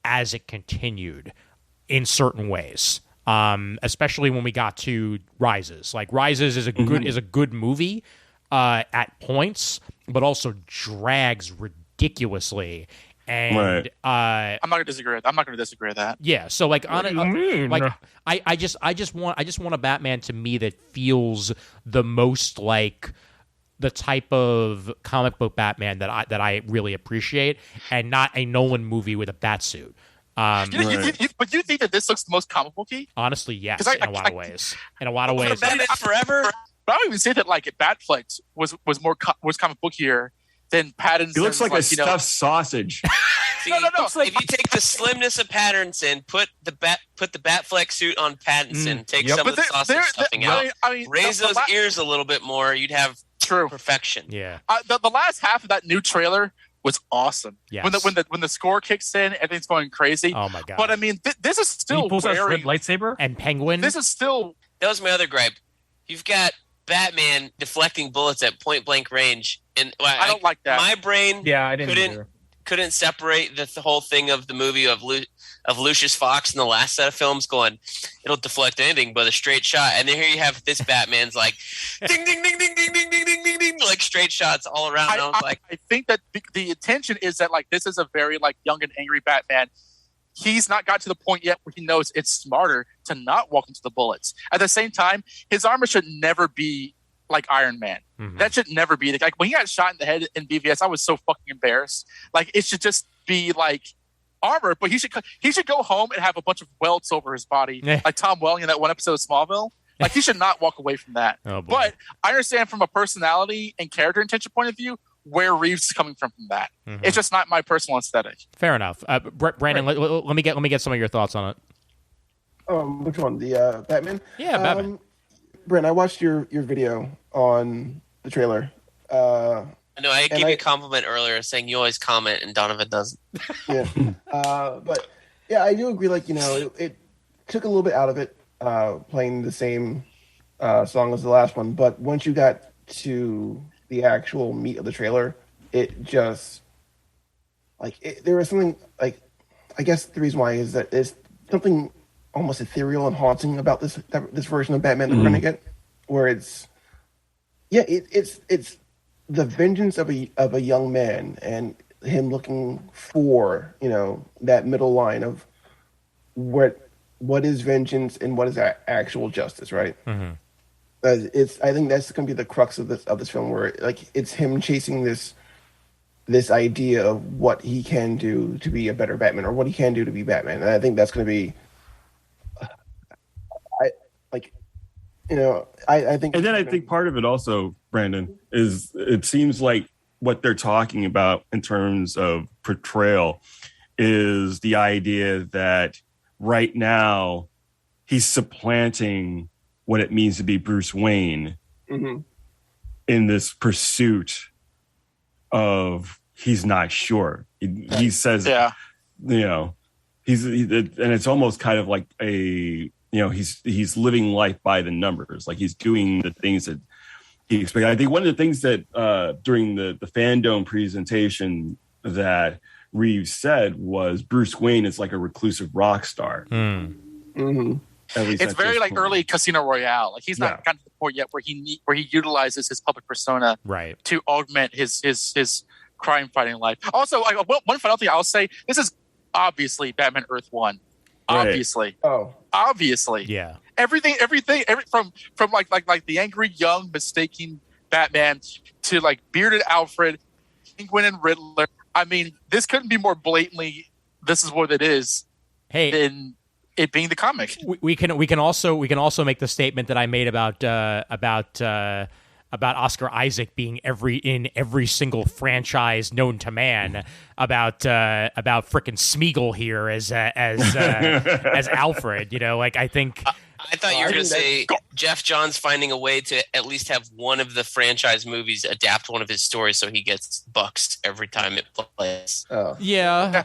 as it continued in certain ways. Especially when we got to Rises. Like Rises is a good movie at points, but also drags ridiculously. And I'm not gonna disagree with that. Yeah, so like I just want a Batman to me that feels the most like the type of comic book Batman that I really appreciate, and not a Nolan movie with a bat suit. But you think that this looks the most comic booky? Honestly, yes, in a lot of ways. Batman Forever. But I don't even say that like Batfleck was comic bookier than Pattinson. He looks like a stuffed sausage. See, if you take the slimness of Pattinson, put the Batfleck suit on Pattinson, take some of the sausage stuffing out, raise those ears a little bit more, you'd have perfection. Yeah. The last half of that new trailer was awesome. Yes. When the score kicks in, everything's going crazy. Oh my god! But I mean, this is still very lightsaber and Penguin. This is still. That was my other gripe. You've got Batman deflecting bullets at point blank range, and I don't like that. My brain, I didn't couldn't separate the whole thing of the movie of Lucius Fox in the last set of films going, it'll deflect anything but a straight shot. And then here you have this Batman's like, ding, ding, ding, ding, ding, ding, ding, ding, ding, ding, like straight shots all around. I think that the intention is that like this is a very like young and angry Batman. He's not got to the point yet where he knows it's smarter to not walk into the bullets. At the same time, his armor should never be like Iron Man. Mm-hmm. That should never be like when he got shot in the head in BVS. I was so fucking embarrassed. Like it should just be like armor, but he should go home and have a bunch of welts over his body, like Tom Welling in that one episode of Smallville. Like he should not walk away from that. Oh, but I understand from a personality and character intention point of view where Reeves is coming from that. Mm-hmm. It's just not my personal aesthetic. Fair enough. Brandon, right. let me get some of your thoughts on it. Which one? The Batman? Yeah, Batman. Brent, I watched your video on the trailer. No, I gave you a compliment earlier saying you always comment and Donovan doesn't. Yeah. But yeah, I do agree. Like, it took a little bit out of it playing the same song as the last one. But once you got to the actual meat of the trailer, it just there was something like, I guess the reason why is that there's something almost ethereal and haunting about this version of Batman that we're gonna get, where it's the vengeance of a young man and him looking for that middle line of what is vengeance and what is actual justice, right? Mm-hmm. I think that's going to be the crux of this film, where it's him chasing this idea of what he can do to be a better Batman, or what he can do to be Batman. And I think that's going to be I think. And then I think part of it also, Brandon, is it seems like what they're talking about in terms of portrayal is the idea that right now he's supplanting what it means to be Bruce Wayne in this pursuit of he's not sure. He says, and it's almost kind of like he's living life by the numbers. Like he's doing the things that he expects. I think one of the things that during the Fandom presentation that Reeves said was Bruce Wayne is like a reclusive rock star. It's very like early Casino Royale. Like he's not gotten to the point yet where he utilizes his public persona to augment his crime fighting life. Also, one final thing I'll say: this is obviously Batman Earth 1. Obviously. Obviously. Yeah. Everything from like the angry young mistaking Batman to like bearded Alfred, Penguin and Riddler. I mean, this couldn't be more blatantly this is what it is. Than it being the comic. We can also make the statement that I made about Oscar Isaac being in every single franchise known to man, about frickin' Smeagol here as Alfred. I think. I thought you were going to say Jeff Johns finding a way to at least have one of the franchise movies adapt one of his stories so he gets bucks every time it plays. Oh. Yeah,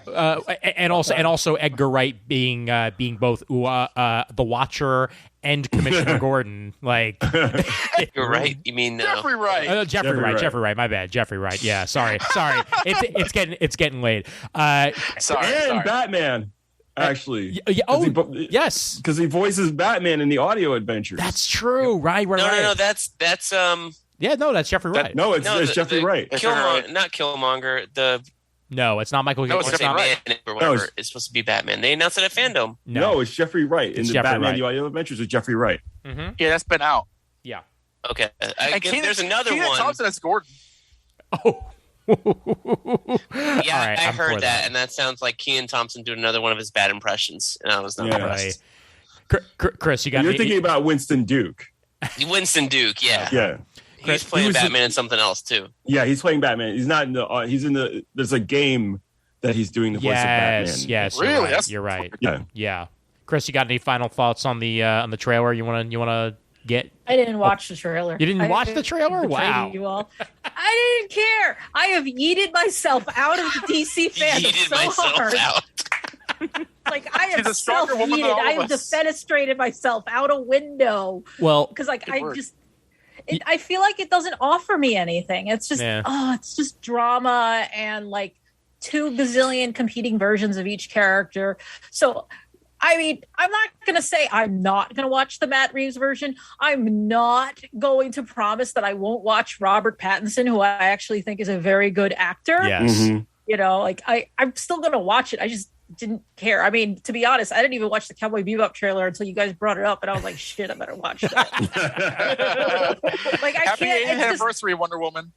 and also Edgar Wright being both the Watcher and Commissioner Gordon. Like you're right. You mean Jeffrey Wright? Jeffrey Wright. My bad. Jeffrey Wright. Yeah. Sorry. It's getting late. Sorry. Batman. Actually, yes, because he voices Batman in the audio adventures. That's true, right? No, that's that's Jeffrey Wright. It's Jeffrey Wright. Not Killmonger. No, it's not Michael. No, it's Jeffrey Wright. It's supposed to be Batman. They announced it at Fandom. No, it's Jeffrey Wright in the Batman the audio adventures with Jeffrey Wright. Mm-hmm. Yeah, that's been out. Yeah. Okay. There's another Keenan one. Thompson as Gordon. Oh. Yeah, I heard that, and that sounds like Keenan Thompson doing another one of his bad impressions, and I was not impressed. Chris, You're thinking about Winston Duke. Winston Duke, yeah. Yeah. He's playing Batman in something else too. Yeah, he's playing Batman. He's not in the. He's in the. There's a game that he's doing the voice of Batman. Yes, really? You're right. Yeah. Yeah. Chris, you got any final thoughts on the trailer? You wanna get? I didn't watch the trailer. You didn't watch the trailer? Wow. You all. I didn't care. I have yeeted myself out of the DC fandom so hard. Like I have self-yeeted. I have defenestrated myself out a window. Well, because like I feel like it doesn't offer me anything. It's just it's just drama and like 2 gazillion competing versions of each character. So I mean, I'm not going to say I'm not going to watch the Matt Reeves version. I'm not going to promise that I won't watch Robert Pattinson, who I actually think is a very good actor. Yes. Mm-hmm. You know, like I'm still going to watch it. I just didn't care. I mean, to be honest, I didn't even watch the Cowboy Bebop trailer until you guys brought it up, and I was like, shit, I better watch that. Like, I Happy can't. 8th anniversary, Wonder Woman.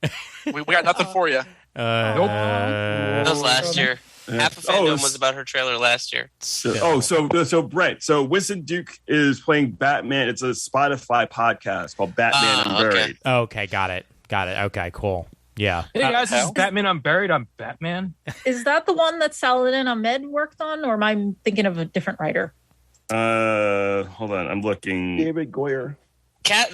We got nothing for you. Nope. That was last year. Half of fandom was about her trailer last year. So Brett, so Winston Duke is playing Batman. It's a Spotify podcast called Batman Unburied. Okay, got it. Okay, cool. Yeah. Hey guys, this is Batman Unburied. I'm Batman. Is that the one that Saladin Ahmed worked on, or am I thinking of a different writer? Hold on, I'm looking. David Goyer.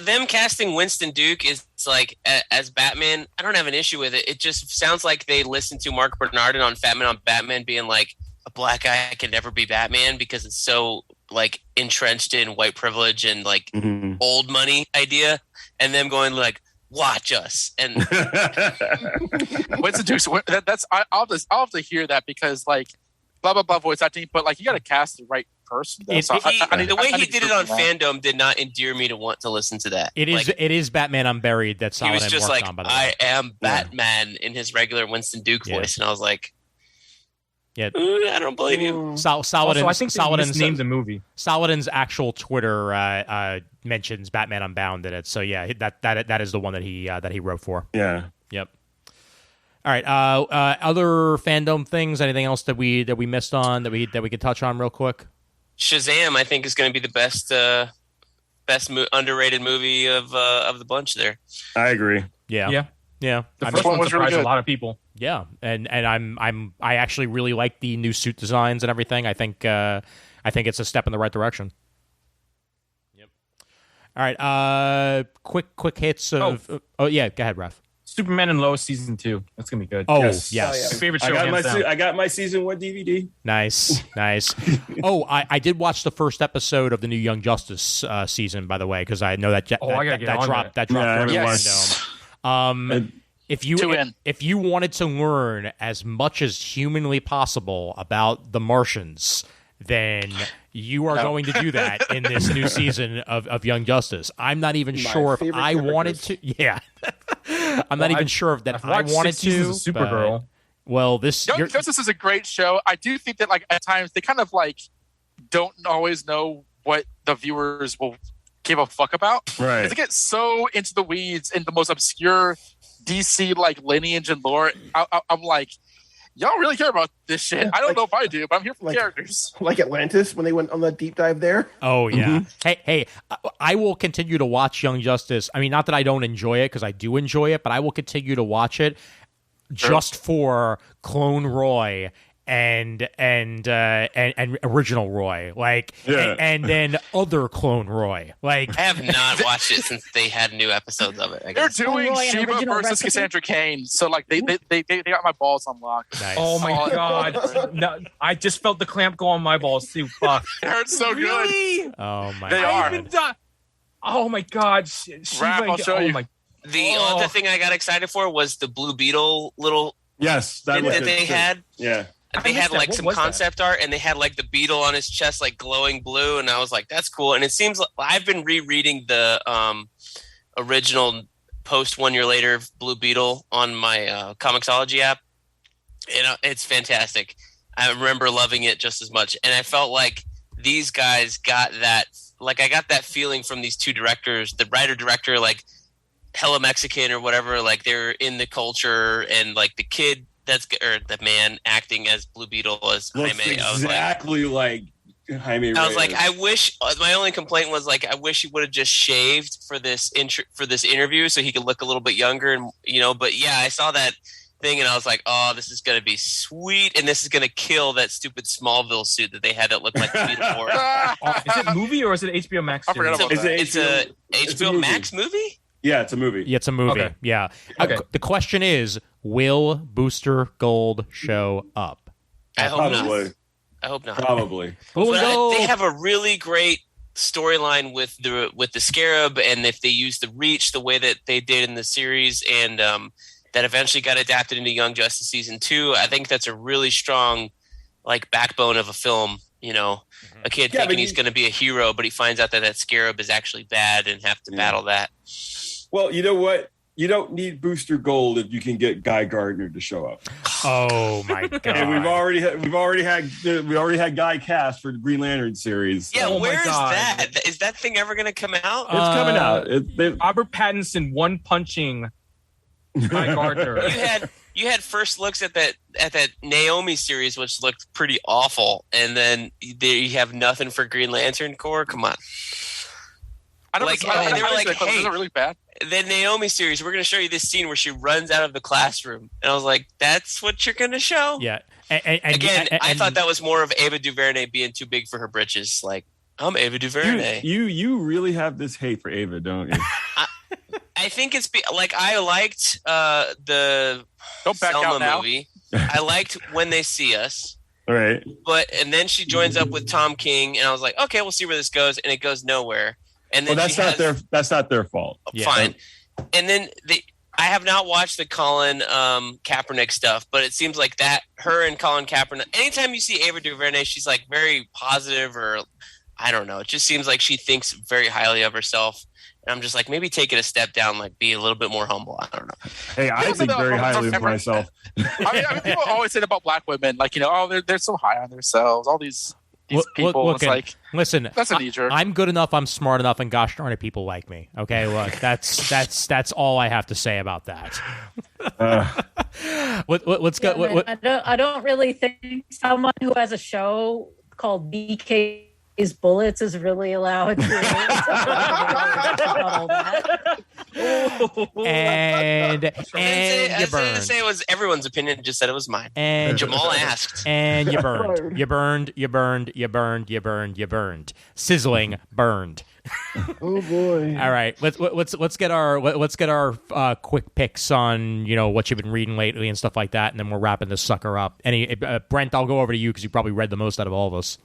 Them casting Winston Duke is like as Batman. I don't have an issue with it. It just sounds like they listened to Mark Bernardin on Fatman on Batman being like, a black guy can never be Batman because it's so like entrenched in white privilege and like old money idea, and them going like, watch us. And Winston Duke's I'll have to hear that because like blah blah blah voice acting, but like you got to cast the right person. The way he did it on fandom did not endear me to want to listen to that. It is Batman Unburied that Saladin he was just worked like, on, by the way. I am Batman in his regular Winston Duke voice, and I was like, yeah, I don't believe you. Saladin. I think Saladin's named the movie. Saladin's actual Twitter mentions Batman Unbound in it. So yeah, that is the one that he wrote for. Yeah. Yep. All right. Other fandom things. Anything else that we missed on that we could touch on real quick? Shazam, I think, is going to be the best underrated movie of the bunch there. I agree. Yeah. The first one surprised really a lot of people. Yeah, and I actually really like the new suit designs and everything. I think it's a step in the right direction. Yep. All right. Quick hits of. Oh yeah, go ahead, Ref. Superman and Lois season 2. That's gonna be good. Oh yes. Oh, yeah. My favorite show. I got my season 1 DVD. Nice. Oh, I did watch the first episode of the new Young Justice season, by the way, because I know that dropped. Yes. If you wanted to learn as much as humanly possible about the Martians, then you are going to do that in this new season of Young Justice. I'm not even sure if I wanted to. Yeah, I'm not even sure if that I wanted to. Supergirl. Well, this Young Justice is a great show. I do think that like at times they kind of like don't always know what the viewers will give a fuck about. Right. They get so into the weeds in the most obscure DC like lineage and lore. I'm like, y'all really care about this shit? I don't know if I do, but I'm here for characters. Like Atlantis when they went on the deep dive there. Oh yeah. Hey, I will continue to watch Young Justice. I mean, not that I don't enjoy it because I do enjoy it, but I will continue to watch it just for Clone Roy and original Roy, and then other Clone Roy. Like I have not watched it since they had new episodes of it. They're doing Shiva versus Cassandra Cain, so like they got my balls unlocked. Nice. Oh my god! No, I just felt the clamp go on my balls too. Fuck! It hurts so really? good. Oh my they god! Oh my god! I'll show you. The other thing I got excited for was the Blue Beetle little that they had. Yeah. They had like some concept art, and they had like the beetle on his chest, like glowing blue, and I was like, "That's cool." And it seems like I've been rereading the original post 1 year later Blue Beetle on my Comixology app, and it's fantastic. I remember loving it just as much, and I felt like these guys got that. Like I got that feeling from these two directors, the writer director, like hella Mexican or whatever. Like they're in the culture, and like the kid. The man acting as Blue Beetle as Looks Jaime. Exactly like Jaime Reyes. I was like, I wish. My only complaint was like, I wish he would have just shaved for this interview so he could look a little bit younger, and But yeah, I saw that thing, and I was like, "Oh, this is gonna be sweet, and this is gonna kill that stupid Smallville suit that they had that looked like the Beetleborgs." Is it movie or is it HBO Max? I forgot about that. It's a HBO Max movie. Yeah, it's a movie. Yeah, it's a movie. Okay. Yeah. Okay. The question is, will Booster Gold show up? I hope Probably. not. I hope not. Probably. Well, They have a really great storyline with the Scarab, and if they use the Reach the way that they did in the series, and that eventually got adapted into Young Justice season 2, I think that's a really strong like backbone of a film. You know, a kid thinking he's going to be a hero, but he finds out that Scarab is actually bad and have to battle that. Well, you know what? You don't need Booster Gold if you can get Guy Gardner to show up. Oh my god! And we've already had Guy cast for the Green Lantern series. Yeah, Oh my where is God. that? Is that thing ever going to come out? It's coming out. Robert Pattinson one punching Guy Gardner. You had first looks at that Naomi series, which looked pretty awful, and then you have nothing for Green Lantern Corps. Come on. I don't Like, know. and they were like, Is hey, it really bad? the Naomi series, we're going to show you this scene where she runs out of the classroom. And I was like, that's what you're going to show? Yeah. I thought that was more of Ava DuVernay being too big for her britches. Like, I'm Ava DuVernay. You really have this hate for Ava, don't you? I think it's like I liked the Don't back Selma out now. movie. I liked When They See Us. All right. And then she joins up with Tom King, and I was like, okay, we'll see where this goes, and it goes nowhere. And then Well, that's not their fault. Fine. And then I have not watched the Colin Kaepernick stuff, but it seems like that her and Colin Kaepernick. Anytime you see Ava DuVernay, she's like very positive, or I don't know. It just seems like she thinks very highly of herself. And I'm just like, maybe take it a step down, like be a little bit more humble. I don't know. Hey, I think very highly of myself. I mean, people always say that about black women, like, they're so high on themselves. All these people, Look, it's like, listen, that's a knee-jerk. I'm good enough. I'm smart enough, and gosh darn it, people like me. Okay, look, that's all I have to say about that. Let's go. Yeah, man, I don't really think someone who has a show called BK's Bullets is really allowed to. and I you didn't burned. say it was everyone's opinion, just said it was mine. And Jamal asked. And you burned. You burned. You burned. You burned. You burned. You burned. Sizzling burned. Oh boy! All right, let's get our quick picks on what you've been reading lately and stuff like that, and then we're wrapping this sucker up. Brent, I'll go over to you because you probably read the most out of all of us.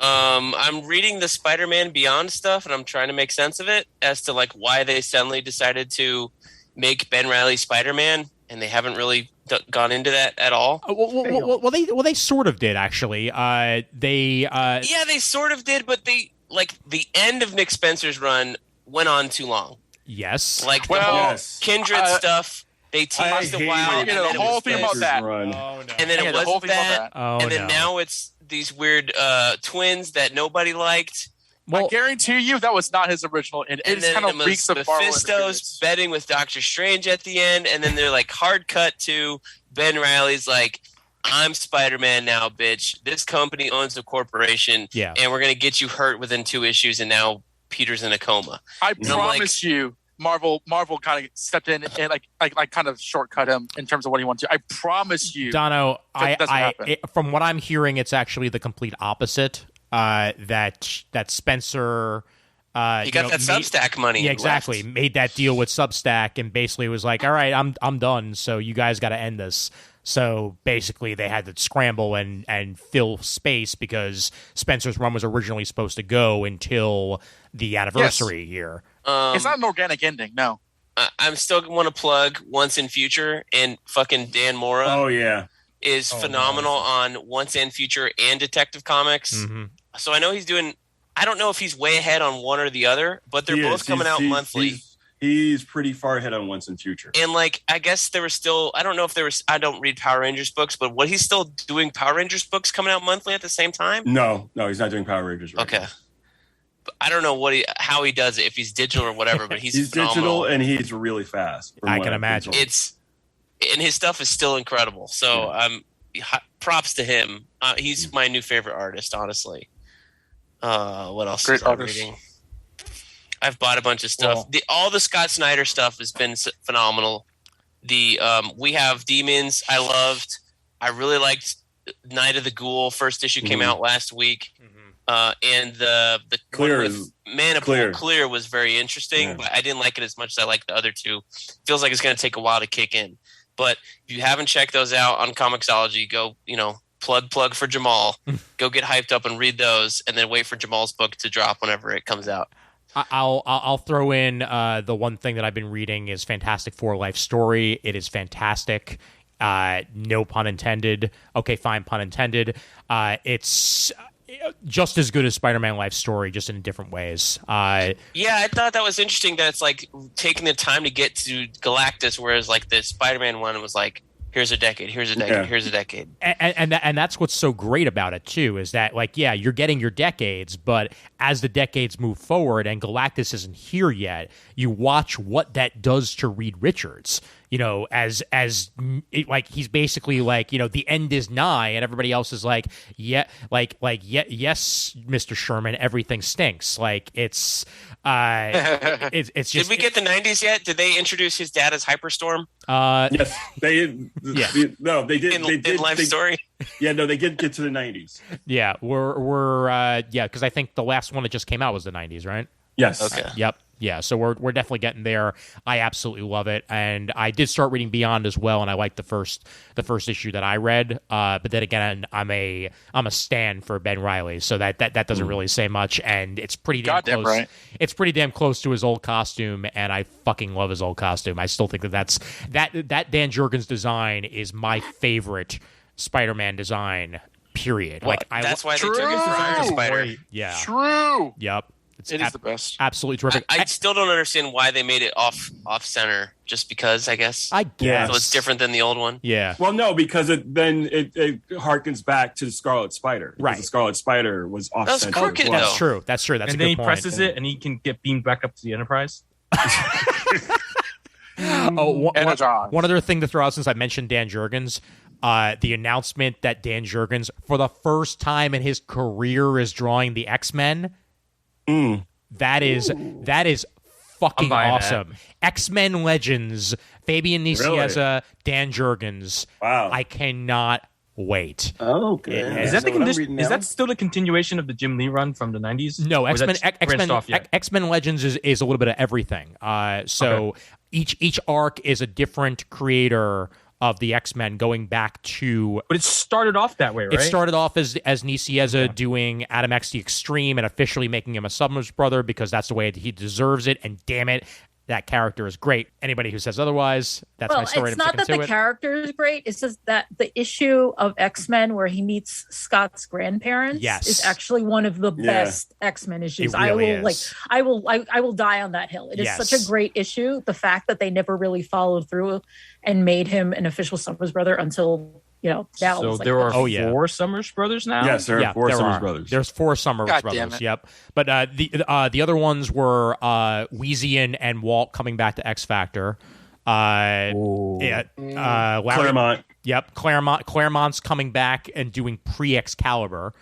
I'm reading the Spider-Man Beyond stuff, and I'm trying to make sense of it as to like why they suddenly decided to make Ben Reilly Spider-Man, and they haven't really gone into that at all. Well, they sort of did actually. They sort of did, but they like the end of Nick Spencer's run went on too long. Yes, like the whole Kindred stuff. They teased a while, and then the whole thing about that. Oh, no. And then it wasn't that. Oh, and then now it's these weird twins that nobody liked. Well, I guarantee you that was not his original. And it kind of reeks of Mephisto's betting with Doctor Strange at the end, and then they're like hard cut to Ben Reilly's like, I'm Spider-Man now, bitch. This company owns a corporation, and we're gonna get you hurt within 2 issues, and now Peter's in a coma. I promise you. Marvel kind of stepped in and like kind of shortcut him in terms of what he wanted to. I promise you, Dono. From what I'm hearing, it's actually the complete opposite. That Spencer, he got that Substack money. Yeah, exactly. Made that deal with Substack and basically was like, "All right, I'm done. So you guys got to end this." So basically, they had to scramble and fill space because Spencer's run was originally supposed to go until the anniversary here. It's not an organic ending, no. I'm still want to plug Once in Future, and fucking Dan Mora. Oh yeah, is phenomenal on Once in Future and Detective Comics. Mm-hmm. So I know he's doing. I don't know if he's way ahead on one or the other, but they're both coming out monthly. He's pretty far ahead on Once in Future. And like, I guess there was still. I don't know if there was. I don't read Power Rangers books, but what he's still doing Power Rangers books coming out monthly at the same time? No, he's not doing Power Rangers. Right Okay. now. I don't know how he does it, if he's digital or whatever, but he's digital and he's really fast. I can imagine. And his stuff is still incredible. So props to him. He's my new favorite artist, honestly. What else is I reading? I've bought a bunch of stuff. Well, All the Scott Snyder stuff has been phenomenal. We Have Demons. I loved. I really liked Night of the Ghoul. First issue came out last week. And the Clear Maniple Clear was very interesting, but I didn't like it as much as I liked the other two. Feels like it's going to take a while to kick in. But if you haven't checked those out on Comixology, go, plug for Jamal. Go get hyped up and read those, and then wait for Jamal's book to drop whenever it comes out. I'll throw in the one thing that I've been reading is Fantastic Four Life Story. It is fantastic. No pun intended. Okay, fine, pun intended. It's just as good as Spider-Man Life Story, just in different ways. I thought that was interesting that it's like taking the time to get to Galactus, whereas like the Spider-Man one was like, here's a decade, here's a decade, here's a decade. And that's what's so great about it, too, is that, like, yeah, you're getting your decades, but as the decades move forward and Galactus isn't here yet, you watch what that does to Reed Richards. As he's basically like, the end is nigh, and everybody else is like, yes, Mr. Sherman, everything stinks. Like it's just. Did we get the 90s yet? Did they introduce his dad as Hyperstorm? Yes, they. No, they did. In Life Story. Yeah, no, they did get to the 90s. Yeah, we're because I think the last one that just came out was the 90s, right? Yes. Okay. Yep. Yeah, so we're definitely getting there. I absolutely love it, and I did start reading Beyond as well, and I liked the first issue that I read. But then again, I'm a stan for Ben Reilly, so that doesn't really say much, and it's pretty damn close. Right. It's pretty damn close to his old costume, and I fucking love his old costume. I still think that Dan Jurgens design is my favorite Spider-Man design. Period. Well, that's why they took it from Iron Spider. Yeah. True. Yep. It is the best. Absolutely terrific. I still don't understand why they made it off center. Just because, I guess. I guess. So it's different than the old one. Yeah. Well, no, because it harkens back to the Scarlet Spider. Right. The Scarlet Spider was off center. Crooked, well. That's true. That's a and good then he point. presses it, and he can get beamed back up to the Enterprise. One other thing to throw out since I mentioned Dan Jurgens. The announcement that Dan Jurgens, for the first time in his career, is drawing the X-Men. That is fucking awesome. X-Men Legends, Fabian Nicieza, Really? Dan Jurgens. Wow. I cannot wait. Oh, okay. Is that still the continuation of the Jim Lee run from the 90s? No, X-Men X-Men Legends is a little bit of everything. Each arc is a different creator of the X-Men going back to... But it started off that way, right? It started off as Nicieza doing Adam X the Extreme and officially making him a Summers brother because that's the way he deserves it, and damn it, that character is great. Anybody who says otherwise, that's my story. It's not that the character is great. It's just that the issue of X-Men where he meets Scott's grandparents is actually one of the best X-Men issues. It really is. I will die on that hill. It is such a great issue. The fact that they never really followed through and made him an official Summers brother until now. So there are 4 Summers brothers now. Yes, there are 4 Summers brothers. There's 4 Summers brothers. Yep. But the other ones were Weezy and Walt coming back to X Factor. Larry, Claremont. Yep, Claremont's coming back and doing pre-Excalibur,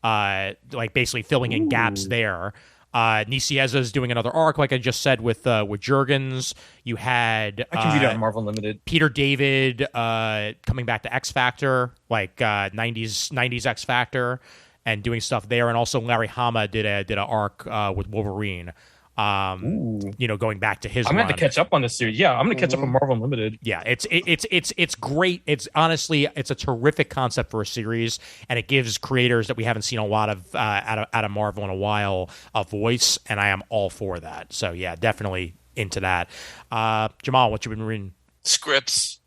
like basically filling in gaps there. Nicieza is doing another arc, like I just said, with Jurgens. You had I can read out Marvel Unlimited. Peter David coming back to X Factor, like 90s X Factor, and doing stuff there. And also Larry Hama did an arc with Wolverine. Going back to his. I'm gonna have to catch up on this series. Yeah, I'm gonna catch up on Marvel Unlimited. Yeah, it's great. It's honestly a terrific concept for a series, and it gives creators that we haven't seen a lot of out of Marvel in a while a voice, and I am all for that. So yeah, definitely into that. Jamal, what you been reading? Scripts.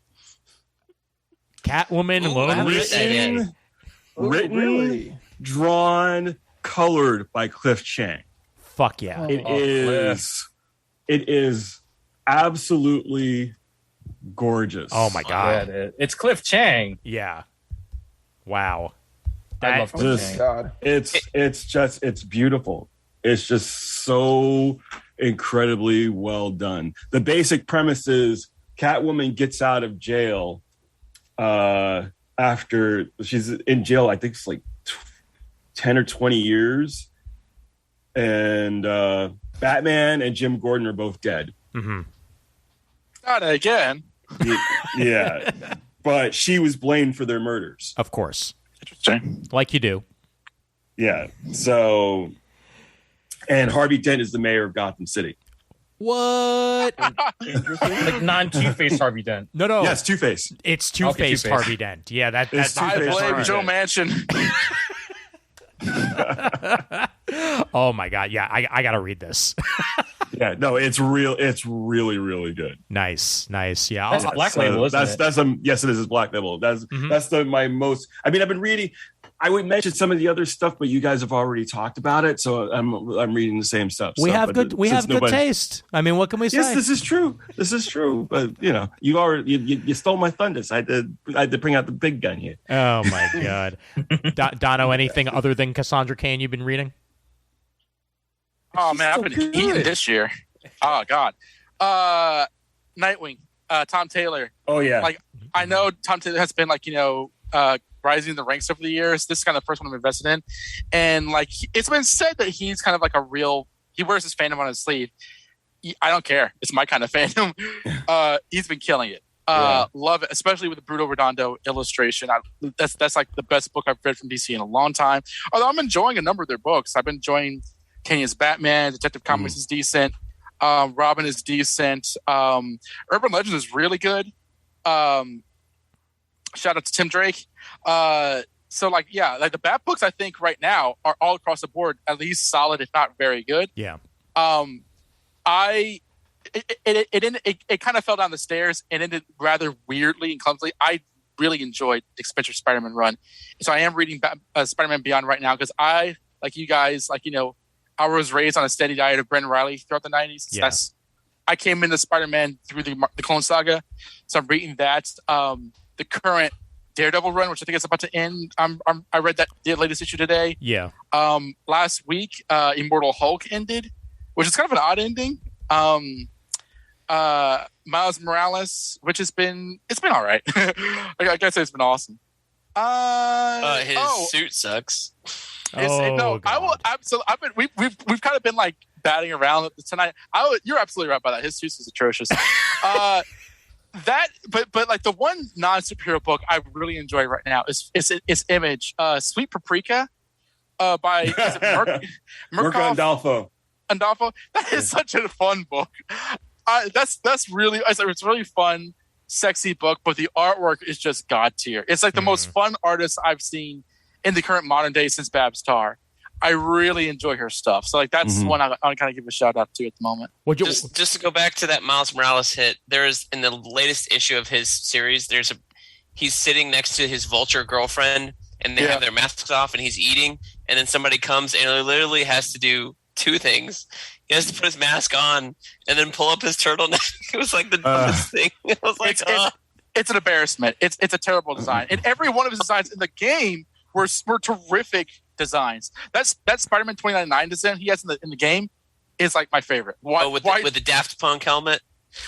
Catwoman, written, drawn, colored by Cliff Chiang. Fuck yeah. It is absolutely gorgeous. Oh my god. It's Cliff Chiang. Yeah. Wow. I love Cliff Chiang. It's beautiful. It's just so incredibly well done. The basic premise is Catwoman gets out of jail after she's in jail, I think it's like 10 or 20 years. And Batman and Jim Gordon are both dead. Mm-hmm. Not again. Yeah, but she was blamed for their murders. Of course. Interesting. Like you do. Yeah. So, and Harvey Dent is the mayor of Gotham City. What? Like non-Two-Face Harvey Dent. No. Yes, Two-Face. It's Two-Face Two-Face. Harvey Dent. Yeah, that's I Two-Face blame Harvey Joe Dent. Manchin. Oh my god. Yeah, I got to read this. Yeah, no, it's real. It's really, really good. Nice. Yeah. That's Black Label, isn't it? That's yes, it is. It's Black Label. That's my most. I mean, I've been reading. I would mention some of the other stuff, but you guys have already talked about it, so I'm reading the same stuff. We have good taste. I mean, what can we say? Yes, this is true. But you stole my thunder. So I had to bring out the big gun here. Oh my god. Dono, anything other than Cassandra Cain you've been reading? Oh man, I've been eating this year. Oh god. Nightwing, Tom Taylor. Oh yeah. Like I know Tom Taylor has been rising in the ranks over the years. This is kind of the first one I'm invested in, and it's been said that he's kind of like he wears his fandom on his sleeve. I don't care. It's my kind of fandom. He's been killing it. Love it, especially with the Bruto Redondo illustration. That's like the best book I've read from DC in a long time. Although I'm enjoying a number of their books. I've been enjoying Kenya's Batman. Detective Comics is decent. Robin is decent. Urban Legends is really good. Shout out to Tim Drake. The Bat books I think right now are all across the board at least solid, if not very good. Yeah. It kind of fell down the stairs and ended rather weirdly and clumsily. I really enjoyed the Expensive Spider-Man run, so I am reading Spider-Man Beyond right now because I, like you guys, I was raised on a steady diet of Brendan Riley throughout the 90s. Yeah. I came into Spider-Man through the Clone Saga, so I'm reading that. The current Daredevil run, which I think is about to end. I read the latest issue today. Yeah. Last week, Immortal Hulk ended, which is kind of an odd ending. Miles Morales, which it's been all right. I gotta say it's been awesome. His suit sucks. We've kind of been batting around tonight. You're absolutely right about that. His suit is atrocious. But the one non-superhero book I really enjoy right now is Image, Sweet Paprika, by Mirko Andolfo. That is such a fun book. That's really, it's really fun, sexy book, but the artwork is just god tier. It's the most fun artist I've seen in the current modern day since Babs Tarr. I really enjoy her stuff. So that's one I kind of give a shout out to at the moment. Just to go back to that Miles Morales hit, there is in the latest issue of his series, he's sitting next to his vulture girlfriend and they have their masks off and he's eating, and then somebody comes and he literally has to do two things. He has to put his mask on and then pull up his turtleneck. It was the dumbest thing. It was it's an embarrassment. It's a terrible design. And every one of his designs in the game were terrific designs. That Spider-Man 2099 design he has in the game is my favorite. With the Daft Punk helmet,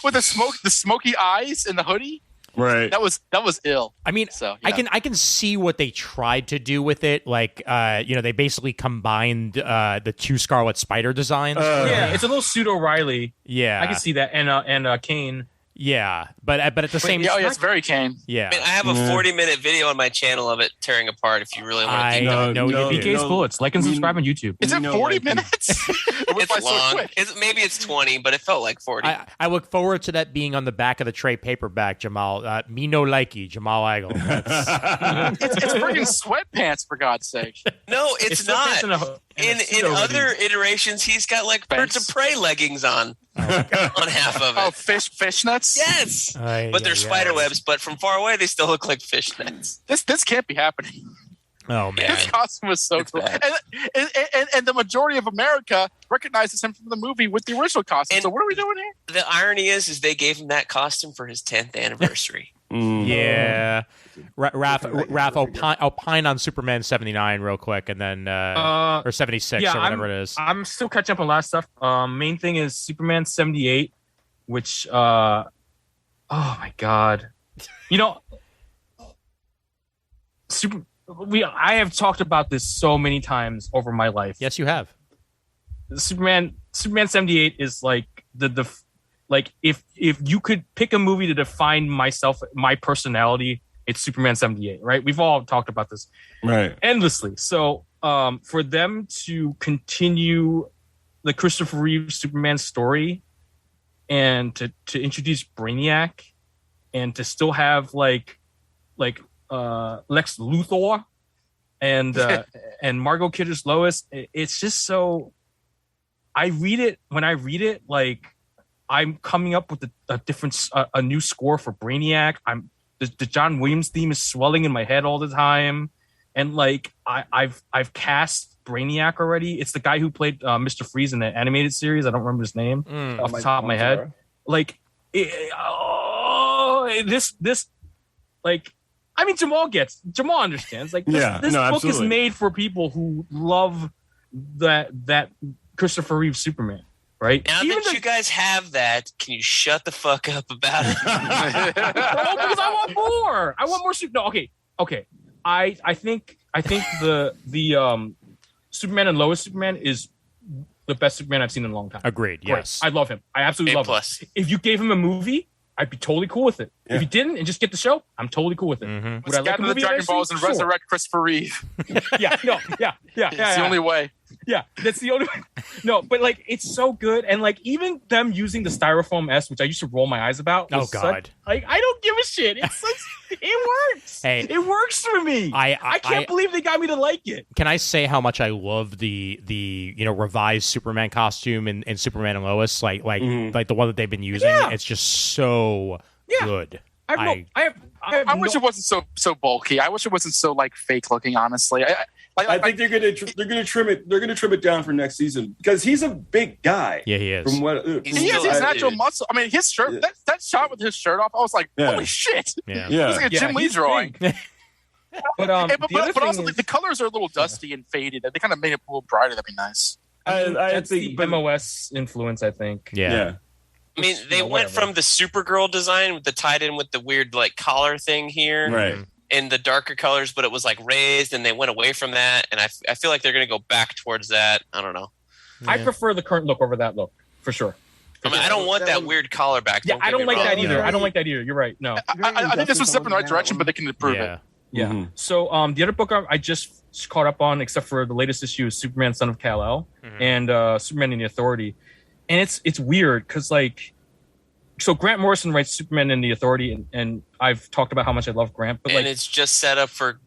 with the smoky eyes and the hoodie. Right. That was ill. I mean, so yeah. I can see what they tried to do with it. They basically combined the two Scarlet Spider designs. It's a little pseudo Riley. Yeah, I can see that, and Kane. Yeah, but at the same time, it's very Kane. Yeah, I have a 40-minute video on my channel of it tearing apart. If you really want to deep dive. BK's Bullets. Like and subscribe on YouTube. Is it 40 minutes? It's long. Maybe it's 20, but it felt like 40. I look forward to that being on the back of the trade paperback, Jamal. Me no likey, Jamal Eigel. It's freaking sweatpants, for God's sake. No, it's not. In other iterations, he's got Birds of Prey leggings on half of it. Oh, fishnets? Yes. But they're spider webs, but from far away, they still look like fishnets. This can't be happening. Oh, man. His costume was so cool. And the majority of America recognizes him from the movie with the original costume. So what are we doing here? The irony is they gave him that costume for his 10th anniversary. Yeah. Raph, opine on Superman 79 real quick, and then or 76 or whatever it is. I'm still catching up on last stuff. Main thing is Superman 78, which oh my god, I have talked about this so many times over my life. Yes, you have. Superman 78 is the Like if you could pick a movie to define my personality, it's Superman 78, right? We've all talked about this endlessly. So for them to continue the Christopher Reeve Superman story and to introduce Brainiac and to still have like Lex Luthor and Margot Kidder's Lois, it's just so. When I read it, like I'm coming up with a new score for Brainiac. The John Williams theme is swelling in my head all the time, and like I've cast Brainiac already. It's the guy who played Mr. Freeze in the animated series. I don't remember his name off the top of my head. Like this like. I mean, Jamal understands. Like this book is made for people who love that Christopher Reeve Superman, right? Now that you guys have that, can you shut the fuck up about it? Because I want more. I want more. No, okay. I think the Superman and Lois Superman is the best Superman I've seen in a long time. Agreed. Yes, I love him. I absolutely love him. If you gave him a movie, I'd be totally cool with it. Yeah. If you didn't and just get the show, I'm totally cool with it. Mm-hmm. Would I like the Dragon Balls and resurrect Christopher Reeve? Yeah. It's the only way. Yeah, that's the only way. No, but like it's so good, and like even them using the styrofoam S, which I used to roll my eyes about. Oh God! Like I don't give a shit. It works. Hey, it works for me. I can't believe they got me to like it. Can I say how much I love the revised Superman costume in Superman and Lois, like the one that they've been using? Yeah. It's just so good. I wish it wasn't so bulky. I wish it wasn't so like fake looking. Honestly, I think they're gonna trim it. They're gonna trim it down for next season because he's a big guy. Yeah, he is. From what he has his natural muscle. I mean, his shirt. That shot with his shirt off. I was like, holy shit! Yeah, it was like a Jim Lee drawing. But also the colors are a little dusty and faded. They kind of made it a little brighter. That'd be nice. That's the MOS influence, I think. Yeah. I mean, they went from the Supergirl design that tied in with the weird like collar thing here, right? In the darker colors, but it was like raised, and they went away from that. And I feel like they're going to go back towards that. I don't know. Yeah. I prefer the current look over that look for sure. I mean, I don't want that weird collar back. Yeah, I don't like that either. I don't like that either. You're right. No, I think this was a step in the right direction, but they can improve it. Yeah. Mm-hmm. So the other book I just caught up on, except for the latest issue, is Superman, Son of Kal-El, and Superman and the Authority, and it's weird because like. So Grant Morrison writes Superman and the Authority, and I've talked about how much I love Grant. But and it's just set up for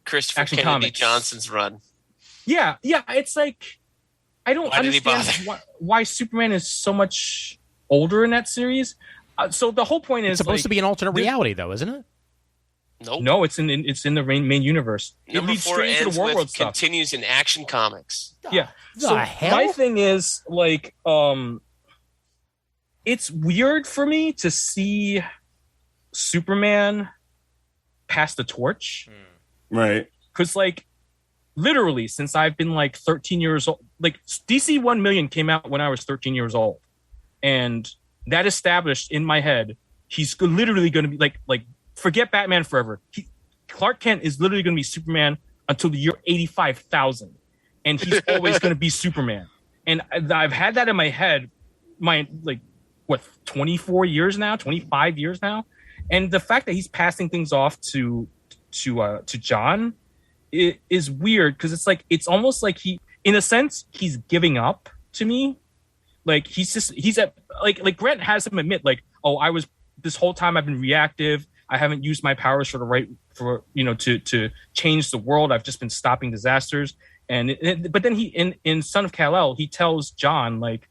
Christopher Kennedy Johnson's run. Yeah. It's like I don't understand why Superman is so much older in that series. So the whole point is it's supposed to be an alternate reality, though, isn't it? Nope. No, it's in the main universe. Number 4 ends the with continues in Action Comics. Yeah. So my thing is like it's weird for me to see Superman pass the torch. Right. Because, like, literally, since I've been, like, 13 years old, like, DC 1 Million came out when I was 13 years old. And that established in my head, he's literally going to be, like, forget Batman Forever. Clark Kent is literally going to be Superman until the year 85,000. And he's always going to be Superman. And I've had that in my head, 24 years now, 25 years now, and the fact that he's passing things off to John is weird because it's almost like in a sense he's giving up to me. Like he's at like Grant has him admit like, oh, I was this whole time I've been reactive. I haven't used my powers to change the world. I've just been stopping disasters. But then he in Son of Kal-El he tells John like.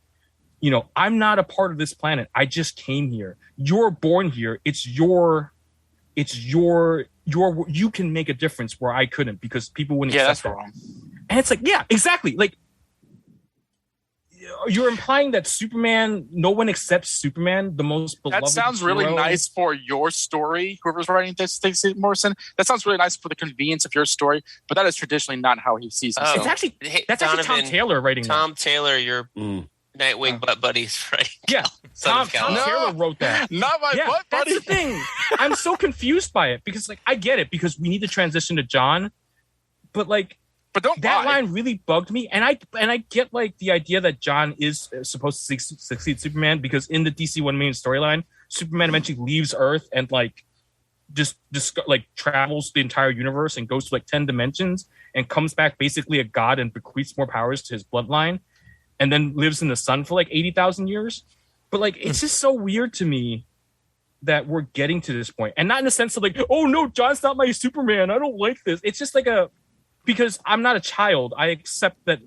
I'm not a part of this planet. I just came here. You're born here. It's your, you can make a difference where I couldn't because people wouldn't accept that. Wrong. And it's like, yeah, exactly. Like you're implying that Superman, no one accepts Superman, the most beloved. That sounds really nice for your story. Whoever's writing this, Stacey Morrison. That sounds really nice for the convenience of your story, but that is traditionally not how he sees himself. It's actually, actually Tom Taylor writing Tom Taylor, your Nightwing butt buddies, right? Yeah, Tom Taylor wrote that. Not my butt buddy. That's the thing. I'm so confused by it because, like, I get it because we need to transition to John, but like, But that line really bugged me, and I get like the idea that John is supposed to succeed Superman, because in the DC One Million storyline, Superman eventually leaves Earth and like just like travels the entire universe and goes to like 10 dimensions and comes back basically a god and bequeaths more powers to his bloodline, and then lives in the sun for like 80,000 years. But like it's just so weird to me that we're getting to this point, and not in the sense of like, oh no, John's not my Superman, I don't like this. It's just like because I'm not a child, I accept that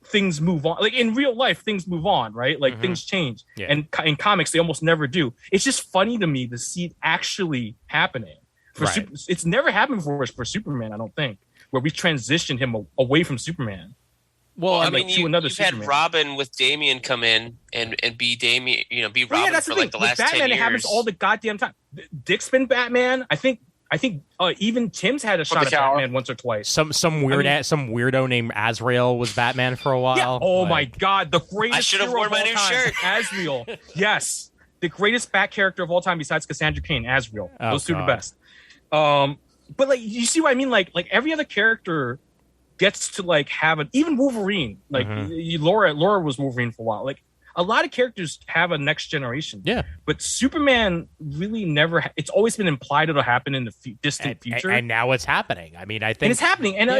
things move on. Like in real life, things move on, right? Like things change. Yeah. And in comics, they almost never do. It's just funny to me to see it actually happening. It's never happened for us for Superman, I don't think, where we transitioned him away from Superman. Well, I mean, you've had Robin with Damian come in and be Damian, be Robin for like the last Batman, 10 years. It happens all the goddamn time. Dick's been Batman. I think even Tim's had a shot at Batman once or twice. Some weirdo named Azrael was Batman for a while. Yeah. Oh my God, the greatest! I should have worn my new shirt. Azrael. Yes, the greatest Bat character of all time besides Cassandra Cain. Azrael. Those two are the best. But like, you see what I mean? Like every other character gets to like have even Wolverine. Like Laura was Wolverine for a while. Like a lot of characters have a next generation. Yeah. But Superman really never. It's always been implied it'll happen in the distant future. And now it's happening. I mean, I think and it's happening. And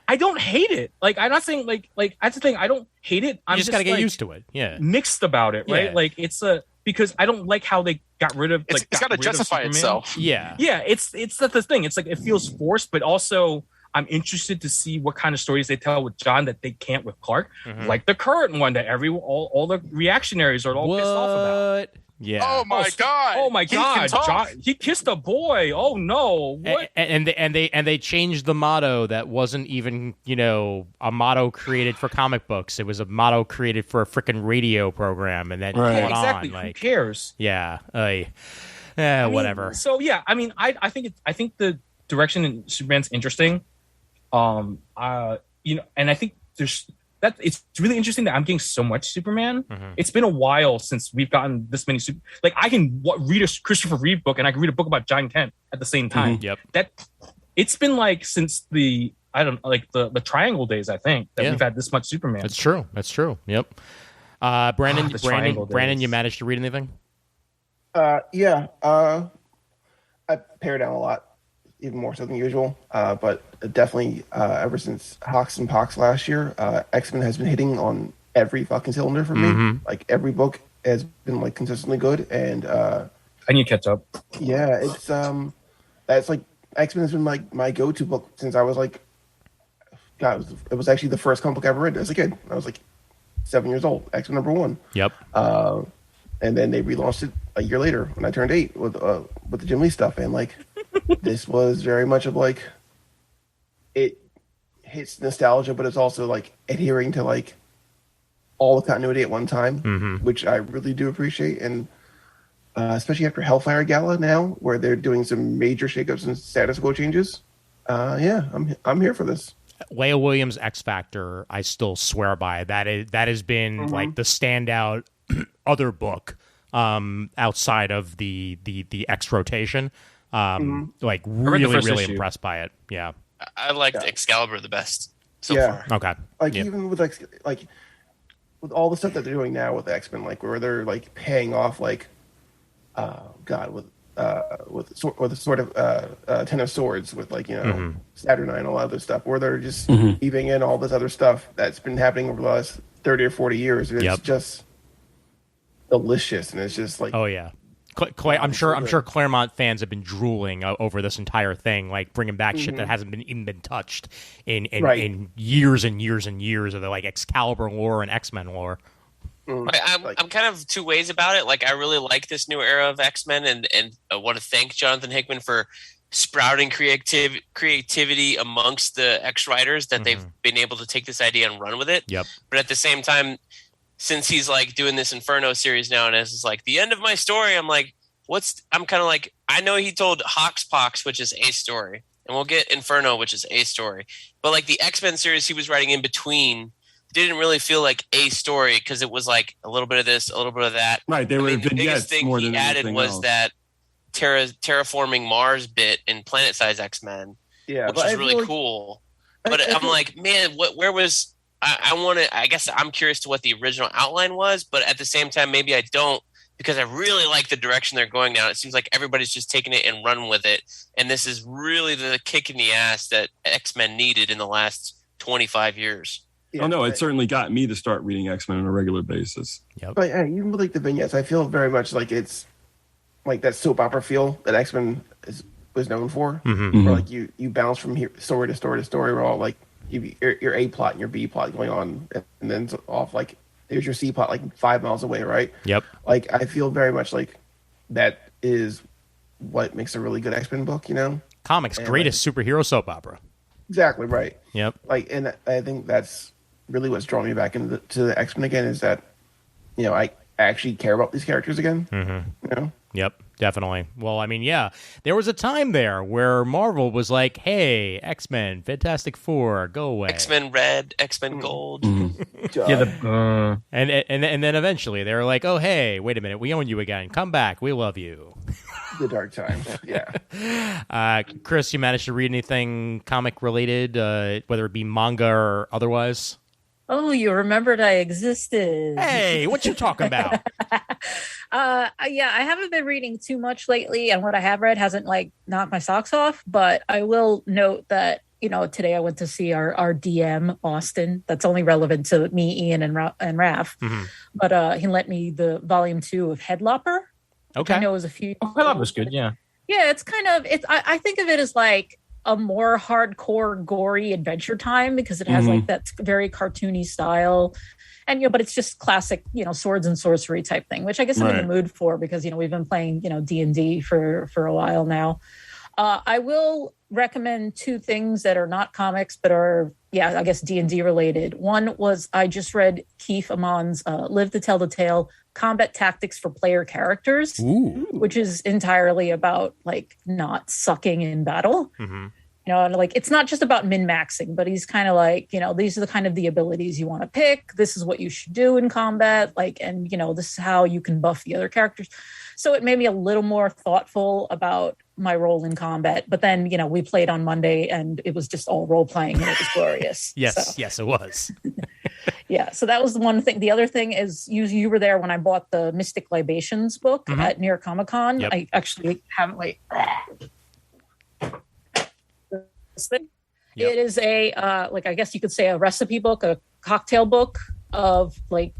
I don't hate it. Like I'm not saying like that's the thing. I don't hate it. I'm just gotta get used to it. Yeah. Mixed about it, right? Yeah. Like it's because I don't like how they got rid of. Like, it's got to justify itself. Yeah. Yeah. It's not the thing. It's like it feels forced, but also I'm interested to see what kind of stories they tell with John that they can't with Clark, like the current one that all the reactionaries are all pissed off about. Yeah. Oh my God. Oh my God. John, he kissed a boy. Oh no. What? And they changed the motto that wasn't even a motto created for comic books. It was a motto created for a freaking radio program, and that caught exactly. On. Who cares? Yeah. Whatever. So yeah, I mean, I think the direction in Superman's interesting. And I think it's really interesting that I'm getting so much Superman. It's been a while since we've gotten this many I can read a Christopher Reeve book and I can read a book about John Kent at the same time. Yep. It's been like since the Triangle days, I think, that we've had this much Superman. That's true. Yep. Brandon, you managed to read anything? Yeah. I pared down a lot, even more so than usual. But definitely, ever since Hawks and Pox last year, X-Men has been hitting on every fucking cylinder for me. Like every book has been like consistently good, and I need to catch up. Yeah, it's that's like X-Men has been like my go-to book since I was like, God, it was actually the first comic book I ever read as a kid. I was like 7 years old. X-Men #1. Yep. And then they relaunched it a year later when I turned 8 with the Jim Lee stuff, and like this was very much of like it hits nostalgia, but it's also like adhering to like all the continuity at one time, which I really do appreciate. And especially after Hellfire Gala now, where they're doing some major shakeups and status quo changes. I'm here for this. Leah Williams' X Factor, I still swear by. That has been like the standout other book outside of the X rotation. Like really impressed by it. Yeah. I liked Excalibur the best so far. Okay. Like even with like with all the stuff that they're doing now with X-Men, like where they're like paying off like with sort of Ten of Swords with like Saturnine and all that other stuff, where they're just weaving in all this other stuff that's been happening over the last 30 or 40 years, and it's just delicious, and it's just like I'm sure Claremont fans have been drooling over this entire thing, like bringing back shit that hasn't even been touched in years and years and years of the like Excalibur lore and X-Men lore. I'm kind of two ways about it. Like I really like this new era of X-Men, and I want to thank Jonathan Hickman for sprouting creativity amongst the X writers that they've been able to take this idea and run with it. Yep. But at the same time, since he's like doing this Inferno series now, and it's like the end of my story, I'm like, I'm kind of like, I know he told Hawks Pox, which is a story, and we'll get Inferno, which is a story, but like the X-Men series he was writing in between didn't really feel like a story, because it was like a little bit of this, a little bit of that. Right. They were the biggest thing he added was that terraforming Mars bit in Planet Size X-Men, which is really cool. but I'm like, man, where was I want to? I guess I'm curious to what the original outline was, but at the same time, maybe I don't because I really like the direction they're going now. It seems like everybody's just taking it and run with it, and this is really the kick in the ass that X-Men needed in the last 25 years. Yeah, no, it certainly got me to start reading X-Men on a regular basis. Yep. But even with like the vignettes, I feel very much like it's like that soap opera feel that X-Men was known for. Mm-hmm. Where like you bounce from here story to story to story, where all like your A plot and your B plot going on, and then it's off like there's your C plot like 5 miles away, right? Yep. Like I feel very much like that is what makes a really good X-Men book, you know? Comics' greatest superhero soap opera. Exactly right. Yep. Like, and I think that's really what's drawn me back into the X-Men again is that, you know, I actually care about these characters again. Mm-hmm. You know? Yep, definitely. Well, I mean, yeah, there was a time there where Marvel was like, hey, X-Men, Fantastic Four, go away. X-Men Red, X-Men Gold. Yeah, and then eventually they were like, oh, hey, wait a minute, we own you again. Come back, we love you. The dark times, yeah. Chris, you managed to read anything comic-related, whether it be manga or otherwise? Oh, you remembered I existed. Hey, what you talking about? Yeah, I haven't been reading too much lately, and what I have read hasn't like knocked my socks off. But I will note that, you know, today I went to see our DM Austin. That's only relevant to me, Ian, and Raph. Mm-hmm. But he lent me the volume 2 of Headlopper. Okay, I know it was a few. Oh, Headlopper's good. Yeah. Yeah, it's kind of it's. I think of it as like a more hardcore, gory Adventure Time because it has like that very cartoony style. And, you know, but it's just classic, you know, swords and sorcery type thing, which I guess I'm in the mood for because, you know, we've been playing, you know, D&D for a while now. I will recommend 2 things that are not comics, but are, yeah, I guess D&D related. One was I just read Keith Amon's Live to Tell the Tale, Combat Tactics for Player Characters, which is entirely about like not sucking in battle. Mm-hmm. You know, and like it's not just about min-maxing, but he's kind of like, you know, these are the kind of the abilities you want to pick. This is what you should do in combat. Like, and, you know, this is how you can buff the other characters. So it made me a little more thoughtful about my role in combat. But then, you know, we played on Monday and it was just all role playing and it was glorious. Yes, it was. Yeah, so that was the one thing. The other thing is you were there when I bought the Mystic Libations book at New York Comic Con. Yep. I actually haven't this thing. Yep. It is a like I guess you could say a recipe book, a cocktail book of like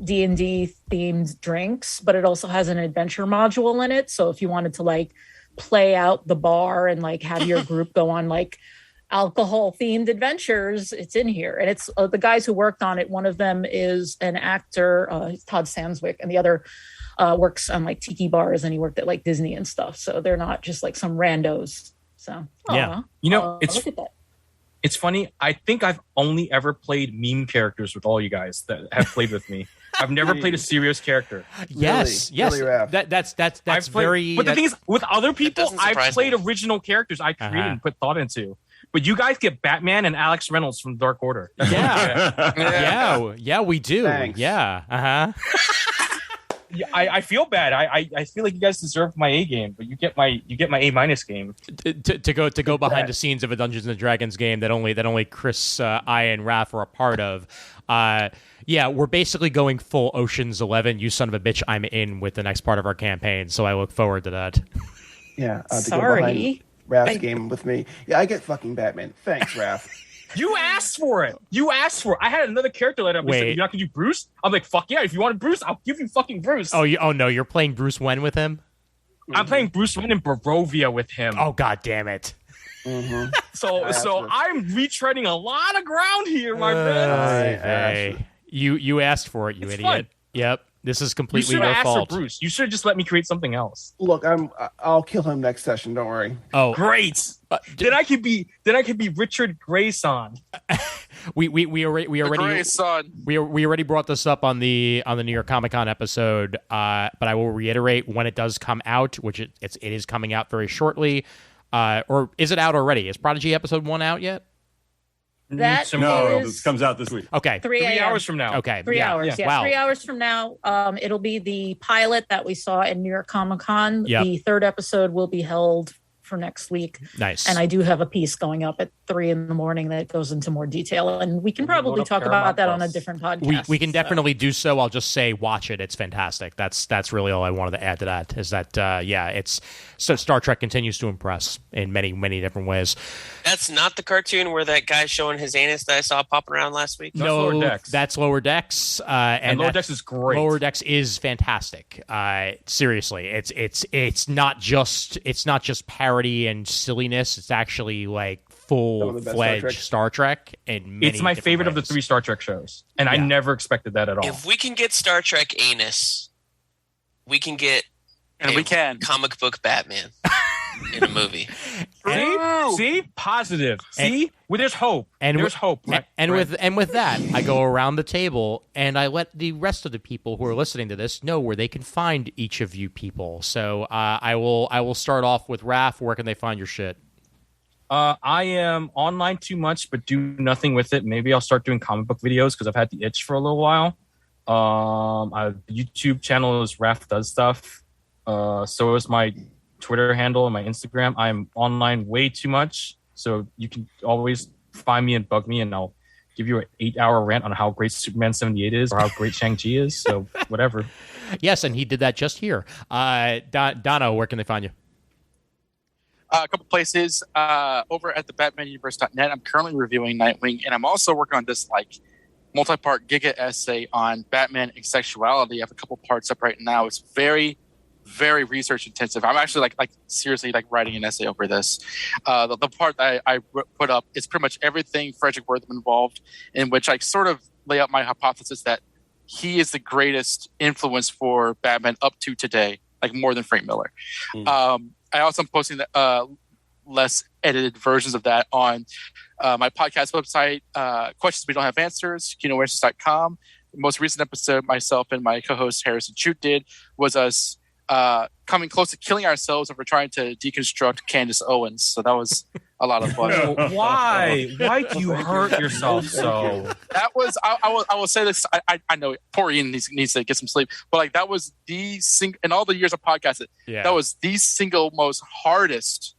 D&D themed drinks, but it also has an adventure module in it. So if you wanted to like play out the bar and like have your group go on like alcohol themed adventures, it's in here. And it's the guys who worked on it. One of them is an actor, Todd Sandswick, and the other works on like tiki bars and he worked at like Disney and stuff. So they're not just like some randos. So yeah, you know, it's funny. I think I've only ever played meme characters with all you guys that have played with me. I've never played a serious character. Yes. Really, that's I've played, very. But the thing is, with other people, I've played me. original characters I created and put thought into. But you guys get Batman and Alex Reynolds from Dark Order. Yeah, we do. Thanks. Yeah, I feel bad. I feel like you guys deserve my A game, but you get my A- game. To go behind the scenes of a Dungeons and Dragons game that only Chris, I, and Raph are a part of. Yeah, we're basically going full Ocean's 11. You son of a bitch, I'm in with the next part of our campaign, so I look forward to that. Yeah, sorry, Raph's game with me. Yeah, I get fucking Batman. Thanks, Raph. You asked for it. I had another character lined up. Wait. Said, you're not gonna do Bruce? I'm like, fuck yeah. If you want Bruce, I'll give you fucking Bruce. Oh, no, you're playing Bruce Wayne with him? I'm playing Bruce Wayne in Barovia with him. Oh, god damn it. Mm-hmm. So I'm retreading a lot of ground here, my man. Hey. You asked for it, you It's idiot. fun. Yep. This is You completely should your have asked fault. for Bruce. You should have just let me create something else. Look, I'll kill him next session. Don't worry. Oh, Great. Then I could be Richard Grayson. we already brought this up on the New York Comic Con episode, but I will reiterate when it does come out, which it is coming out very shortly. Or is it out already? Is Prodigy episode 1 out yet? That No, is this comes out this week. Okay. 3 hours from now. Okay. 3 hours. Yeah. Wow. 3 hours from now. It'll be the pilot that we saw in New York Comic Con. Yep. The third episode will be held for next week. Nice. And I do have a piece going up at 3 a.m. that goes into more detail, and we can probably talk about that on a different podcast. We can definitely do so. I'll just say watch it. It's fantastic. That's really all I wanted to add to that. Is that it's so Star Trek continues to impress in many different ways. That's not the cartoon where that guy's showing his anus that I saw popping around last week. No, Lower Decks. That's Lower Decks, and Lower Decks is great. Lower Decks is fantastic. Seriously, it's not just parody and silliness. It's actually like full-fledged Star Trek. And it's my favorite of the 3 Star Trek shows, and I never expected that at all. If we can get Star Trek anus, we can get comic book Batman in a movie. See, positive. There's hope. There's hope. With that, I go around the table and I let the rest of the people who are listening to this know where they can find each of you people. So I will start off with Raph. Where can they find your shit? I am online too much, but do nothing with it. Maybe I'll start doing comic book videos because I've had the itch for a little while. My YouTube channel is Raph Does Stuff. So is my Twitter handle and my Instagram. I'm online way too much, so you can always find me and bug me, and I'll give you an 8-hour rant on how great Superman 78 is or how great Shang-Chi is. So whatever. Yes, and he did that just here. Dono, where can they find you? A couple places over at the BatmanUniverse.net. I'm currently reviewing Nightwing, and I'm also working on this multi-part Giga essay on Batman and sexuality. I have a couple parts up right now. It's very, very research intensive. I'm actually seriously writing an essay over this. The part that I put up is pretty much everything Frederick Wortham involved, in which I sort of lay out my hypothesis that he is the greatest influence for Batman up to today, more than Frank Miller. I also am posting less edited versions of that on my podcast website, Questions We Don't Have Answers, KinoAnswers.com. The most recent episode myself and my co-host Harrison Chute did was us coming close to killing ourselves over trying to deconstruct Candace Owens. So that was a lot of fun. Why do you hurt yourself so? That was I will say this. I know poor Ian needs to get some sleep, but that was the in all the years of podcasting, that was the single most hardest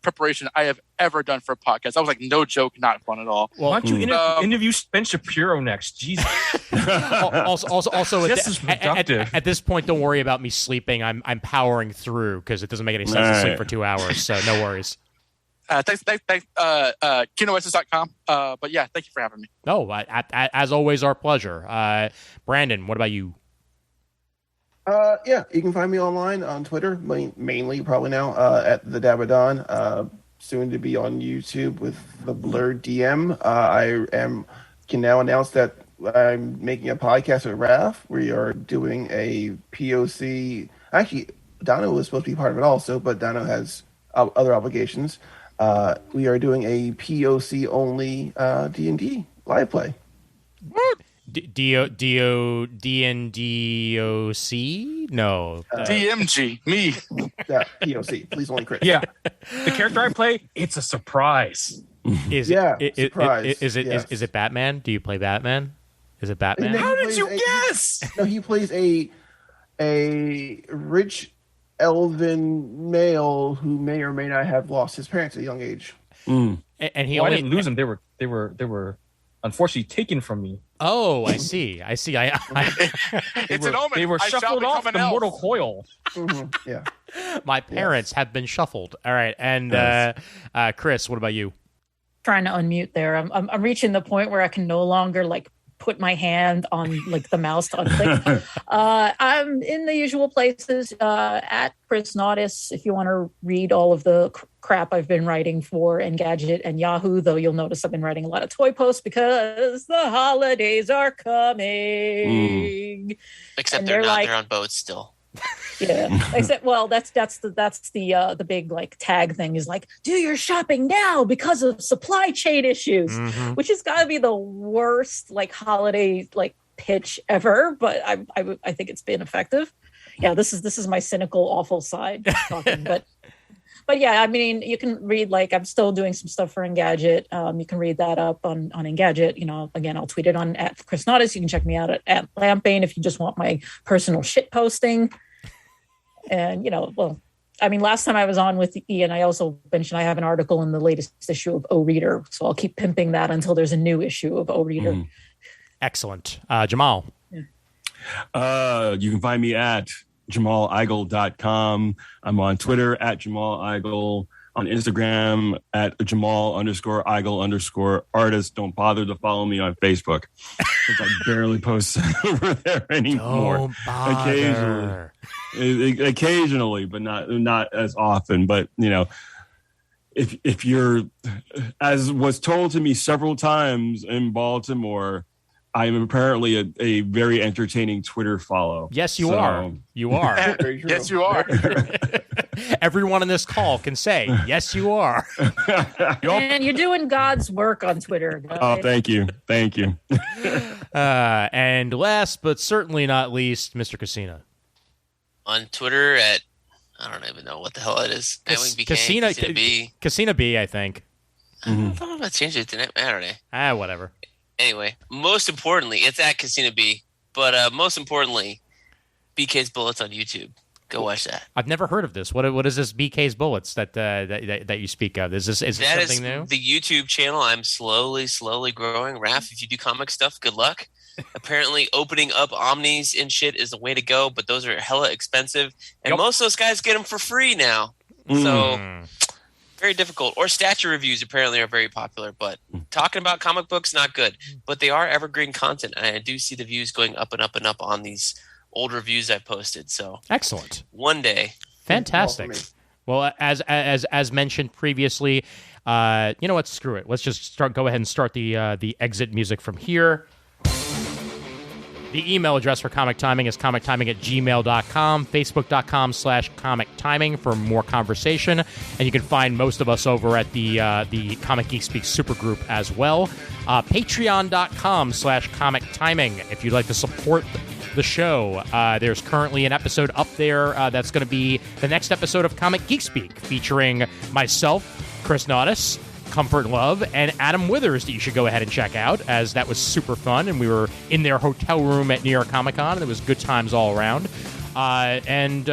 preparation I have ever done for a podcast. I was no joke, not fun at all. Well, why don't you interview Ben Shapiro next? Jesus. also at this point, don't worry about me sleeping. I'm powering through because it doesn't make any sense to sleep for 2 hours. So no worries. Thanks, KinoAnswers.com. But yeah, thank you for having me. No, as always, our pleasure. Brandon, what about you? You can find me online on Twitter, mainly probably now, at the Dabadon, soon to be on YouTube with the Blurred DM. I can now announce that I'm making a podcast with Raph. We are doing a POC. Actually, Dono was supposed to be part of it also, but Dono has other obligations. We are doing a POC only D&D live play. DNDOC? No. DMG. Me. Yeah, POC. Please only crit. Yeah. The character I play, it's a surprise. Is it Batman? Do you play Batman? Is it Batman? How did you guess? No, he plays a rich elven male who may or may not have lost his parents at a young age. And he I didn't lose them. They were unfortunately taken from me. Oh, I see. It's an omen. They were shuffled off the mortal coil. Mm-hmm. Yeah. My parents have been shuffled. All right, and Chris, what about you? Trying to unmute there. I'm reaching the point where I can no longer put my hand on the mouse to unclick. I'm in the usual places at Chris Naudis if you want to read all of the crap I've been writing for Engadget and Yahoo, though you'll notice I've been writing a lot of toy posts because the holidays are coming. Except they're not. They're on boats still. Yeah. Except, that's the big tag thing is do your shopping now because of supply chain issues, which has got to be the worst holiday pitch ever. But I think it's been effective. Yeah, this is my cynical, awful side talking, but yeah, I mean, you can read I'm still doing some stuff for Engadget. You can read that up on Engadget. Again, I'll tweet it on at Chris Naudis. You can check me out at Lampbane if you just want my personal shit posting. And I mean, last time I was on with Ian, I also mentioned I have an article in the latest issue of O Reader, so I'll keep pimping that until there's a new issue of O Reader. Excellent. Jamal. You can find me at JamalEigle.com. I'm on Twitter at Jamal Eigle, on Instagram at Jamal_Eigle_artist. Don't bother to follow me on Facebook because I barely post over there anymore. Don't bother. Occasionally, but not as often. But if you're, as was told to me several times in Baltimore, I am apparently a very entertaining Twitter follow. Yes, you are. You are. Yes, you are. Everyone on this call can say, yes, you are. And you're doing God's work on Twitter, guys. Oh, thank you. Thank you. And last but certainly not least, Mr. Casina. On Twitter at, I don't even know what the hell it is. Casina B, I think. I don't know if I changed it to Saturday. Whatever. Anyway, most importantly, it's at Casina B. But most importantly, BK's Bullets on YouTube. Go watch that. I've never heard of this. What is this BK's Bullets that you speak of? Is this something new? The YouTube channel I'm slowly growing. Raph, if you do comic stuff, good luck. Apparently, opening up Omnis and shit is the way to go, but those are hella expensive, and most of those guys get them for free now. So very difficult. Or statue reviews apparently are very popular, but talking about comic books, not good. But they are evergreen content, and I do see the views going up and up and up on these old reviews I posted. So excellent. One day, fantastic. Well, as mentioned previously, you know what? Screw it. Let's just go ahead and start the exit music from here. The email address for Comic Timing is comictiming@gmail.com, facebook.com/comictiming for more conversation. And you can find most of us over at the Comic Geek Speak supergroup as well. Patreon.com/comictiming if you'd like to support the show. There's currently an episode up there that's going to be the next episode of Comic Geek Speak, featuring myself, Chris Naudis, Comfort Love, and Adam Withers that you should go ahead and check out, as that was super fun, and we were in their hotel room at New York Comic Con, and it was good times all around. And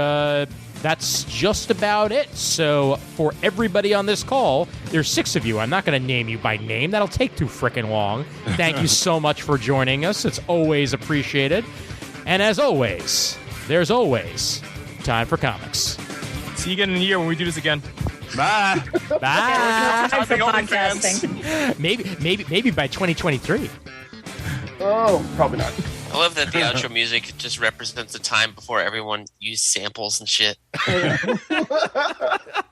that's just about it. So for everybody on this call, there's 6 of you. I'm not going to name you by name. That'll take too freaking long. Thank you so much for joining us. It's always appreciated. And as always, there's always time for comics. See you again in a year when we do this again. Bye. Bye. Time for podcasting. Maybe by 2023. Oh, probably not. I love that the outro music just represents the time before everyone used samples and shit.